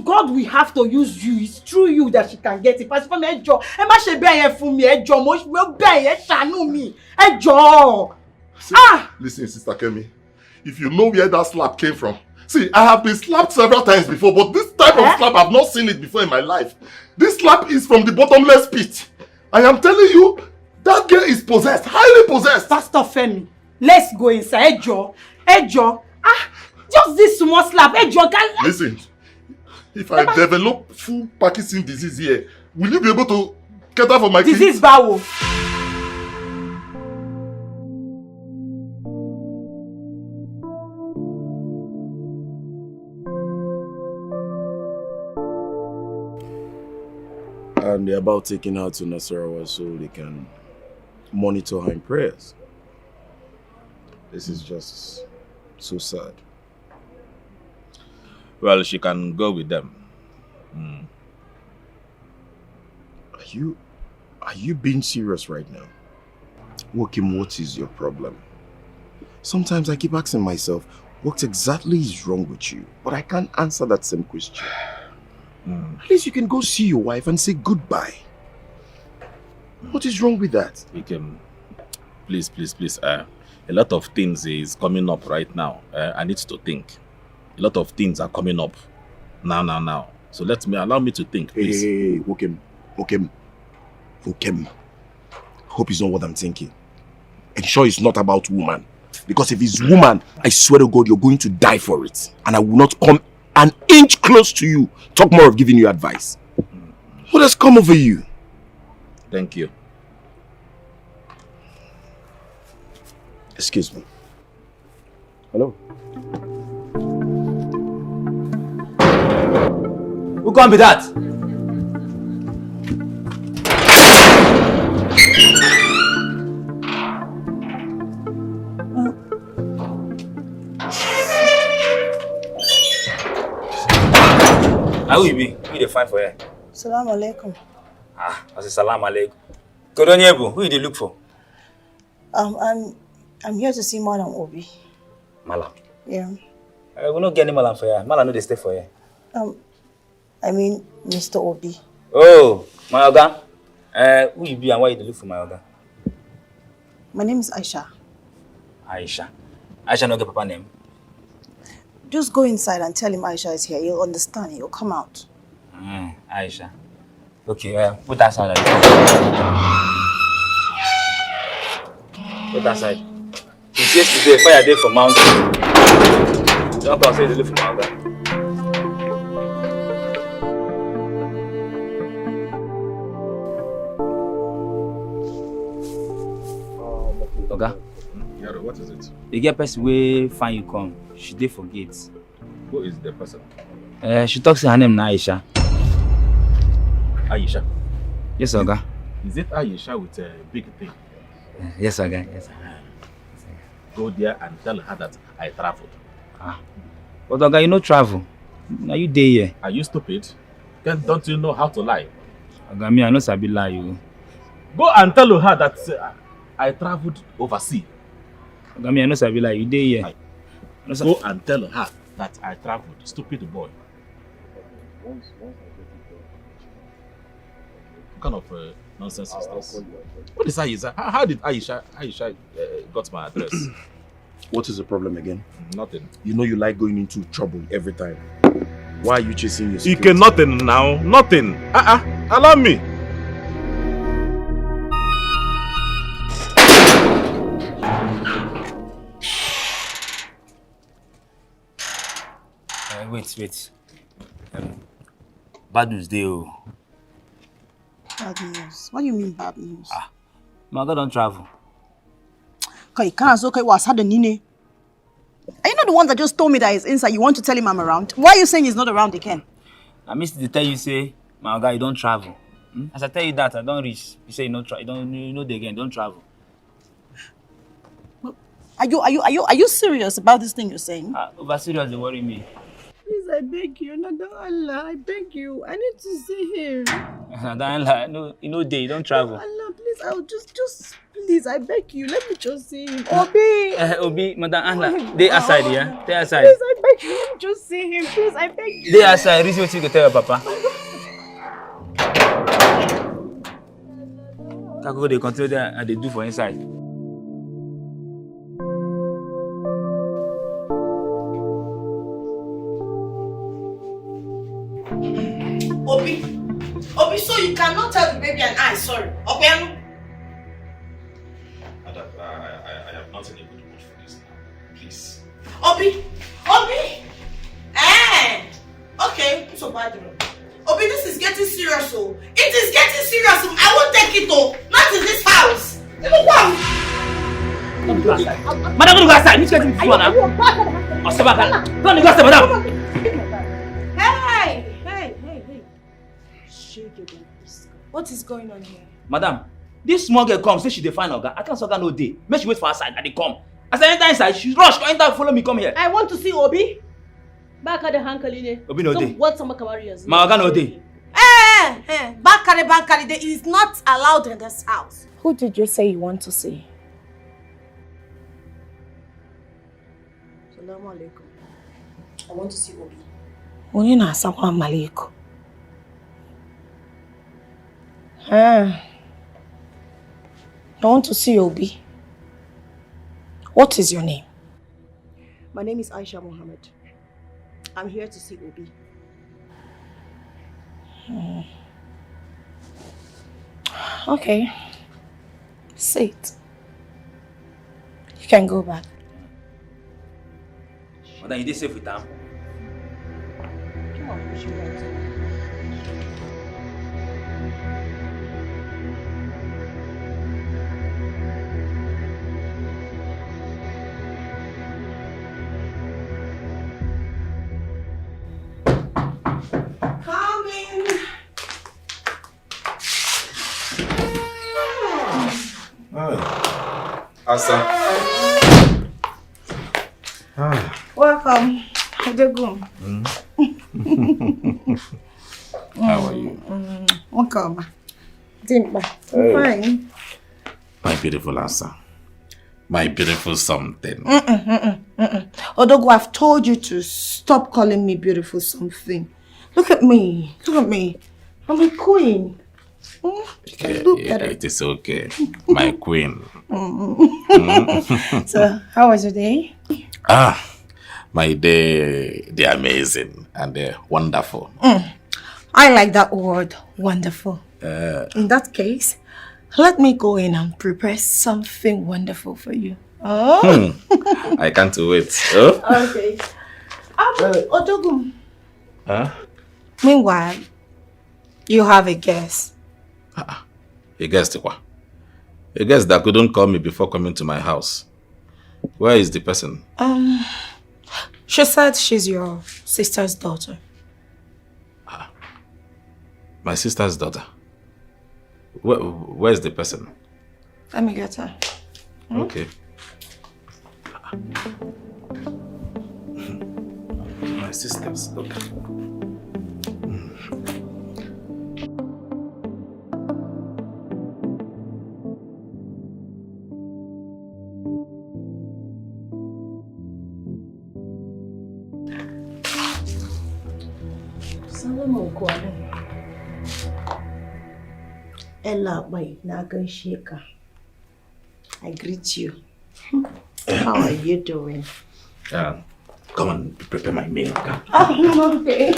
God will have to use you. It's through you that she can get it. Pastor Femi, ẹjọ́, ẹ má ṣe bẹ́ẹ̀ yẹn fún mi, ẹjọ́, mo bẹ́ẹ̀ yẹn ṣàánú mi, ẹjọ́. Listen, Sister Kemi, if you know where that slap came from. See, I have been slapped several times before, but this type of slap, I've not seen it before in my life. This slap is from the bottomless pit. I am telling you, that girl is possessed, highly possessed. Pastor Femi, let's go inside. Ẹjọ́. Just this small slap, ẹjọ́. Listen, if I develop full Parkinson's disease here, will you be able to cater for my kids? Disease báwo? And they're about taking her to Nasarawa so they can monitor her in prayers. This is just so sad. Well, she can go with them. Are you being serious right now? Wokim, what is your problem? Sometimes I keep asking myself, what exactly is wrong with you? But I can't answer that same question. At least you can go see your wife and say goodbye. What is wrong with that? Wokim, please. A lot of things is coming up right now. I need to think. a lot of things are coming up. Now. So allow me to think, please. Hey, OKAM. Hope it's not what I'm thinking. And sure it's not about woman. Because if it's woman, I swear to God, you're going to die for it. And I will not come an inch close to you. Talk more of giving you advice. What has come over you? Thank you. Excuse me. Hello? Who can be that? How you be? Who you dey find for here? Salam alaikum. I say salam alaikum. Kodonyebu, who you dey look for? I'm here to see Madam Obi. Malam. Yeah. We don't get any Malam for here. Malam no dey stay for here. I mean Mr. Obi. Oh, my oga. Who you be and why you dey look for my oga? My name is Aisha. Aisha no get papa name. Just go inside and tell him Aisha is here. He'll understand. He'll come out. Aisha. Okay, put that side. Put that side. Since yesterday, fire day for mountain. Don't come say they look for my oga. Oga? Yaro, what is it? You get person wey find you come. She dey for gate. Who is the person? She talks her name na Aisha. Aisha? Yes, Oga. Is it Aisha with a big thing? Yes, Oga. Yes. Go there and tell her that I traveled. But Oga, you no travel. Now you dey here. Are you stupid? Don't you know how to lie? Oga, me I no sabi lie you. Go and tell her that I traveled overseas. Oga, me I no sabi lie. You dey here. Go and tell her that I traveled. Stupid boy. What kind of nonsense is this? What is Aisha? How did Aisha got my address? What is the problem again? Nothing. You know you like going into trouble every time. Why are you chasing your You can nothing now. Nothing. Allow me. Wait. Bad news dey o. Bad news? What do you mean bad news? My oga don't travel. Okay, was had a nine. Are you not the one that just told me that he's inside? You want to tell him I'm around? Why are you saying he's not around again? I missed to tell you say, my oga, you don't travel. As I tell you that, I don't reach. You say you know the again, don't travel. Are you serious about this thing you're saying? Over serious, they worry me. Please, I beg you, Nada Allah, I beg you. I need to see him. Nada Allah, no, you don't travel. Allah, please, I'll just please, I beg you, let me just see him. Obi! Obi, Madam Allah, they outside, yeah? They outside. Please, I beg you, let me just see him. Please, I beg you. They outside, reason what you go tell your papa. Kako they continue there and they do for inside. Obi, so you cannot tell the baby and I, sorry. Okay? I am not in a good mood for this now. Please. Obi! Okay, so bad. Obi, this is getting serious, oh. It is getting serious. I won't take it, oh. Not in this house. Look what? Madam, don't go outside. Which getting this one now? Don't go outside, madam. Hey. What is going on here? Madam, this small girl comes, say she dey find oga. I can't oga no day. Make she wait for her side and they come. As I enter inside, she rush, come enter, follow me, come here. I want to see Obi. Back at the hankali. Obi no day. What some warriors? My oga no day. Bakari, he is not allowed in this house. Who did you say you want to see? Salaam alaikum. I want to see Obi. Onina Assalamu alaikum. I want to see Obi. What is your name? My name is Aisha Mohammed. I'm here to see Obi. Okay. Sit. You can go back. But then you did safe with them. Come on, push me right. Asa. Welcome. Odogun. How are you? Welcome. Dimba. I'm fine. My beautiful Asa. My beautiful something. Odogu, I've told you to stop calling me beautiful something. Look at me. Look at me. I'm a queen. It is okay. My queen. So, how was your day? My day, they're amazing and they're wonderful. I like that word, wonderful. In that case, let me go in and prepare something wonderful for you. Oh. I can't wait. Oh? Okay. Odogun. Huh? Meanwhile, you have a guest. A guest, what? A guest that couldn't call me before coming to my house. Where is the person? She said she's your sister's daughter. My sister's daughter. Where's the person? Let me get her. Okay. My sister's daughter. Ella, wait, Naga Shaker. I greet you. How are you doing? Come on, prepare my meal. Okay? Oh, okay. I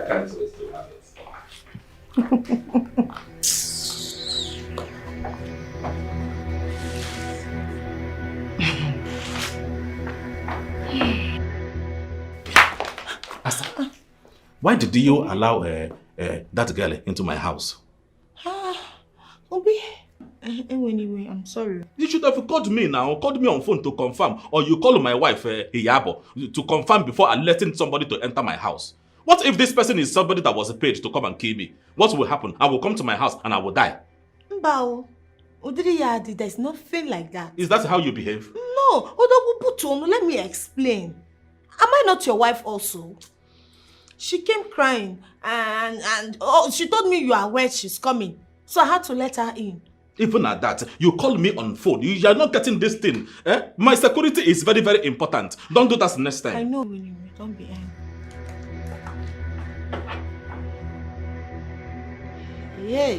can't wait to have it. Asa, why did you allow that girl into my house? Obi. Anyway, I'm sorry. You should have called me now, called me on phone to confirm, or you call my wife, Iyabo, to confirm before letting somebody to enter my house. What if this person is somebody that was paid to come and kill me? What will happen? I will come to my house and I will die. Mbao, Odiri, there's nothing like that. Is that how you behave? No, Odogu Putono, let me explain. Am I not your wife also? She came crying and she told me you are aware she's coming. So I had to let her in. Even at that, you call me on phone. You are not getting this thing. My security is very, very important. Don't do that next time. I know, anyway. Don't be angry. Yay.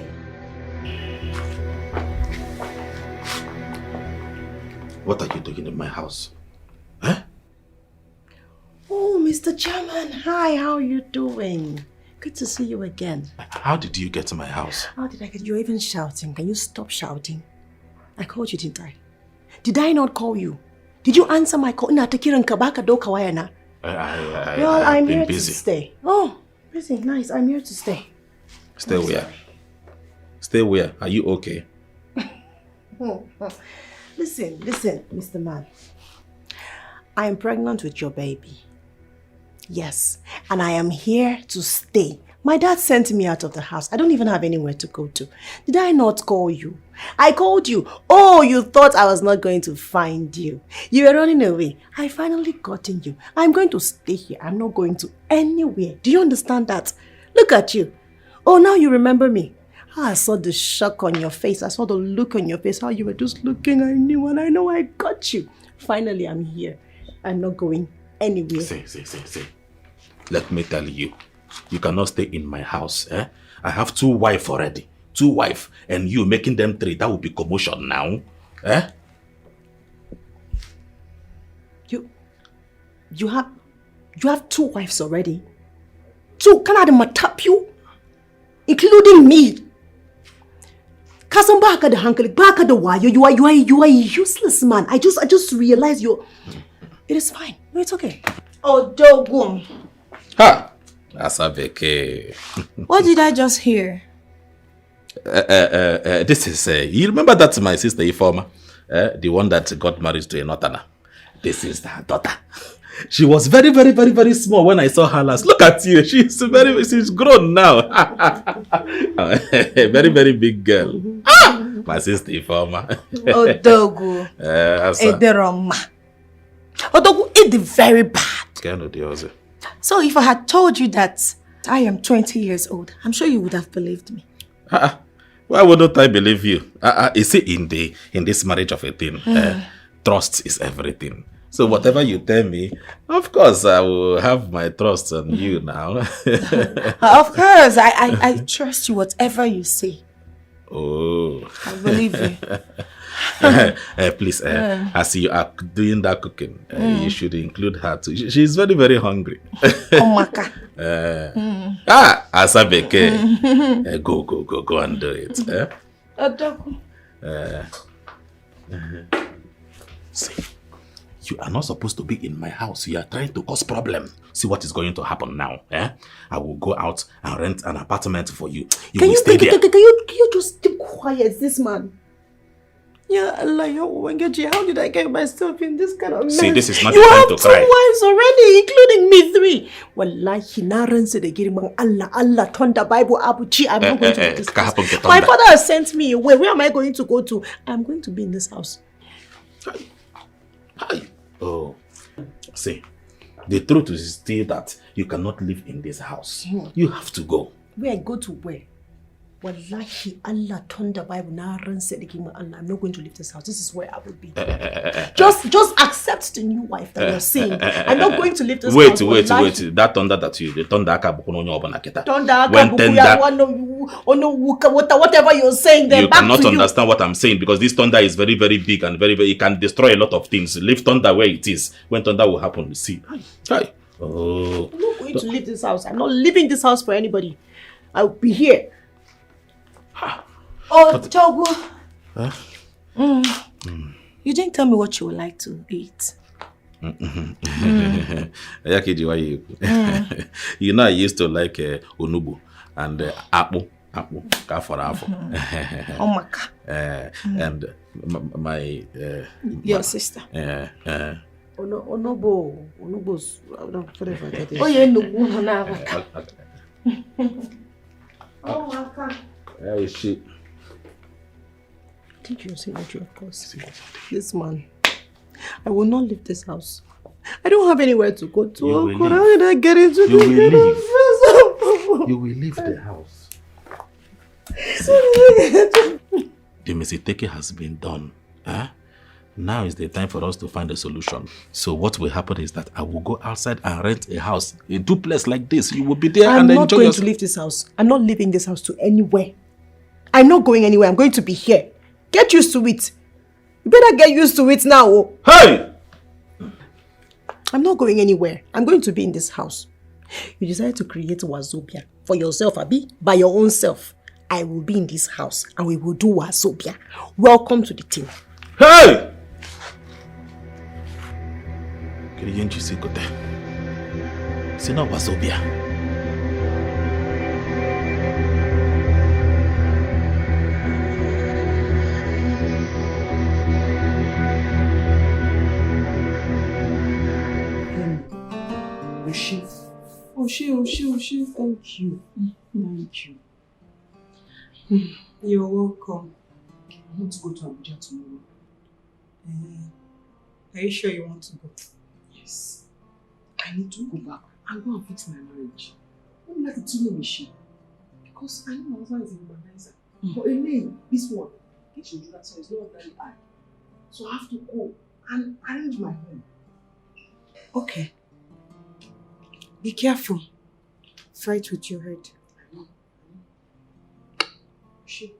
What are you doing in my house? Oh, Mr. Chairman. Hi, how are you doing? Good to see you again. How did you get to my house? How did I get you? You're even shouting. Can you stop shouting? I called you, didn't I? Did I not call you? Did you answer my call? Well, I'm here busy. to stay. Oh, busy. Nice. I'm here to stay. Stay where? Stay where? Are you okay? Listen, Mr. Man. I am pregnant with your baby. Yes, and I am here to stay. My dad sent me out of the house. I don't even have anywhere to go to. Did I not call you? I called you. Oh, you thought I was not going to find you. You were running away. I finally gotten you. I'm going to stay here. I'm not going to anywhere. Do you understand that? Look at you. Oh, now you remember me. I saw the shock on your face. I saw the look on your face. How you were just looking. I knew and I know I got you. Finally, I'm here. I'm not going anywhere. See. Let me tell you. You cannot stay in my house. I have 2 wives already. 2 wives. And you making them 3. That would be commotion now. You You have 2 wives already. 2, can I tap you? Including me. Cousin Baka the Hankali, Baka the Wire, you are a useless man. I just realized you're... It is fine. No, it's okay. Oh, Dogum. Ha! Asabeke. What did I just hear? This is... you remember that my sister Ifoma? The one that got married to a Northerner. This is her daughter. She was very, very, very, very small when I saw her last. Look at you. She's grown now. A very, very big girl. My sister Ifoma. Odogu. Ederoma. Odogu, it's very bad. So if I had told you that I am 20 years old, I'm sure you would have believed me. Why wouldn't I believe you? You see, in this marriage of a thing, trust is everything. So whatever you tell me, of course, I will have my trust on you now. Of course, I trust you whatever you say. Oh. I believe you. Please, as you are doing that cooking, you should include her too. She's very, very hungry. Omaka. Asabeke. Go and do it. See. You are not supposed to be in my house. You are trying to cause problem. See what is going to happen now. I will go out and rent an apartment for you. You will stay there. Can you just keep quiet, this man? Yeah, Allah, how did I get myself in this kind of mess? See, this is not the time to cry. You have 2 wives already, including me 3. Wallahi, naran se de girman Allah, thunder Bible, Abuchi. I'm not going to this house. My father has sent me away. Where am I going to go to? I'm going to be in this house. Hi. Oh, see, the truth is still that you cannot live in this house. You have to go. Where I go to where? Wallahi, Allah, thunder Bible, naran se de girman Allah. I'm not going to leave this house. This is where I will be. Just accept the new wife that you're seeing. I'm not going to leave this house. Wait. That thunder that you, the thunder akabukuno nyobana kita. Whatever you're saying, then you back cannot to understand what I'm saying because this thunder is very, very big and very, very. It can destroy a lot of things. Leave thunder where it is. When thunder will happen, you see. Hi. Oh. I'm not going to leave this house. I'm not leaving this house for anybody. I'll be here. Oh, Togo. You didn't tell me what you would like to eat. You know, I used to like unubu and apple, kafarafu. Omaka. And my your sister. Onubo's. Oh yeah, no. Omaka. Is she? Did you say that you of course? This man. I will not leave this house. I don't have anywhere to go to. You will How did I get into You will leave. this? You will leave the house. The mistake has been done. Now is the time for us to find a solution. So what will happen is that I will go outside and rent a house in 2 places like this. You will be there and enjoy I'm not going to leave this house. I'm not leaving this house to anywhere. I'm not going anywhere. I'm going to be here. Get used to it. You better get used to it now. Hey! I'm not going anywhere. I'm going to be in this house. You decided to create Wazobia for yourself, Abi, by your own self. I will be in this house and we will do Wazobia. Welcome to the team. Hey! Kiriyenchi Sikote. Sina Wazobia. Oshi, thank you. Thank you. You're welcome. I want to go to Abuja tomorrow. Are you sure you want to go? Yes. I need to go back and go and fix my marriage. I'm like a two machine. Because I know my husband is a womanizer. But Elaine, this one, he should do that so it's not very hard. So I have to go and arrange my home. Okay. Be careful. Fight with your head. I know. She.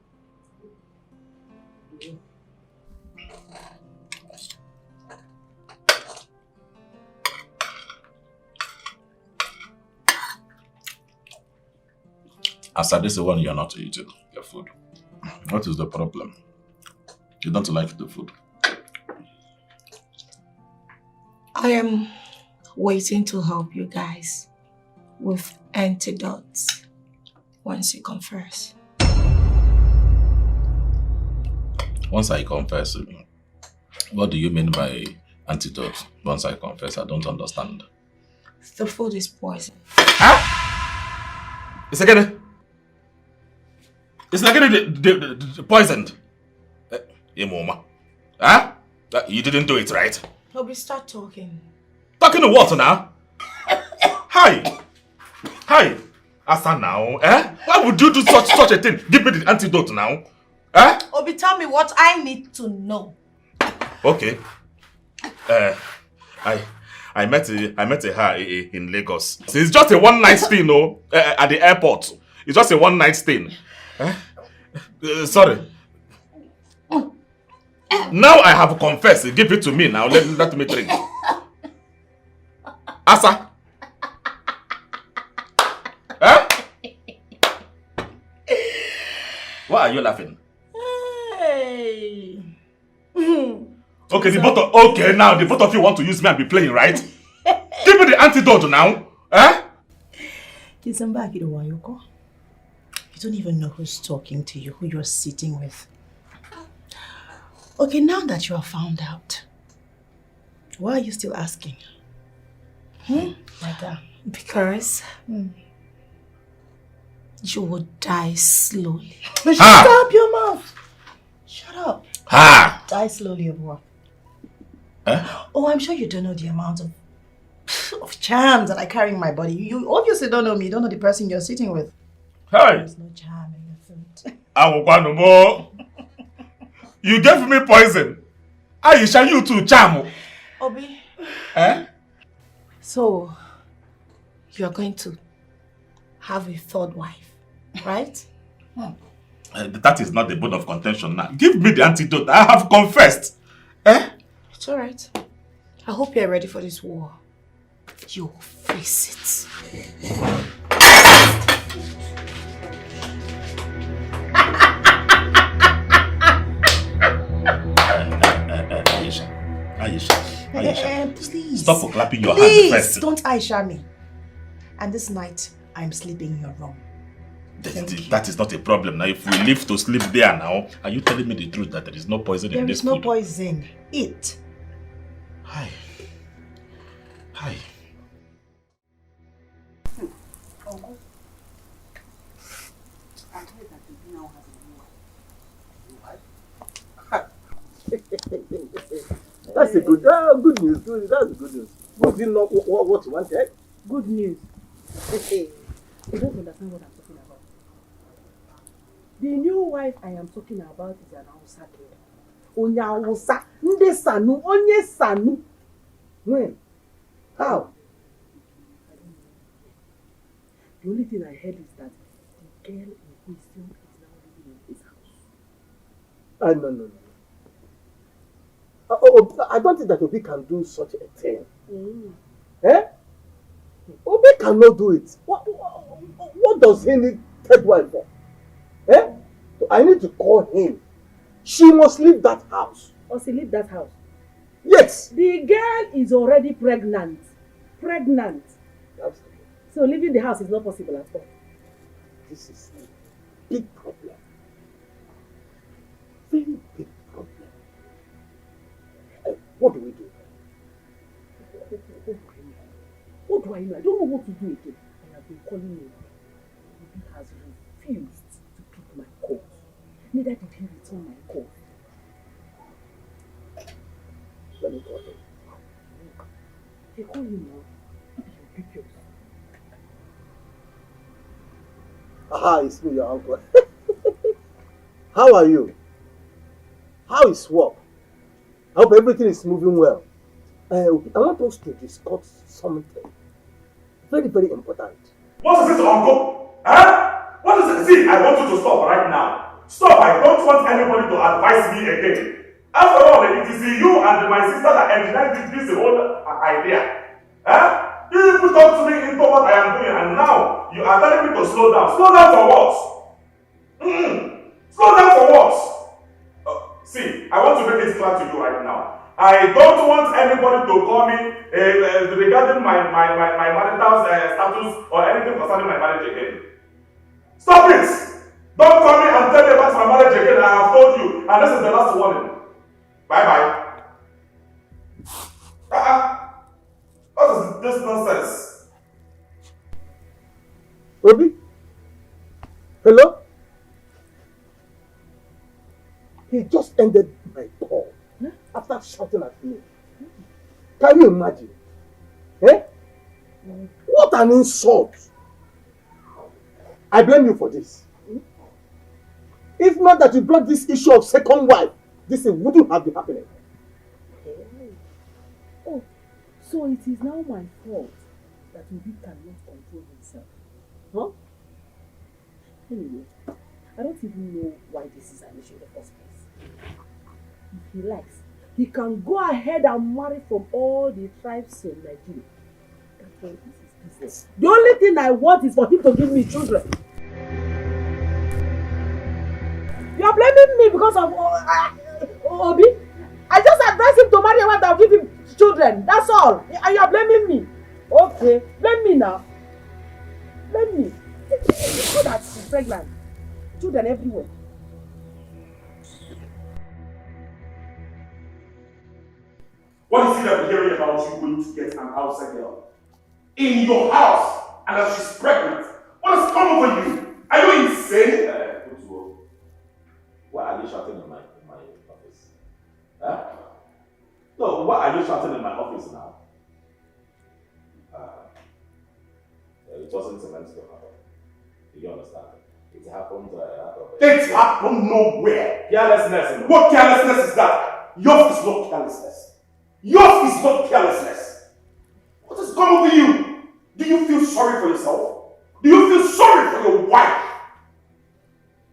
Asa, this is one you're not eating your food. What is the problem? You don't like the food? I am waiting to help you guys with antidotes once you confess. Once I confess, what do you mean by antidote? Once I confess, I don't understand. The food is poison. It's again. It's again the poisoned. Mama. Huh? You didn't do it, right? Obi, start talking. Talking to what now? Hi. Hi. Asa now. Why would you do such a thing? Give me the antidote now. Obi, tell me what I need to know. Okay. I met her in Lagos. So it's just a one night stay, no? At the airport. It's just a one night stay. Sorry. Now I have confessed. Give it to me now. Let me drink. Asa. Why are you laughing? Hey. Okay, now the both of you want to use me and be playing, right? Give me the antidote now. Listen back, Wazico. You don't even know who's talking to you, who you're sitting with. Okay, now that you have found out, why are you still asking? Madam? Because you will die slowly. Shut up your mouth! Shut up. Die slowly of what? Oh, I'm sure you don't know the amount of charms that I carry in my body. You obviously don't know me. You don't know the person you're sitting with. There's no charm in your food. You gave me poison. Aisha, you too, charm. Obi. So, you're going to have a third wife, right? That is not the bone of contention now. Give me the antidote. I have confessed. It's alright. I hope you're ready for this war. You'll face it. Aisha, please. Stop clapping your hands first. Please, don't Aisha me. And this night, I'm sleeping in your room. That is not a problem. Now, if we live to sleep there now, are you telling me the truth that there is no poison in this food? There is no poison. Eat. Hi. Uncle, I heard that you now have a new wife. That's a good news. That's good news. Was it not what you wanted? Good news. You don't understand what I'm talking about. The new wife I am talking about is an Hausa girl. Onya Hausa. Nde Sanu. Onye Sanu. When? How? The only thing I heard is that the girl in question is now living in his house. No. I don't think that Obi can do such a thing. Obi cannot do it. What does he need third wife for? So I need to call him. She must leave that house. Or she leave that house? Yes. The girl is already pregnant. Absolutely. So leaving the house is not possible at all. This is a big problem. Very big problem. What do we do? What do I know? I don't know what to do again. I have been calling him. He has refused to pick my calls. Neither did he return my call. Let me call him. They call him now. Maybe he'll pick yours. Aha, it's me, your uncle. How are you? How is work? I hope everything is moving well. I want us to discuss something very, very important. What is it, uncle? What is it? See, I want you to stop right now. Stop. I don't want anybody to advise me again. After all, it is you and my sister that engineered this whole idea. You put up to me into what I am doing, and now you are telling me to to slow down. Slow down for what? Slow down for what? See, I want to make it clear to you right now. I don't want anybody to call me regarding my marital status or anything concerning my marriage again. Stop it! Don't call me and tell me about my marriage again. I have told you, and this is the last warning. Bye-bye. What is this nonsense? Obi? Hello? He just ended my call after shouting at me. Can you imagine? Eh? What an insult! I blame you for this. If not that you brought this issue of second wife, this wouldn't have been happening. Oh, so it is now my fault that Obi cannot control himself. Huh? Anyway, I don't even know why this is an issue in the first place. If he likes, he can go ahead and marry from all the tribes in Nigeria. That's why this is business. The only thing I want is for him to give me children. You are blaming me because of Obi? I just advised him to marry a wife that will give him children. That's all. And you are blaming me. Okay, blame me now. Blame me. It's good that she's pregnant. Children everywhere. What is it that we're hearing about you going to get an outside girl in your house and that she's pregnant? What has come over you? Are you insane? Why are you shouting in my office? Huh? No, why are you shouting in my office now? It wasn't meant to happen. Do you understand? It happened It happened nowhere. Carelessness. What carelessness is that? Yours is not carelessness. Yours is not carelessness. What has come over you? Do you feel sorry for yourself? Do you feel sorry for your wife?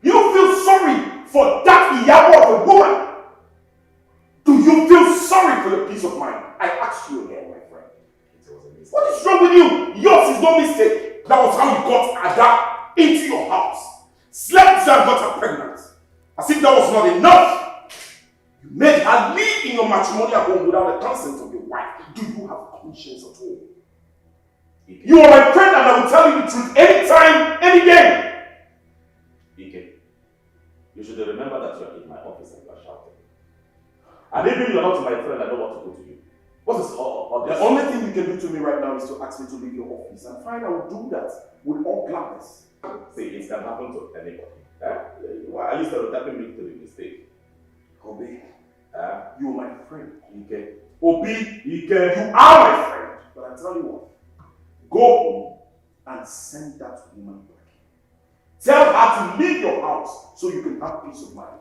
Do you feel sorry for that iyabo of a woman? Do you feel sorry for your peace of mind? I ask you again, my friend. What is wrong with you? Yours is no mistake. That was how you got Ada into your house. Slept and got her pregnant. As if that was not enough. You made her live in your matrimonial home without the consent of your wife. Do you have conscience at all? You are my friend and I will tell you the truth anytime, any day. Ike, you should remember that you are in my office and you are shouting. And even you are not my friend, I don't want to go to you. What is all this? The only thing you can do to me right now is to ask me to leave your office. And fine, I will do that with all gladness. See, it can happen to anybody. Why are you stereotyping me to the mistake? Obi, you are my friend. Ike. Obi, Ike, you are my friend. But I tell you what, go home and send that woman back. Tell her to leave your house so you can have peace of mind.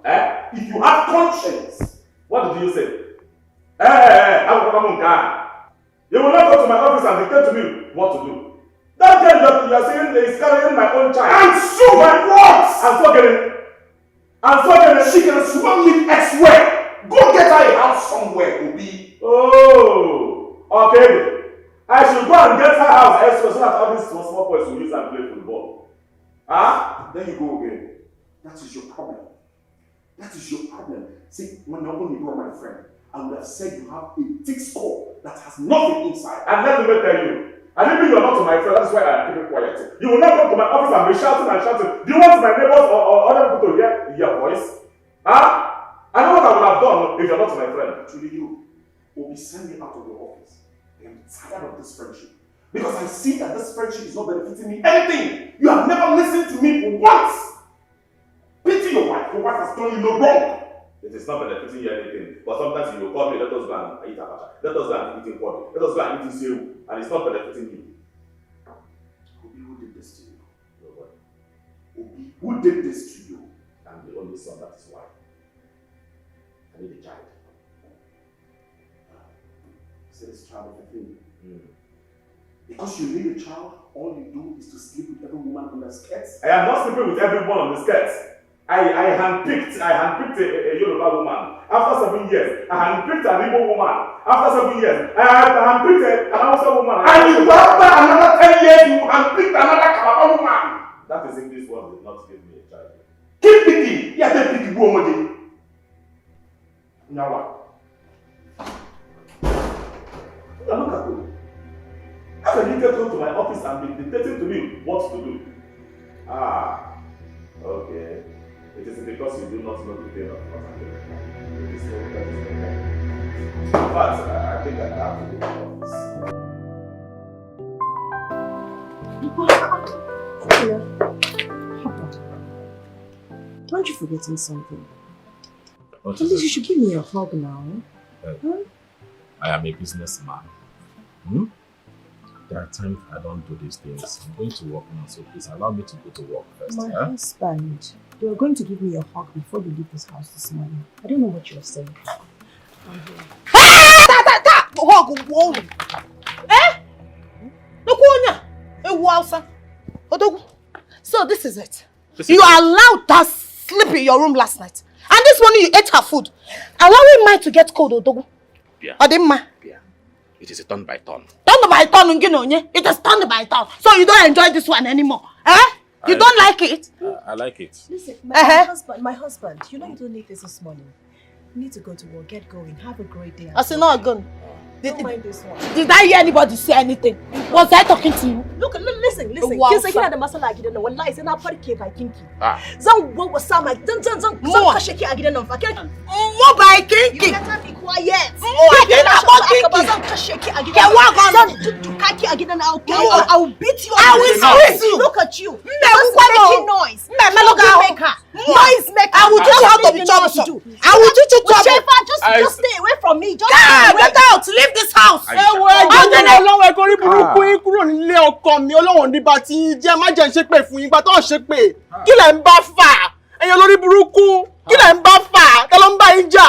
If you have conscience, what did you say? You will not go to my office and dictate to me what to do. That girl that you are saying is carrying my own child. And so what? I'm forgetting. She can swim with elsewhere. Go get her a house somewhere, Obi. Oh, okay. I should go and get her house elsewhere so that all these small boys will use and play football. Then you go again. That is your problem. That is your problem. See, when you're only my friend, I would have said you have a thick skull that has nothing inside. And let me tell you, and even you are not my friend, that's why I am keeping quiet. You will not come to my office and be shouting and shouting. Do you want my neighbors or other people to hear your voice? I know what I would have done if you are not my friend. Actually, you will be sending me out of your office. I am tired of this friendship. Because I see that this friendship is not benefiting me anything. You have never listened to me for once. Pity your wife. Your wife has done you no wrong. It is not benefiting you anything. But sometimes you will call me, let us go and eat abacha. Let us go and eat kwami. Let us go and eat cereal. And it's not benefiting you. Obi, who did this to you? Nobody. Obi, who did this to you? I'm the only son, that is why. I need a child. Say this child of a thing. Because you need a child, all you do is to sleep with every woman on the skirts. I am not sleeping with everyone on the skirts. I handpicked a Yoruba woman after 7 years. I handpicked an Igbo woman after 7 years. I handpicked an Hausa woman. And you after another 10 years, you handpicked another Calabar woman. as if this one did not give me a child. Keep picking! Yeah, keep picking. Who am I? Now what? Now look at you. How can you get home to my office and be dictating to me what to do? Ah, okay. It is because you do not know the pain of what I'm doing. It is so that is the point. In fact, I think I have to go to the office. Aren't you forgetting something? At least you should give me a hug now. I am a businessman. There are times I don't do these things. I'm going to work now, so please allow me to go to work first. My husband, you were going to give me a hug before you leave this house this morning. I don't know what you're saying. Hug, eh? So this is it. You allowed that sleep in your room last night. And this morning you ate her food. Allowing mine to get cold, Odogu. Yeah. Odimma. Yeah. It is a turn by turn. Turn by turn, it is turned by turn. So you don't enjoy this one anymore. Eh? You don't like it? I like it. Listen, my husband, you know you don't need this morning. You need to go to work, get going, have a great day. I said no again. Don't mind this one. Did I hear anybody say anything? Was I talking to you? Look, listen. Wow, Kinsa kina da masala a gidan nan wallahi sai na farke bakinki. Ah. Zan wawwasa ma zan kashe ki a gidan nan fa. Mo bakinki. You better be quiet. Mo bakinki. Zan kashe ki a gidan nan. Zan tuttuka ki a gidan nan. I will beat you. I will squeeze you. Look at you. Just making noise. Noise maker. I will teach you how to be troublesome. I will teach you trouble. Just stay away from me. Just get out. Leave this house. Ọlọ́run ẹ̀kọ́ rí burúkú yín kúrò nílé ọkọ mi Ọlọ́run nígbà tí jẹ́ má jẹ́ ń ṣépè fún yín gbà tó ń ṣépè. Kí lẹ̀ ń bá fà? Ẹ̀yin olórí burúkú. Kí lẹ̀ ń bá fà? Ta ló ń bá yín jà?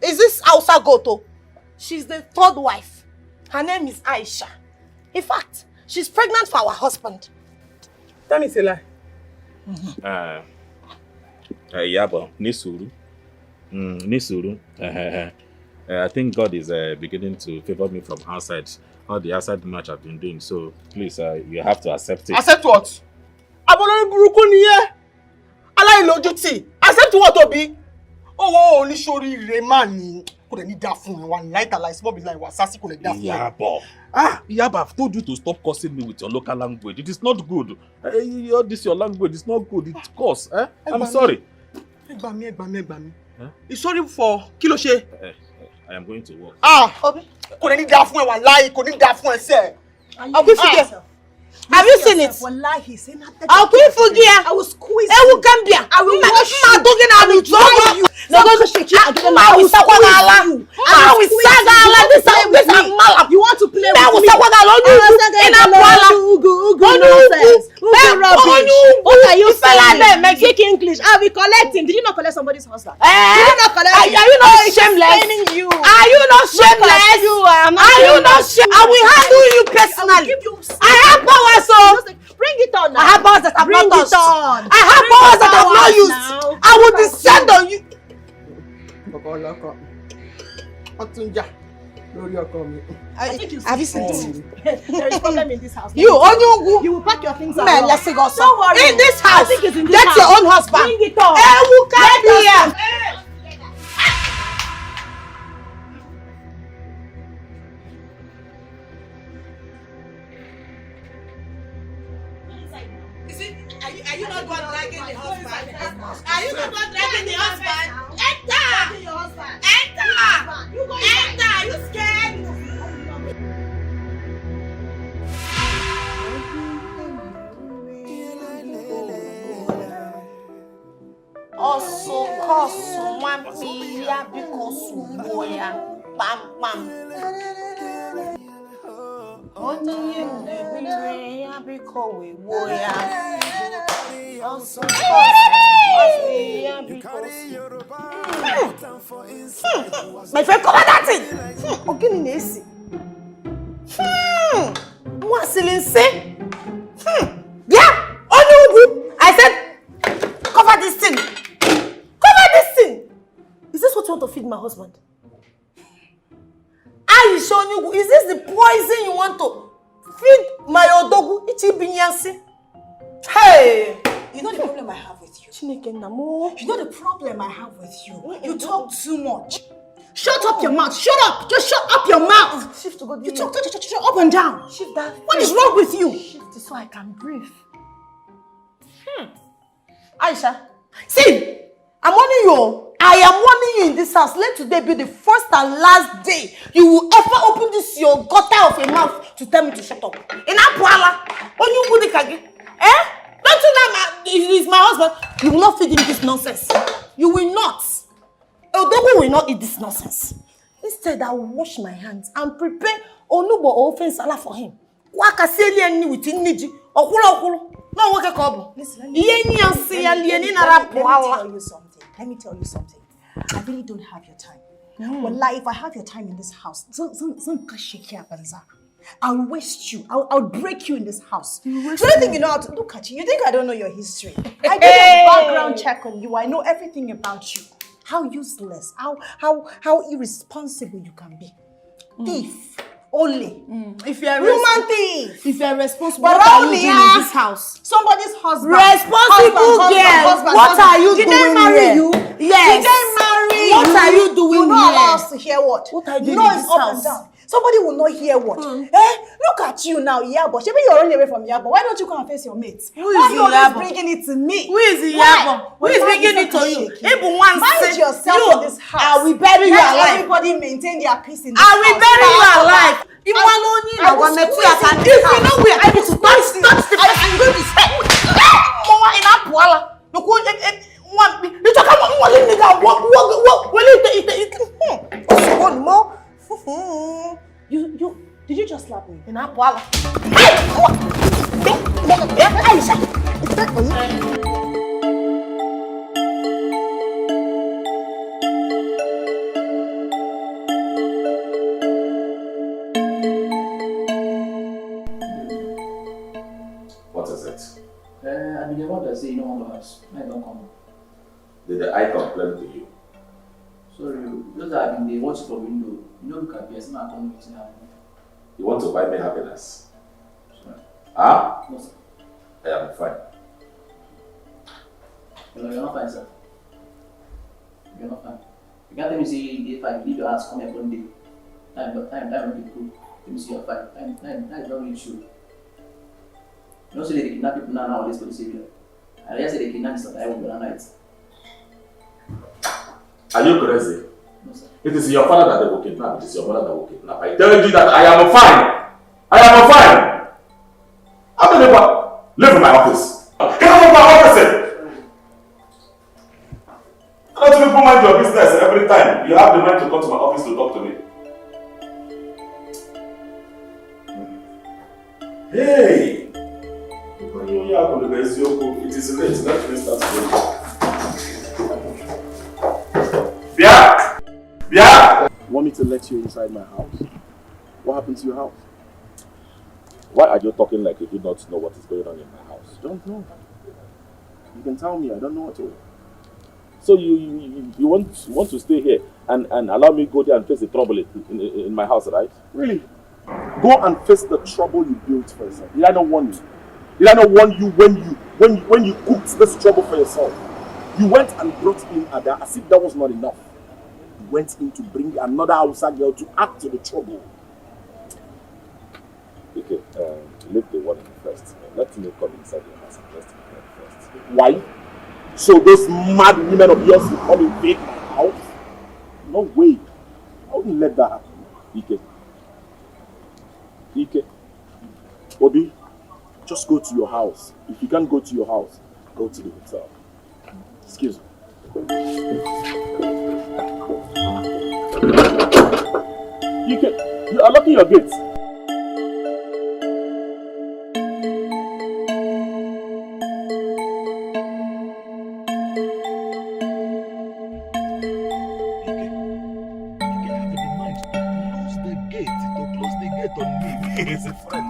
Is this Hausa Goto? She's the third wife. Her name is Aisha. In fact, she's pregnant for our husband. Tell me, Sela. Yabo, Nisuru. Nisuru. I think God is beginning to favor me from outside. All the outside match I've been doing. So please, you have to accept it. Accept what? Abolori burúkú nìyẹn. Aláìlójútì. Accept what, Obi? Oh, oníṣòrí ire máa ní. Kò lè ní dá fún ẹ wá láìta láì small business wá sásì kò lè dá fún ẹ. Yabo. Yabo, I've told you to stop cursing me with your local language. It is not good. This your language. It's not good. It's coarse. I'm sorry. Ẹ gbà mí. It's sorry for kí ló ṣe? I am going to work. Obi. Kò lè ní dá fún ẹ wá láì kò ní dá fún ẹ sẹ́. Have you seen it? Wallahi, say not that. I'll put for gear. I will squeeze you. I will wash you. I will dry you. No, go shake you. I will squeeze you. I will sagala. This is malap. You want to play with me? I will sagala. In a kuala. What are you saying? Speak English. Are we collecting? Did you not collect somebody's husband? Did you not collect? Are you not shameless? Are you not shameless? Are you not shameless? I will handle you personally. I have power. So bring it on now. I have powers that I've not touched. I have powers that I've not used. I will descend on you. Have you seen this? There is problem in this house. You will pack your things out. Let's go. Don't worry. In this house, get your own husband. Bring it on. Who can be here? Are you not going dragging the husband? Are you not going dragging the husband? Enter! Enter! Are you scared? Also, cause one million because boya, bam bam. Only you know because we boya. Also, my friend, cover that thing. Okay, Nisi. What silly say? Yeah, I said, cover this thing. Cover this thing. Is this what you want to feed my husband? Is this the poison you want to feed my odogu? Ichi binyansi. Hey! You know the problem I have with you? You know the problem I have with you? You talk too much. Shut up your mouth. Shut up. Just shut up your mouth. Shift to go. You talk up and down. Shift that. What is wrong with you? Shift so I can breathe. Aisha, see, I'm warning you. I am warning you in this house. Let today be the first and last day you will ever open this your gutter of a mouth to tell me to shut up. In Apuala, on you would eh? Don't you know he's my husband? You will not feed him this nonsense. You will not. Odogo will not eat this nonsense. Instead, I will wash my hands and prepare onubo or offense salad for him. Waka seli ni within niji. Okuro. No work a couple. Listen, let me tell you something. I really don't have your time. Well, if I have your time in this house, I'll waste you. I'll break you in this house. So you think you know how to look at you? You think I don't know your history? I did a background check on you. I know everything about you. How useless, how irresponsible you can be. Thief. Only. If you're human thief. If you're responsible, what are you doing in this house? Somebody's husband. Responsible girl. What are you doing here? Did they marry you? Yes. Did they marry you? What are you doing here? You not allow us to hear what? What are you doing in this house? Up and down. Somebody will not hear what. Look at you now, Yabo. Maybe you're running away from Yabo. Why don't you come and face your mates? Who is Yabo? Bringing it to me. Who is Yabo? Who is bringing it to you? Mind yourself in this house. I will bury you alive. Everybody maintain their peace in this house. I will bury you alive. If you know we are able to touch the I'm going to say, Mama in Apuala. You talk about one nigga. What? One more. You did you just slap me? In Apuala. Aisha, is that for you? What is it? I mean, what I say, you don't want to ask. I don't come. Did I complain to you? Sorry, those that have been they watch from window. You know, look at me. I see my community now. You want to buy me happiness? Sorry. Huh? No, sir. I am fine. No, you're not fine, sir. You're not fine. You can't tell me say if I leave your house, come here one day. Time will be cool. Let me see you're fine. Time is not really true. You know, say they kidnap people nowadays for the savior. I just say they kidnap Mr. Taiwo the other night. Are you crazy? No, sir. It is your father that they will kidnap. It is your mother that will kidnap. I tell you that I am fine. I am fine. How many people live in my office? Get out of my office! I don't people mind your business every time. You have the mind to come to my office to talk to me. Hey! It is late. Let me start going. Bia! Want me to let you inside my house? What happened to your house? Why are you talking like you do not know what is going on in my house? Don't know. You can tell me, I don't know at all. So you want to stay here and allow me go there and face the trouble in my house, right? Really? Go and face the trouble you built for yourself. Did I not warn you? Did I not warn you when you cooked this trouble for yourself? You went and brought in Ada as if that was not enough. You went in to bring another Hausa girl to add to the trouble. Okay, leave the one first. Let me come inside your house and just first. Why? So those mad women of yours will come invade my house? No way. I wouldn't let that happen. Ike. Obi, just go to your house. If you can't go to your house, go to the hotel. Excuse me. You are locking your gates. He's a friend.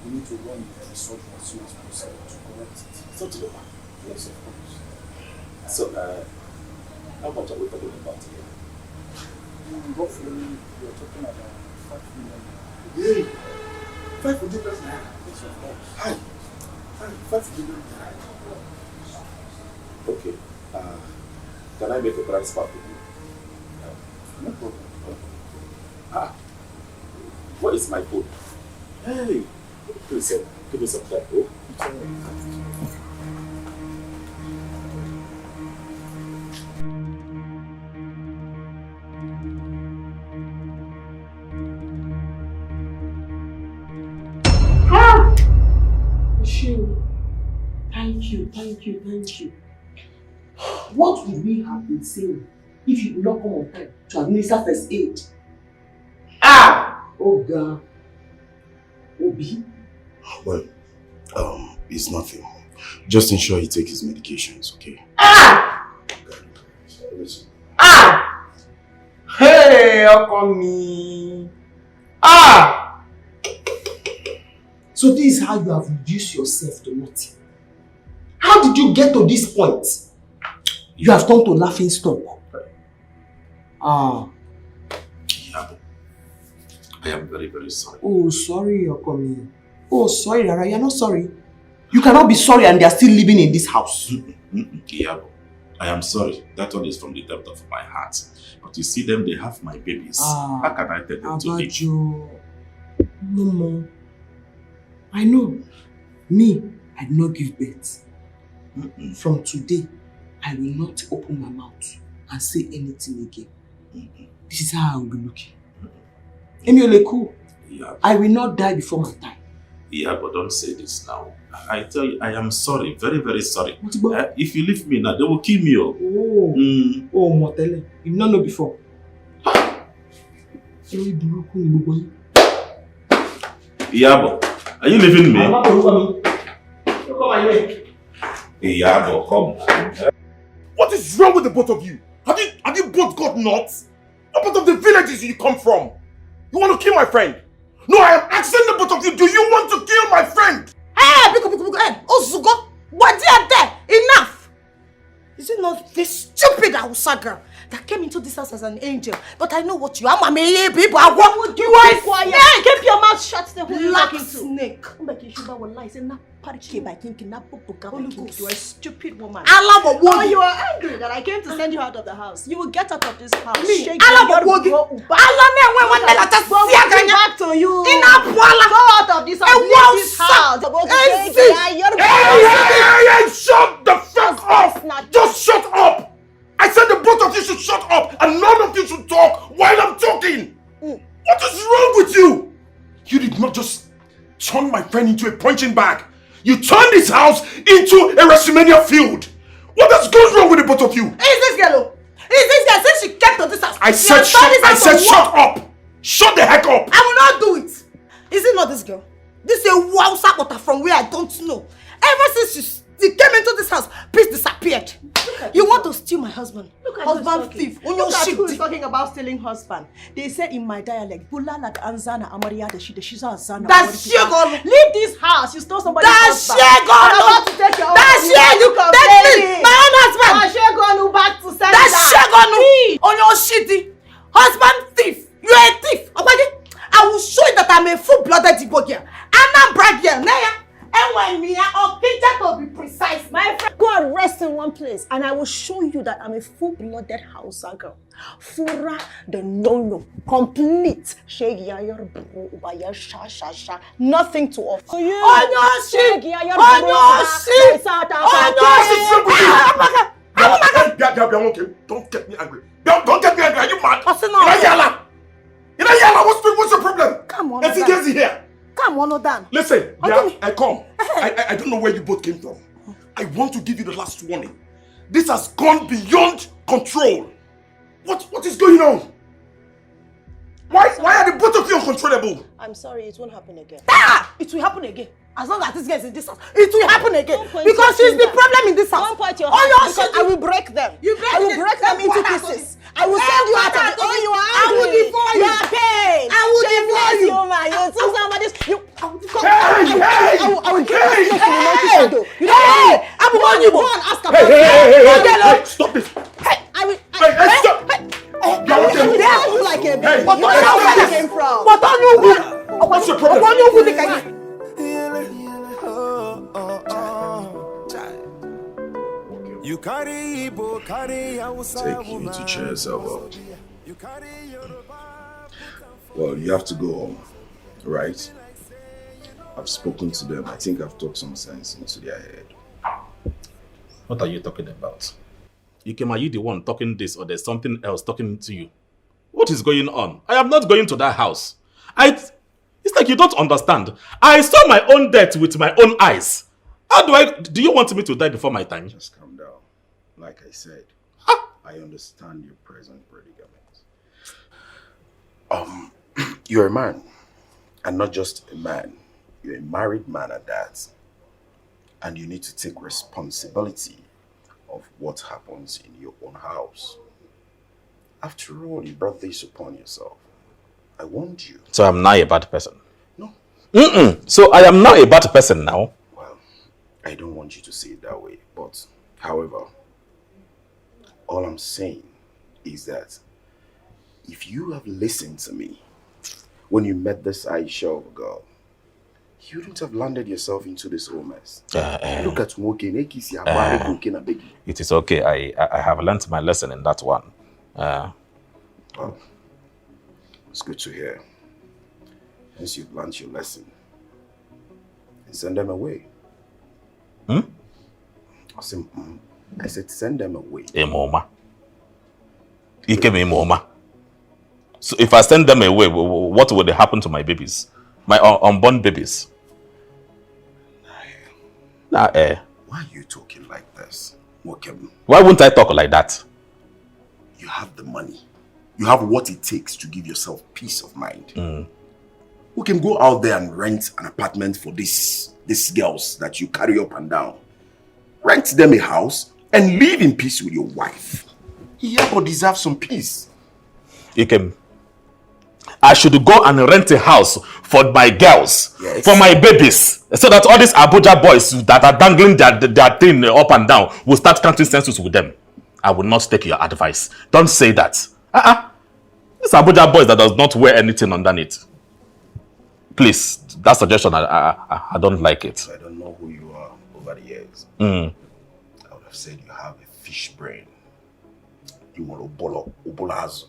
we need to run the result as soon as possible to correct it. Certainly. Yes, of course. So, how much are we talking about here? Roughly, we are talking about 5 million. Hey, 5 million naira. Yes, of course. Hi. 5 million naira. Okay. Can I make a transfer for you? No problem. What is my phone? Hey, please give me some time. Oh. Thank you. What would we have been saying if you would not come on time to administer first aid? Oh God. Obi? Well, it's nothing. Just ensure he takes his medications, okay? Hey, Okomi! So this is how you have reduced yourself to nothing. How did you get to this point? You have turned to laughing stock. Yeah, I am very, very sorry. Oh, sorry, Okomi. Oh, sorry, Rara. You're not sorry. You cannot be sorry and they are still living in this house. Yeah, I am sorry. That one is from the depth of my heart. But you see them, they have my babies. How can I tell them to leave? No more. I know. Me, I did not give birth. From today, I will not open my mouth and say anything again. This is how I will be looking. Emiole, yeah. I will not die before my time. Yeah, but don't say this now. I tell you, I am sorry. Very, very sorry. If you leave me now, they will kill me. Oh, Motele. You did not know before. Iyabo, are you leaving me? I'm not going to come my way. Iyabo, come. What is wrong with the both of you? Have you both got nuts? What part of the villages you come from? You want to kill my friend? No, I am asking the both of you, do you want to kill my friend? Hey, Ozugo, what are there? Enough! Is it not this stupid Hausa girl that came into this house as an angel? But I know what you are, Mama. People, what would you are quiet? Keep your mouth shut. The who you talking to? Snake. You are a stupid woman. Oh, you are angry that I came to send you out of the house. You will get out of this house. Me? Back to you. Go out of this house. Leave this house. Hey, shut the fuck up! Just shut up! I said the both of you should shut up and none of you should talk while I'm talking! What is wrong with you? You did not just turn my friend into a punching bag. You turned this house into a WrestleMania field. What has gone wrong with the both of you? Is this girl? Since she came to this house? I said shut up! Shut the heck up! I will not do it. Is it not this girl? This is a wow sapota from where I don't know. Ever since she came into this house, peace disappeared. You want to steal my husband? Husband thief. Look at who is talking about stealing husband. They said in my dialect, Bulala Anzana Amaria the Shiza Azana. That's Shegolo. Leave this house. You stole somebody's husband. That's Shegolo. Take your That's Shegolo. Take me. My own husband. That's Shegolo back to send. That's Shegolo. On your shitty husband thief. You're a thief. I will show you that I'm a full-blooded Igbo girl. I'm not brag girl. And when me or Kinja to be precise, my friend, go and rest in one place, and I will show you that I'm a full-blooded Hausa girl. Fura the no, complete. Nothing to offer. On your shit. Don't get me angry. Don't get me angry. Are you mad? What's your problem? Come on, here. Come on, Dan. Listen, I come. I don't know where you both came from. I want to give you the last warning. This has gone beyond control. What is going on? Why are the both of you uncontrollable? I'm sorry, it won't happen again. It will happen again. As long as this girl is in this house, it will happen again. Because she's the problem in this house. Don't point your hands because I will break them. You break I will break them into pieces. I I will send you out of the... Oh, you are angry. I will divorce you. You are paid. I will divorce you. Man. You took somebody's... I will give you smoke in the monkey shadow. You don't know me. I will go and ask about Hey, stop this. I will... Hey, stop. I will dare you like a baby. But don't know where it came from. But don't you... What's your problem? Don't you think I... You carry Igbo, carry Hausa. Take you to cheer yourself up. Well, you have to go home, right? I've spoken to them. I think I've talked some sense into their head. What are you talking about? Ikem, are you the one talking this or there's something else talking to you? What is going on? I am not going to that house. It's like you don't understand. I saw my own death with my own eyes. Do you want me to die before my time? Just calm down. Like I said, I understand your present predicament. You're a man, and not just a man. You're a married man at that. And you need to take responsibility of what happens in your own house. After all, you brought this upon yourself. I warned you. So I'm not a bad person? No. So I am not a bad person now? Well, I don't want you to see it that way. But, however, all I'm saying is that if you have listened to me when you met this Aisha girl, you wouldn't have landed yourself into this whole mess. Look at it is okay. I have learnt my lesson in that one. Well, it's good to hear. Once you've learnt your lesson, and send them away. I said send them away. Emoma. Emoma. So if I send them away, what would happen to my babies? My unborn babies? Why are you talking like this? OKAM? Why wouldn't I talk like that? You have the money. You have what it takes to give yourself peace of mind. We can go out there and rent an apartment for these girls that you carry up and down. Rent them a house and live in peace with your wife. Iyabo deserves some peace. Ikem, I should go and rent a house for my girls, yes, for my babies, so that all these Abuja boys that are dangling their thing up and down will start counting census with them. I will not take your advice. Don't say that. These Abuja boys that does not wear anything underneath. Please, that suggestion, I don't like it. I don't know who you are over the years. I would have said you have a fish brain. You want Obolazo.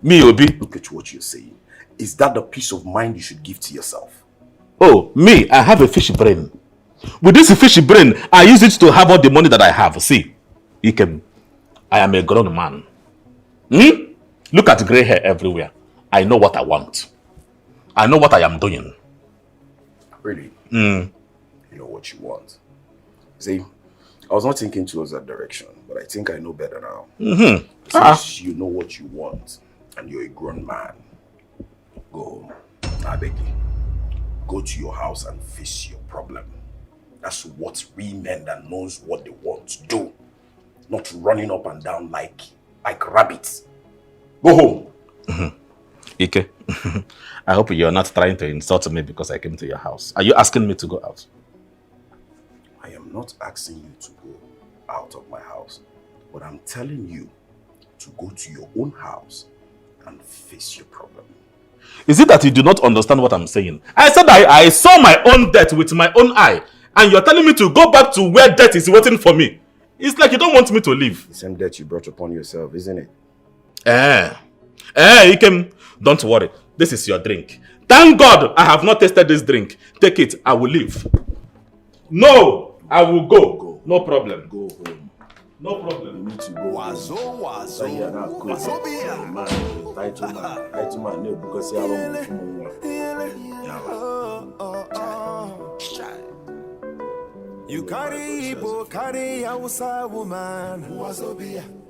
Me, Obi? Look at what you're saying. Is that the peace of mind you should give to yourself? Oh, me, I have a fish brain. With this fish brain, I use it to have all the money that I have. See, Ikem, I am a grown man. Look at gray hair everywhere. I know what I want. I know what I am doing. Really? You know what you want. See, I was not thinking towards that direction, but I think I know better now. Since you know what you want, and you're a grown man, go home. I beg you. Go to your house and face your problem. That's what real men that knows what they want to do. Not running up and down like rabbits. Go home. Ike, I hope you're not trying to insult me because I came to your house. Are you asking me to go out? I am not asking you to go out of my house, but I'm telling you to go to your own house and face your problem. Is it that you do not understand what I'm saying? I said I saw my own death with my own eye, and you're telling me to go back to where death is waiting for me. It's like you don't want me to leave. The same death you brought upon yourself, isn't it? Ikem, don't worry. This is your drink. Thank God I have not tasted this drink. Take it, I will leave. No, I will go. No problem. Go home. No problem. You need to go. Wazo. Yeah, that's good. Man, title man, no, because you are You carry Igbo, carry Hausa woman.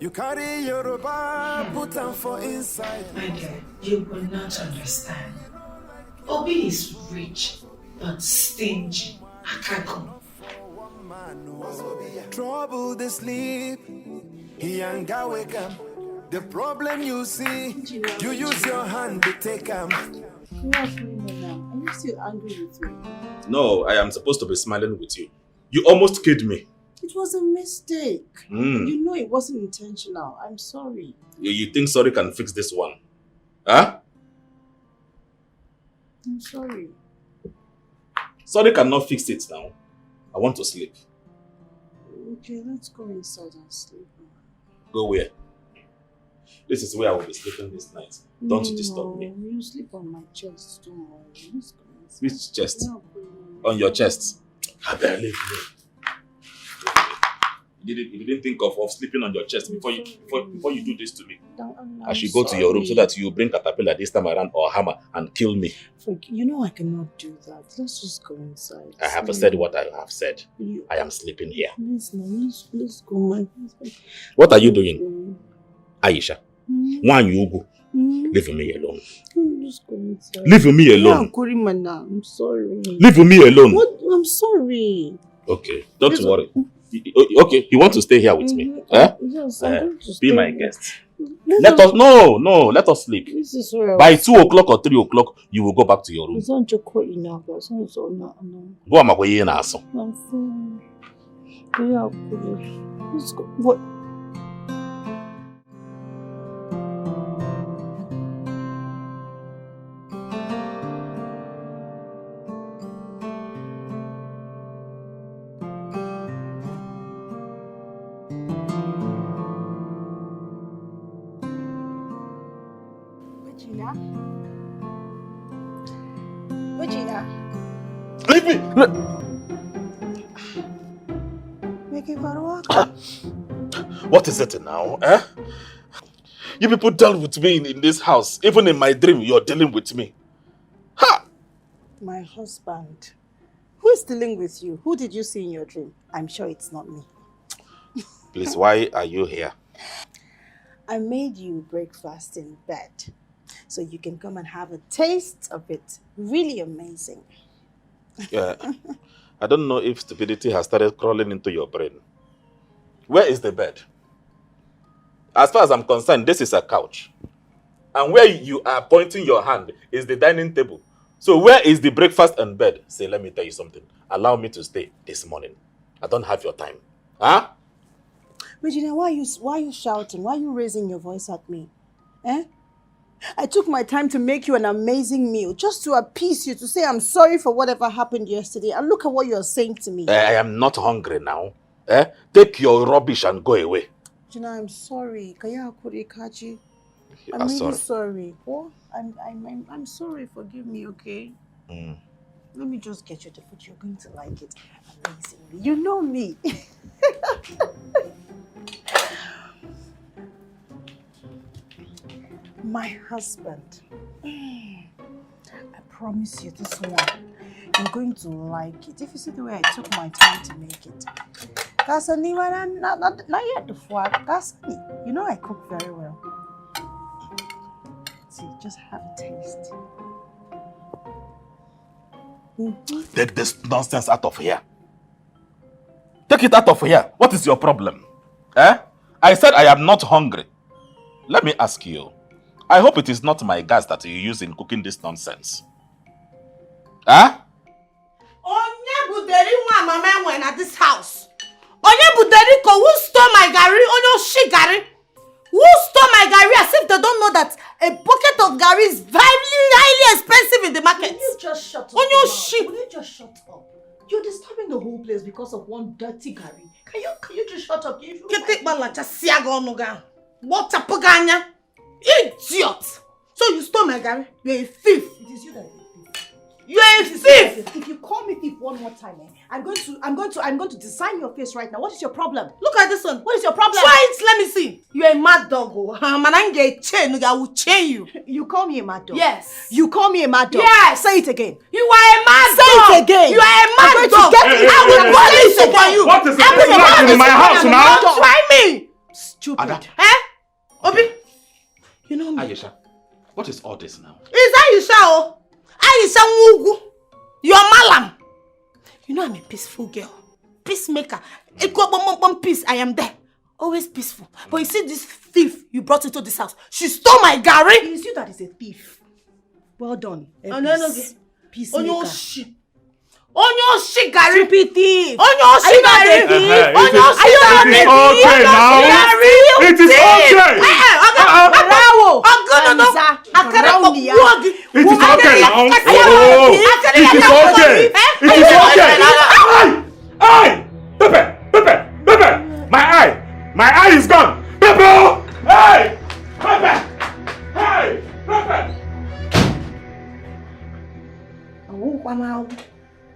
You carry Yoruba, put them for inside. My dear, you will not understand. Obi is rich, but stingy. Akako. Trouble they sleep, he ain't got wake up. The problem you see, you use your hand to take them. Are you still angry with me? No, I am supposed to be smiling with you. You almost killed me. It was a mistake. You know it wasn't intentional. I'm sorry. You think sorry can fix this one? Huh? I'm sorry. Sorry cannot fix it now. I want to sleep. Okay, let's go inside and sleep. Go where? This is where I will be sleeping this night. Don't disturb me. You sleep on my chest tomorrow. Let's go inside. Which chest? On your chest. Leave me. You didn't think of sleeping on your chest before you do this to me. I should go to your room so that you bring caterpillar this time around or hammer and kill me. You know I cannot do that. Let's just go inside. I have said what I have said. I am sleeping here. Please go, my husband. What are you doing? Aisha. Why you go? Leave me alone. Just go inside. Leave me alone. Yeah, I'm sorry. Leave me alone. What? I'm sorry. Okay, don't worry. Okay, you want to stay here with me? Yes, I'm going to be stay my here. guest. Let us sleep. This is where By 2 o'clock or 3 o'clock, you will go back to your room. It's not Joko enough, but it's not so no. Go am akoye na aso. I'm sorry. Yeah, let's go. What? Regina. Leave me! What is it now? You people dealt with me in this house. Even in my dream, you're dealing with me. Ha! My husband. Who is dealing with you? Who did you see in your dream? I'm sure it's not me. Please, why are you here? I made you breakfast in bed so you can come and have a taste of it. Really amazing. Yeah. I don't know if stupidity has started crawling into your brain. Where is the bed? As far as I'm concerned, this is a couch. And where you are pointing your hand is the dining table. So where is the breakfast and bed? Say, let me tell you something. Allow me to stay this morning. I don't have your time. Huh? Regina, why are you shouting? Why are you raising your voice at me? I took my time to make you an amazing meal just to appease you, to say I'm sorry for whatever happened yesterday. And look at what you're saying to me. I am not hungry now. Take your rubbish and go away. Regina, I'm sorry. I'm I'm really sorry. sorry. Oh, I'm sorry. Forgive me, okay? Let me just get you the food. You're going to like it amazingly. You know me. My husband. I promise you this one. You're going to like it. If you see the way I took my time to make it. Not yet the foie. You know I cook very well. See, just have a taste. Take this nonsense out of here. Take it out of here. What is your problem? I said I am not hungry. Let me ask you. I hope it is not my gas that you use in cooking this nonsense. Onye buderi nwa mama enwe na this house. Onye buderi ko who stole my gari? Onye shi gari? Who stole my gari as if they don't know that a bucket of gari is highly expensive in the market? Will you just shut up? Will you just shut up? You're disturbing the whole place because of one dirty gari. Can you just shut up? Kete balacha siaga onuga. What a paganya. Idiot! So you stole my gari? You're a thief. It is you that is a thief. You're a thief! If you call me thief one more time, I'm going to design your face right now. What is your problem? Look at this one. What is your problem? Try it, let me see. You're a mad dog. Man, I get chain. I will chain you. You call me a mad dog? Yes. You call me a mad dog? Yes. Say it again. You are a mad dog. Say it again. You are a mad dog. I will police you for you. What is it in my house now? Don't try me. Stupid. Ada. Obi. You know me. Aisha, what is all this now? Is Aisha? Aisha Wugu. You're Malam. You know I'm a peaceful girl. Peacemaker. Peace, I am there. Always peaceful. But you see this thief you brought into this house. She stole my garri. It is you that is a thief. Well done. Peace. Onyoshi garri. Stupid thief. Onyoshi garri. Onyoshi garri. It is okay. Bravo. It is okay now. It is okay. It is okay. Eye! Pepe! My eye is gone! Pepe! Hey! Pepe! Hey! Pepe!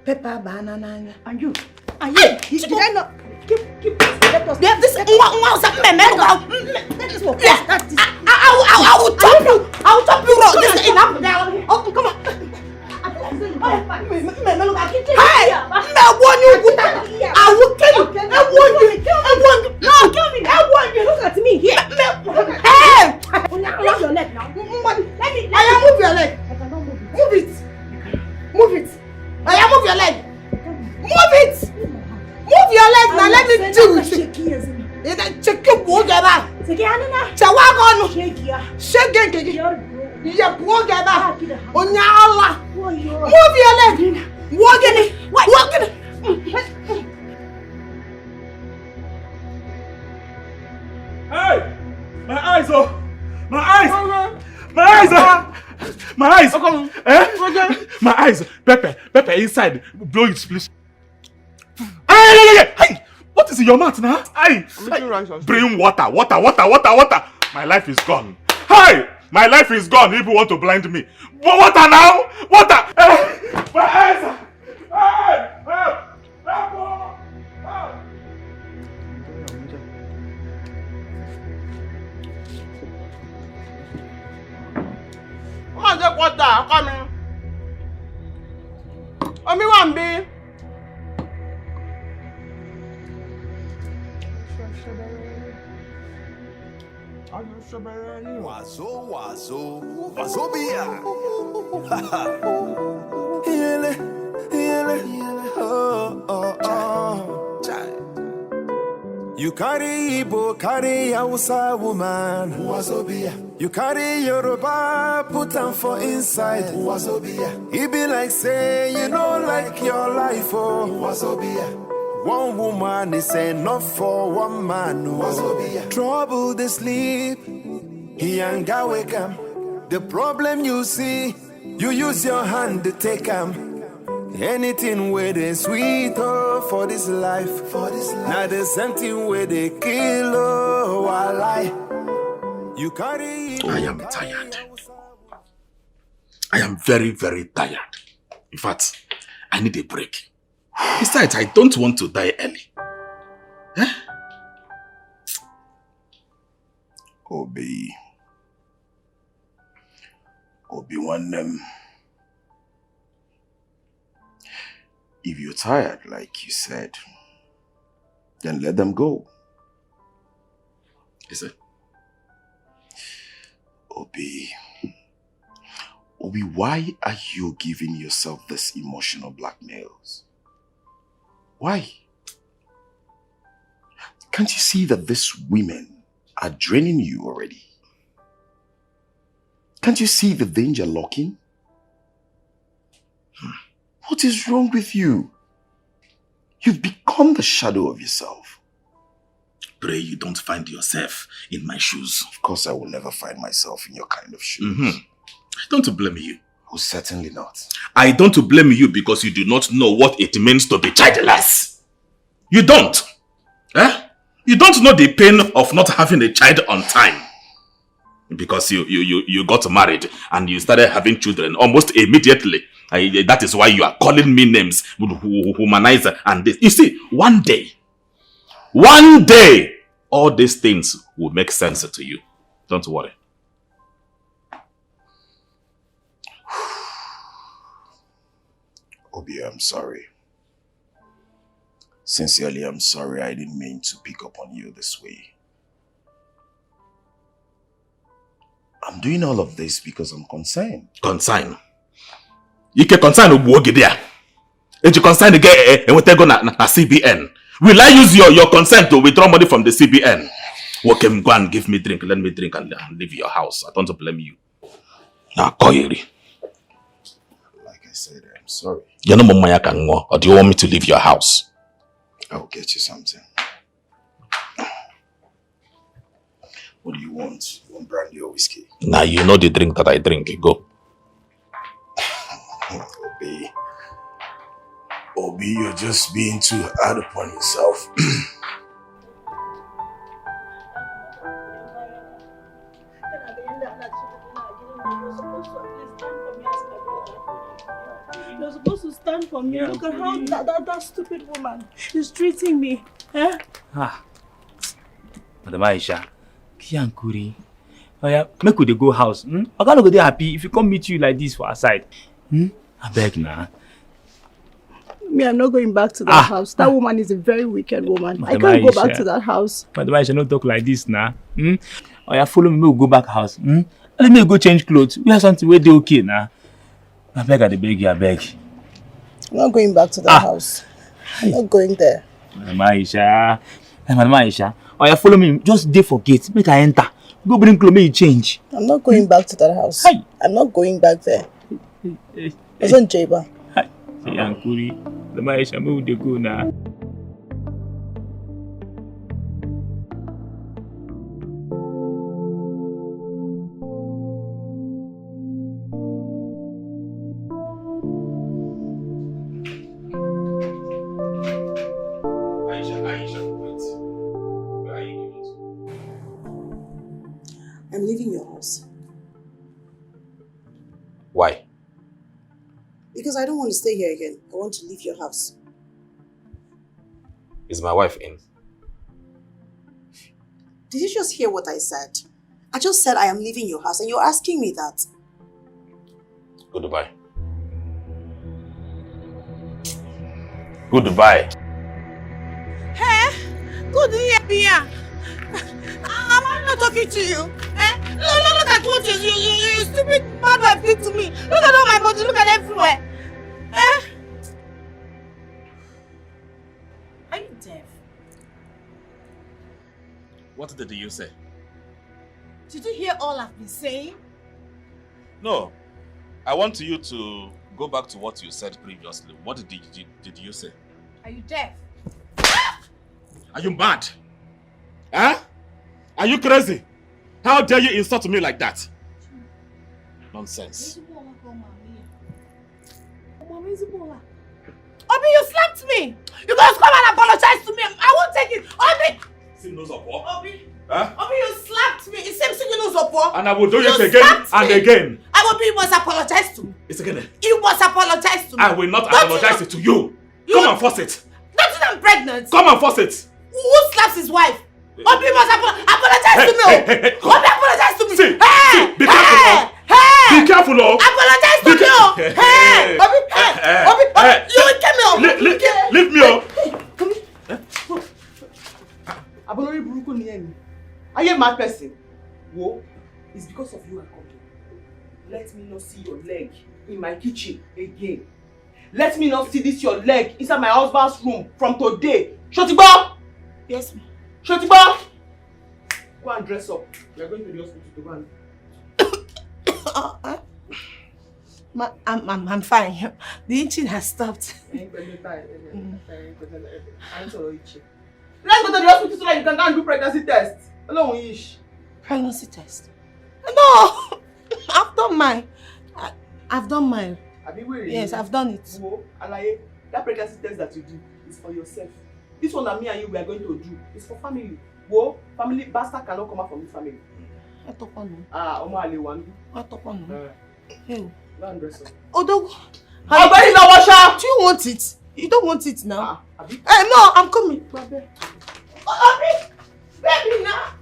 Pepper banana. And you? Did I not keep let us this I will top you. I will top you wrong. This is enough. Oh, come on. Hey! I will kill you. I want you. No, kill me. I want you. Look at me here. Hey! Move your leg now. I move your leg. Move it. Move it. I move your leg. Move it. Move your leg now. Let me do it. Check your boga. Shake it. Yeah, boga. Onyala. Move your leg. Walk in it. Walk in it. Hey! My eyes, oh! My eyes! My eyes, oh! My eyes! Eh? My eyes! Pepe, inside. Blow it, please. Hey! What is in your mouth now? Hey! Bring water. My life is gone. Hey! My life is gone. People want to blind me. Water now! Water! Hey! My eyes! Hey! Come on, take water. Come in. Omi wan be. Wazobia. You carry Igbo, carry Hausa woman. Wazobia. You carry Yoruba, put them for inside. Wazobia. It be like say you don't like your life, oh. Wazobia. One woman is enough for one man. Wazobia. Trouble they sleep, he ain't got wake up. The problem you see, you use your hand to take him. Anything where they sweet, oh, for this life. Now the same thing where they kill, oh, I lie. You carry. I am tired. I am very, very tired. In fact, I need a break. Besides, I don't want to die early. Eh? Obi, one if you're tired, like you said, then let them go. Is it? Obi, why are you giving yourself this emotional blackmails? Why? Can't you see that these women are draining you already? Can't you see the danger lurking? What is wrong with you? You've become the shadow of yourself. Pray you don't find yourself in my shoes. Of course I will never find myself in your kind of shoes. I don't blame you. Oh, certainly not. I don't blame you because you do not know what it means to be childless. You don't. Eh? You don't know the pain of not having a child on time. Because you got married and you started having children almost immediately. That is why you are calling me names, humanizer and this. You see, one day, all these things will make sense to you. Don't worry. Obi, I'm sorry. Sincerely, I'm sorry I didn't mean to pick up on you this way. I'm doing all of this because I'm concerned. Concerned? You can concern Ubuogidea. And you concern the guy and we go na CBN. Will I use your consent to withdraw money from the CBN? OKAM, go and give me drink. Let me drink and leave your house. I don't blame you. Now, Koiri. Like I said, I'm sorry. You know Mama Yakango, or do you want me to leave your house? I'll get you something. What do you want? You want brandy or whiskey? Now you know the drink that I drink. Go. Obi, you're just being too hard upon yourself. You're supposed to stand for me. Look at how that stupid woman is treating me. Eh? Madam Aisha, Kiankuri. Oh yeah, make we go house. I can't go there happy if you come meet you like this for our side. I beg now. Me, I'm not going back to that house. That woman is a very wicked woman. Madam I can't Aisha. go back to that house. Madam Aisha, don't talk like this now. Oh yeah, follow me, we'll go back house. Let me go change clothes. We have something where they okay now. I beg, I beg you, I beg. I'm not going back to that house. I'm not going there. Madam Aisha. Hey, Madam Aisha. Oh yeah, follow me. Just dey for gate. Make I enter. Go bring clothes, make you change. I'm not going back to that house. Hi. I'm not going back there. It's on Jeba. Hi. Say, Ankuri. Madam Aisha, where would they go now? I'm leaving your house. Why? Because I don't want to stay here again. I want to leave your house. Is my wife in? Did you just hear what I said? I just said I am leaving your house and you're asking me that. Goodbye. Goodbye. Hey, good here. I'm not talking to you. Eh? Look at what you stupid mad wife did to me. Look at all my body. Look at everywhere. Eh? Are you deaf? What did you say? Did you hear all I've been saying? No. I want you to go back to what you said previously. What did you say? Are you deaf? Are you mad? Huh? Are you crazy? How dare you insult me like that? Nonsense. Obi, you slapped me! You guys come and apologize to me! I won't take it! Obi! Obi! Huh? Obi, you slapped me! It seems you know Zopo. And I will do it again and again. Obi, you must apologize to me. It's again. You must apologize to me. I will not apologize to you. Come and force it. Don't you know I'm pregnant? Come and force it. Who slaps his wife? Obi must apologize to me. Hey. Obi, apologize to me. See, Hey! be careful. Be careful, oh. Apologize to me. Oh. Hey! Obi, Obi, you will kill me. Oh. Leave me, oh. Abolori Buruku Niemi. Are you a mad person? Whoa, it's because of you I come here. Let me not see your leg in my kitchen again. Let me not see this your leg inside my husband's room from today. Shotiba! Yes, ma'am. Shotiba! Go and dress up. We are going to the hospital to go and... I'm fine. The itching has stopped. Let's go to the hospital so that you can go and do pregnancy test. Alone ish. Pregnancy test? No! I've done mine. I've done mine. Yes, I've done it. Alaye, that pregnancy test that you do is for yourself. This one that me and you we are going to do is for family. Whoa, family bastard cannot come out from this family. I talk on. Omo Alewan. I talk on. Hey. Go and dress up. Odo. Abeli na washa. Do you want it? You don't want it now. No, I'm coming. Baby. Baby now.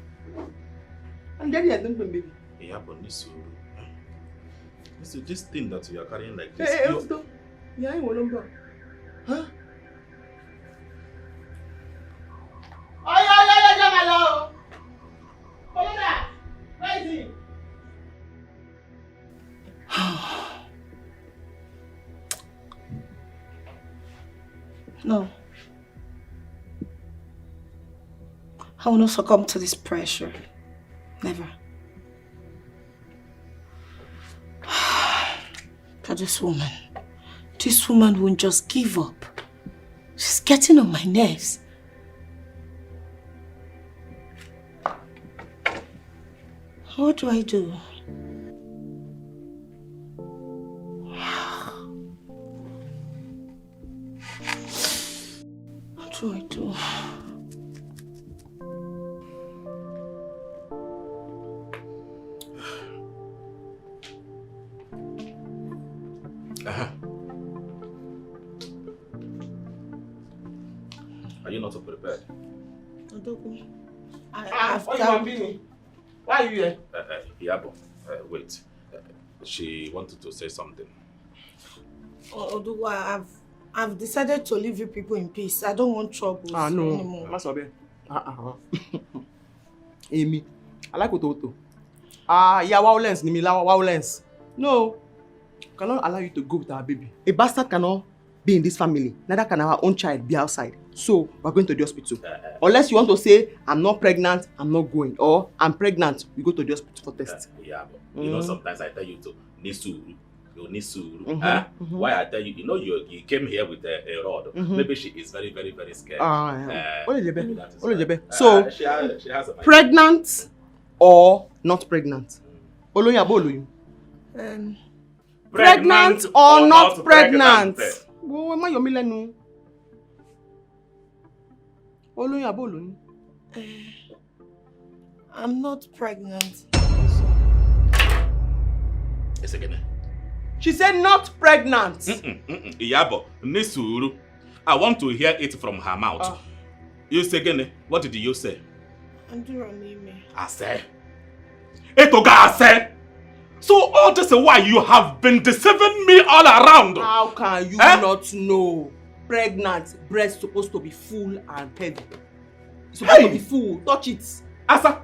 I'm getting a baby. Yeah, but this thing that you are carrying like this. Hey, Odo. Yeah, you want to huh? Ay, Jamalo. Follow that. Where is he? No. I will not succumb to this pressure. Never. But this woman won't just give up. She's getting on my nerves. What do I do? What do I do? Are you not prepared? Why are you here? Yabo, wait. She wanted to say something. Oduwa, I've decided to leave you people in peace. I don't want troubles anymore. Masobe. Amy, I like Ototo. Yeah, violence, Nimila, violence. No, cannot allow you to go with our baby. A bastard cannot be in this family. Neither can our own child be outside. So we're going to the hospital. Unless you want to say, I'm not pregnant, I'm not going. Or I'm pregnant, we go to the hospital for test. Yeah, but you know, sometimes I tell you to Nisuru. Why I tell you, you know, you came here with a rod. Maybe she is very, very, very scared. So, she has a pregnant or not pregnant? Pregnant or not pregnant? I'm not pregnant. It's again. She said not pregnant. Iyabo, Nisuru. I want to hear it from her mouth. You say again, what did you say? I say. Etoga, I say. So all this is why you have been deceiving me all around. How can you not know? Pregnant, breast supposed to be full and heavy. It's supposed to be full. Touch it. Asa.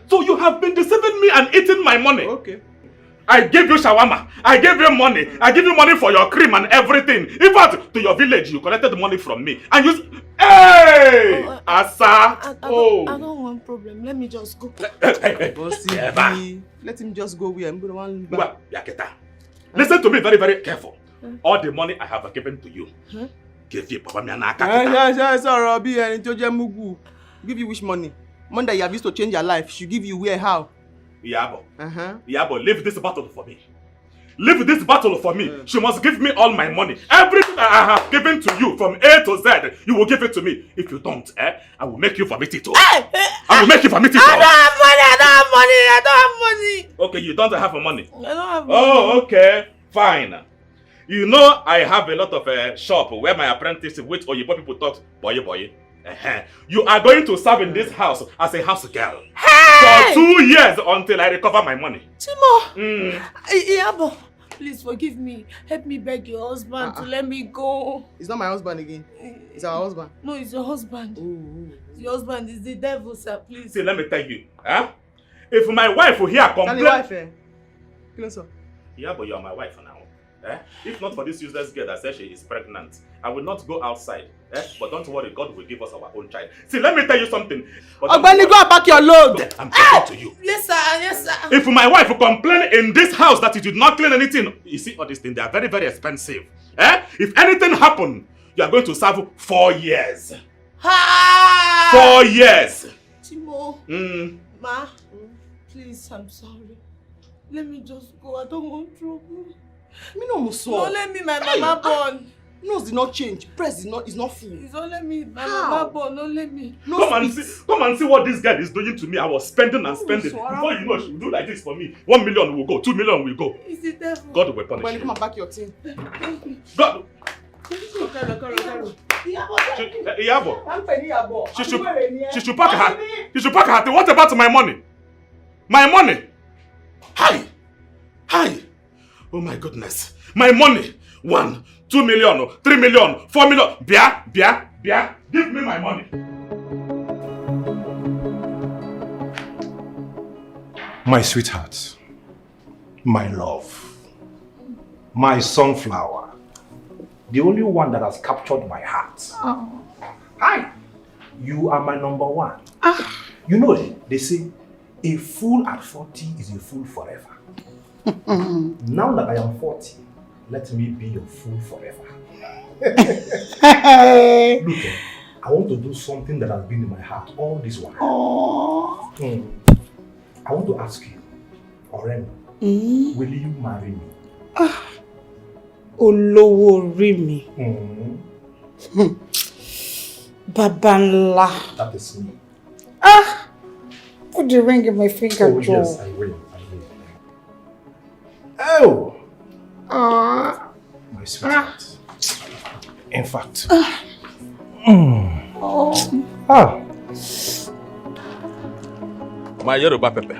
So you have been deceiving me and eating my money. Okay. I gave you shawarma. I gave you money. I give you money for your cream and everything. In fact, to your village, you collected money from me. And you... Hey! Asa! I don't want problem. Let me just go. Let him just go. Listen to me very, very careful. All the money I have given to you. Give you Papa Give you which money? Money that you have used to change your life. She give you where, how? Yabo. Yabo, leave this battle for me. Leave this battle for me. She must give me all my money. Everything I have given to you from A to Z, you will give it to me. If you don't, I will make you vomit it all. I will make you vomit it all. I don't have money. Okay, you don't have money. I don't have money. Oh, okay. Fine. You know, I have a lot of shop where my apprentice with Oyibo people talk, boy. You are going to serve in this house as a house girl. For 2 years until I recover my money. Timo! Iyabo, please forgive me. Help me beg your husband to let me go. It's not my husband again. It's our husband. No, it's your husband. Your husband is the devil, sir. Please. See, let me tell you. If my wife will hear complain... Tell your wife, Yeah, but you are my wife now. If not for this useless girl that says she is pregnant, I will not go outside. But don't worry, God will give us our own child. See, let me tell you something. Ogbeni, go and pack your load. I'm talking to you. Yes, sir. Yes, sir. If my wife will complain in this house that you did not clean anything, you see all these things, they are very, very expensive. If anything happens, you are going to serve 4 years. 4 years. Timo. Ma, please, I'm sorry. Let me just go. I don't want trouble. No, let me, my mama born. Nose did not change. Breast is not full. It's only me, my mama born. Don't let me. Come and see what this girl is doing to me. I was spending and spending. Before you know, she will do like this for me. 1 million will go, 2 million will go. Is it devil? God will punish you. Come and back your thing. God. Iyabo. She should pack her. She should pack her thing. What about my money? My money. Hi. Oh my goodness. My money. 1, 2 million, 3 million, 4 million. Bia. Give me my money. My sweetheart, my love, my sunflower, the only one that has captured my heart. Oh. Hi! You are my number one. You know, they say, a fool at 40 is a fool forever. Now that I am 40, let me be your fool forever. Look, I want to do something that has been in my heart all this while. I want to ask you, Orem, will you marry me? Olowo Rimi. Babanla. That is me. Put the ring in my finger, Oh, Joe. yes, I will. Oh! My sweetheart. In fact. My Yoruba Pepe.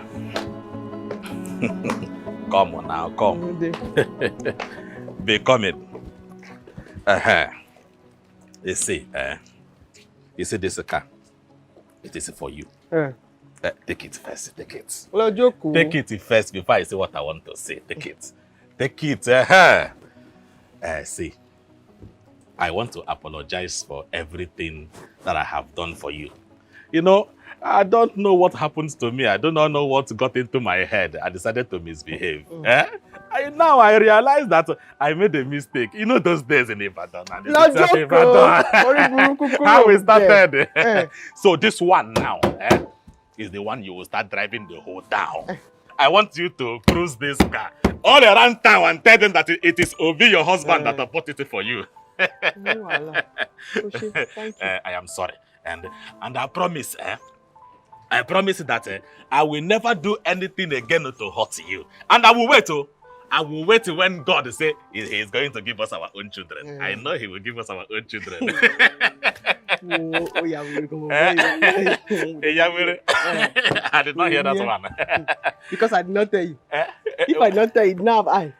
Come on now, come. Be coming. You see this car. It is for you. Take it first, take it. Take it first before I say what I want to say. Take it. Take it. See, I want to apologize for everything that I have done for you. You know, I don't know what happened to me. I do not know what got into my head. I decided to misbehave. Now I realize that I made a mistake. You know those days in Ibadan. How we started. So this one now is the one you will start driving the whole town. I want you to cruise this car all around town and tell them that it is Obi, your husband, that bought it for you. Thank you. I am sorry. And I promise, that I will never do anything again to hurt you. And I will wait. I will wait when God say he is going to give us our own children. I know he will give us our own children. I did not hear that one. Because I did not tell you. If I don't tell you, now have I.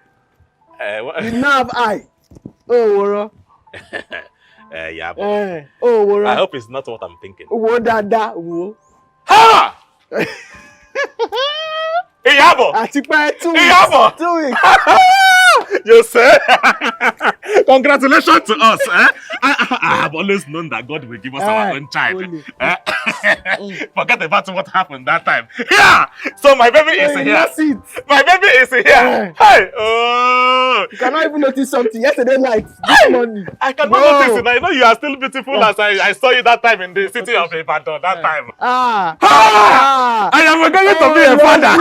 Now have I. Oh, Woro. Yeah, but oh, Woro. I hope it's not what I'm thinking. Wo dada, wo. Ha! Iyabo! Àti pé 2 weeks. Iyabo! 2 weeks. You say? Congratulations to us. I have always known that God will give us our own child. Forget about what happened that time. Yeah! So my baby is here. My baby is here. Hey! Oh! You cannot even notice something. Yesterday night, this morning. I cannot notice it. I know you are still beautiful as I saw you that time in the city of Ibadan. That time. I am going to be a father.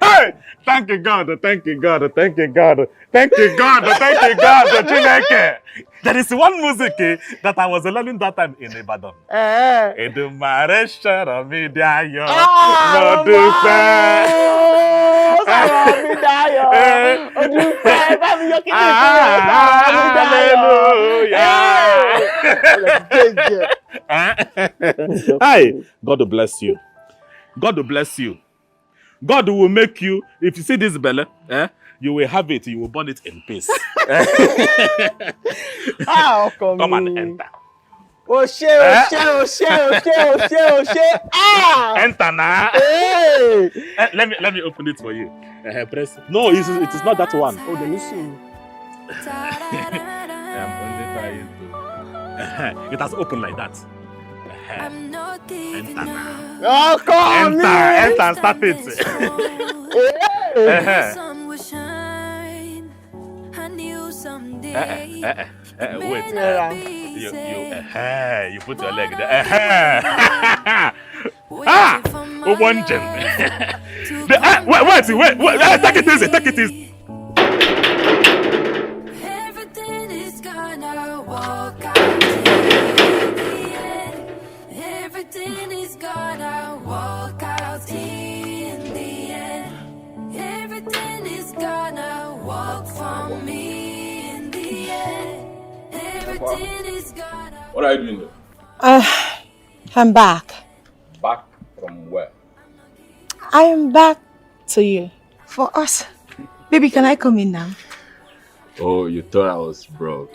Hey! Thank you, God. Thank you, God. Thank you, God. Thank you, God. Thank you, God. Chineke. There is one music that I was learning that time in Ibadan. Edumare shara mi dayo, mo dupe. Hallelujah. Hi, God bless you. God bless you. God will make you, if you see this belly, you will have it, you will burn it in peace. Come and enter. Enter now. Let me open it for you. Press. No, it is not that one. Oh, let me see. I'm only trying to. It has opened like that. Enter now. Oh, come enter, start it. Wait. You put your leg there. One gem. Wait. Take it easy. Everything is gonna walk out Everything is gonna walk out in the end. Everything is gonna walk for me in the end. Everything is gonna. What are you doing there? I'm back. Back from where? I am back to you. For us. Baby, can I come in now? Oh, you thought I was broke.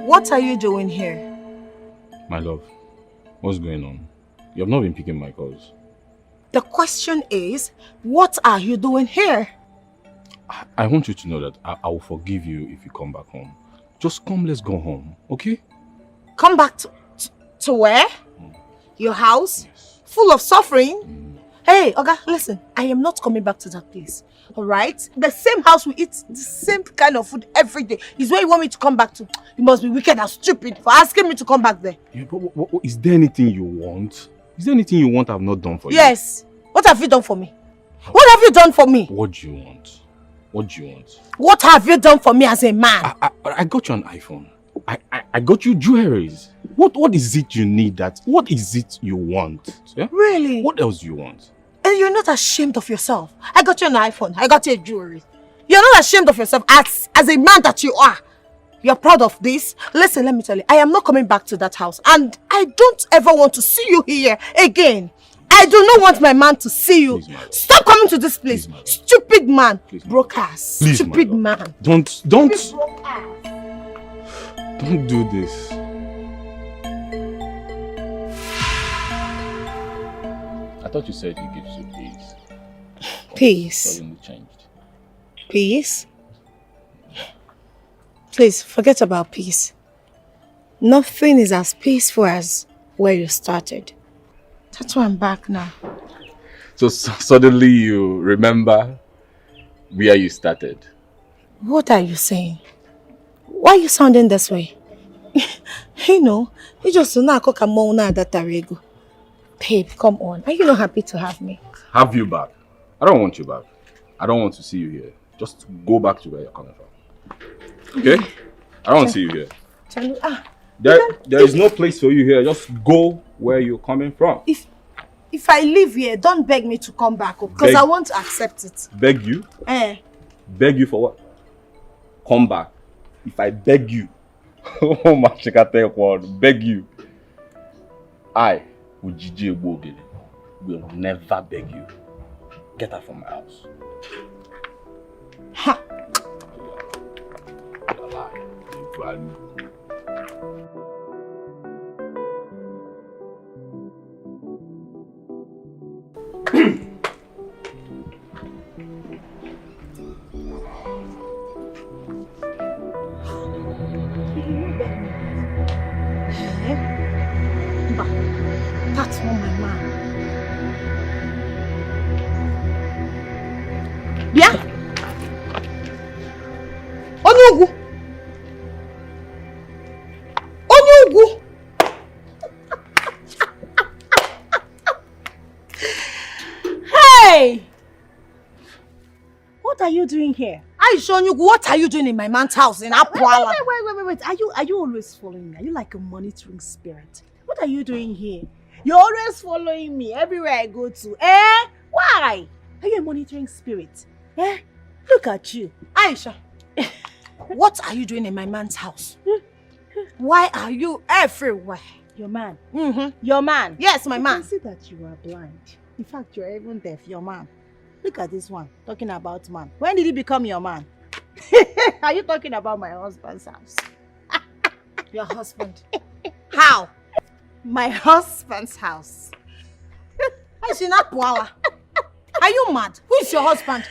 What are you doing here? My love, what's going on? You have not been picking my calls. The question is, what are you doing here? I want you to know that I will forgive you if you come back home. Just come, let's go home, okay? Come back to where? Your house? Yes. Full of suffering? Hey, Oga, listen. I am not coming back to that place. Alright? The same house we eat the same kind of food every day is where you want me to come back to. You must be wicked and stupid for asking me to come back there. Yeah, but is there anything you want? Is there anything you want I've not done for you? Yes. What have you done for me? What have you done for me? What do you want? What do you want? What have you done for me as a man? I got you an iPhone. I got you jewelries. What is it you need that? What is it you want? Yeah? Really? What else do you want? And you're not ashamed of yourself. I got you an iPhone. I got you a jewelry. You're not ashamed of yourself as a man that you are. You're proud of this. Listen, let me tell you. I am not coming back to that house. And I don't ever want to see you here again. I do not want my man to see you. Stop coming to this place. Stupid man. Broke ass. Stupid man. Don't do this. I thought you said he gives you peace. Peace. Suddenly changed. Peace? Please, forget about peace. Nothing is as peaceful as where you started. That's why I'm back now. So suddenly you remember where you started. What are you saying? Why are you sounding this way? You know, you just not cook a mona that tarego. Babe, come on. Are you not happy to have me? Have you back? I don't want you back. I don't want to see you here. Just go back to where you're coming from. Okay? I don't want to see you here. There is no place for you here. Just go where you're coming from. If I live here, don't beg me to come back because I won't accept it. Beg you? Beg you for what? Come back. If I beg you, oh my shikate word, beg you, I, Ujiji Ebogele, will never beg you. Get out from my house. Ha! That's not my man. Yeah? Onyugu! Onyugu! Hey! What are you doing here? Onyugu, what are you doing in my man's house in Apwala? Wait. Are you always following me? Are you like a monitoring spirit? What are you doing here? You're always following me everywhere I go to. Why? Are you a monitoring spirit? Look at you. Aisha, what are you doing in my man's house? Why are you everywhere? Your man? Your man? Yes, my man. I can see that you are blind. In fact, you're even deaf. Your man. Look at this one, talking about man. When did he become your man? Are you talking about my husband's house? Your husband? How? My husband's house. Are you mad? Who is your husband?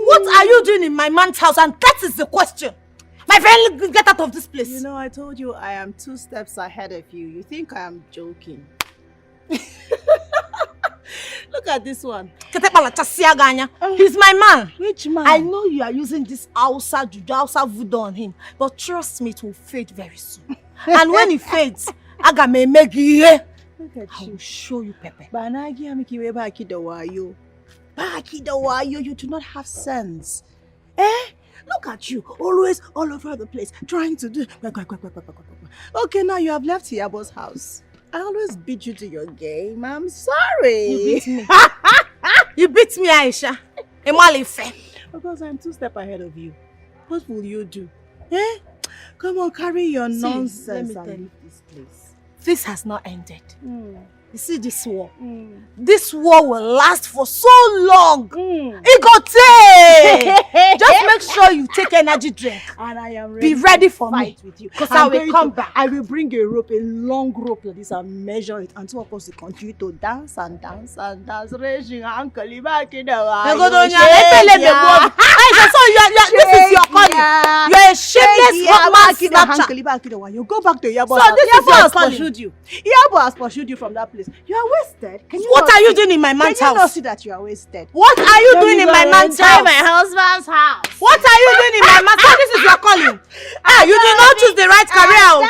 What are you doing in my man's house? And that is the question. My friend, get out of this place. You know, I told you I am 2 steps ahead of you. You think I am joking? Look at this one. He's my man. Which man? I know you are using this Hausa voodoo on him, but trust me, it will fade very soon. And when it fades, I will show you Pepe. You do not have sense. Look at you, always all over the place, trying to do... Okay, now you have left Yabo's house. I always beat you to your game. I'm sorry. You beat me. You beat me, Aisha. Because I'm 2 steps ahead of you. What will you do? Come on, carry your nonsense and leave this place. This has not ended. You see this war? This war will last for so long. It go take. Just make sure you take energy drink. And I am ready. Be ready for fight me. with you. Because I will come back. I will bring a rope, a long rope like this, and measure it. And two of us will continue to dance and dance and dance. Raging uncle, back in the this is your calling. You're a shameless man snatcher. You go back to Yabo. So this is your calling. Pursued you. Yabo has pursued you from that place. You are wasted. What are you doing in my man's house? Can you not see that you are wasted? What are you doing in my man's house? My husband's house. What are you doing in my man's house? This is your calling. Ah, you did not choose the right career.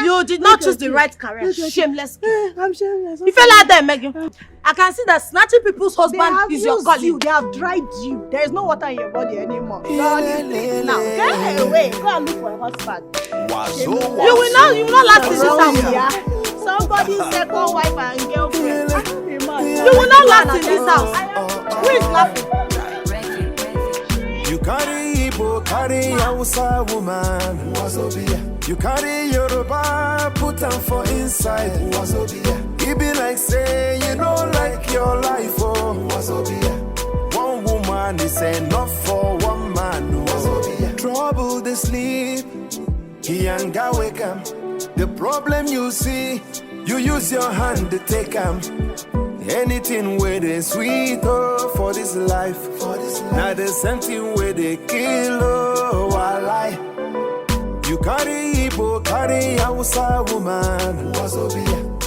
You did not choose the right career. Shameless girl. I'm shameless. You fell out there, Megan. I can see that snatching people's husband is your calling. They have dried you. There is no water in your body anymore. Now, get away. Go and look for a husband. You will not last in this house. Somebody's second wife and girlfriend. You will not last in this house. Who is laughing? You carry Igbo, carry Hausa woman. You carry Yoruba, put them for inside. It be like say you know like your life, oh. One woman is enough for one man. Trouble they sleep, he ain't got wake up. The problem you see, you use your hand to take them. Anything where they sweet, oh, for this life. Now the same thing where they kill, oh, I lie. You carry Igbo, carry Hausa woman.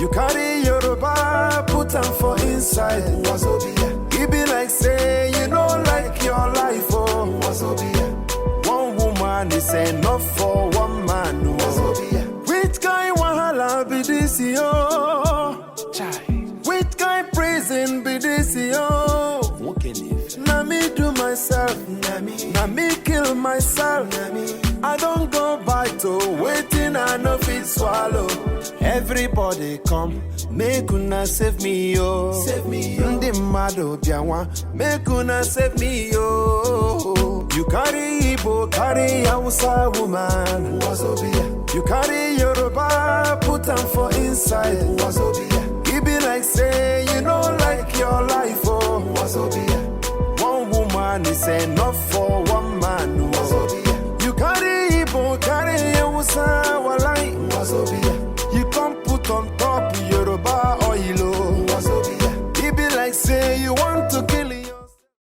You carry Yoruba, put them for inside. It be like say you know like your life, oh. One woman is enough for one man. Which kind wahala be this, yo? Which kind prison be this, yo? Na me do myself, na me kill myself. I don't go back to waiting, I no fit swallow. Everybody come, make una save me, yo. Ndi mado biawa, make una save me, yo. You carry Igbo, carry Hausa woman. You carry Yoruba, put them for inside. It be like say you know like your life, oh. One woman is enough for one man. You carry Igbo, carry Hausa, walai. You come put on top Yoruba oil. It be like say you want to kill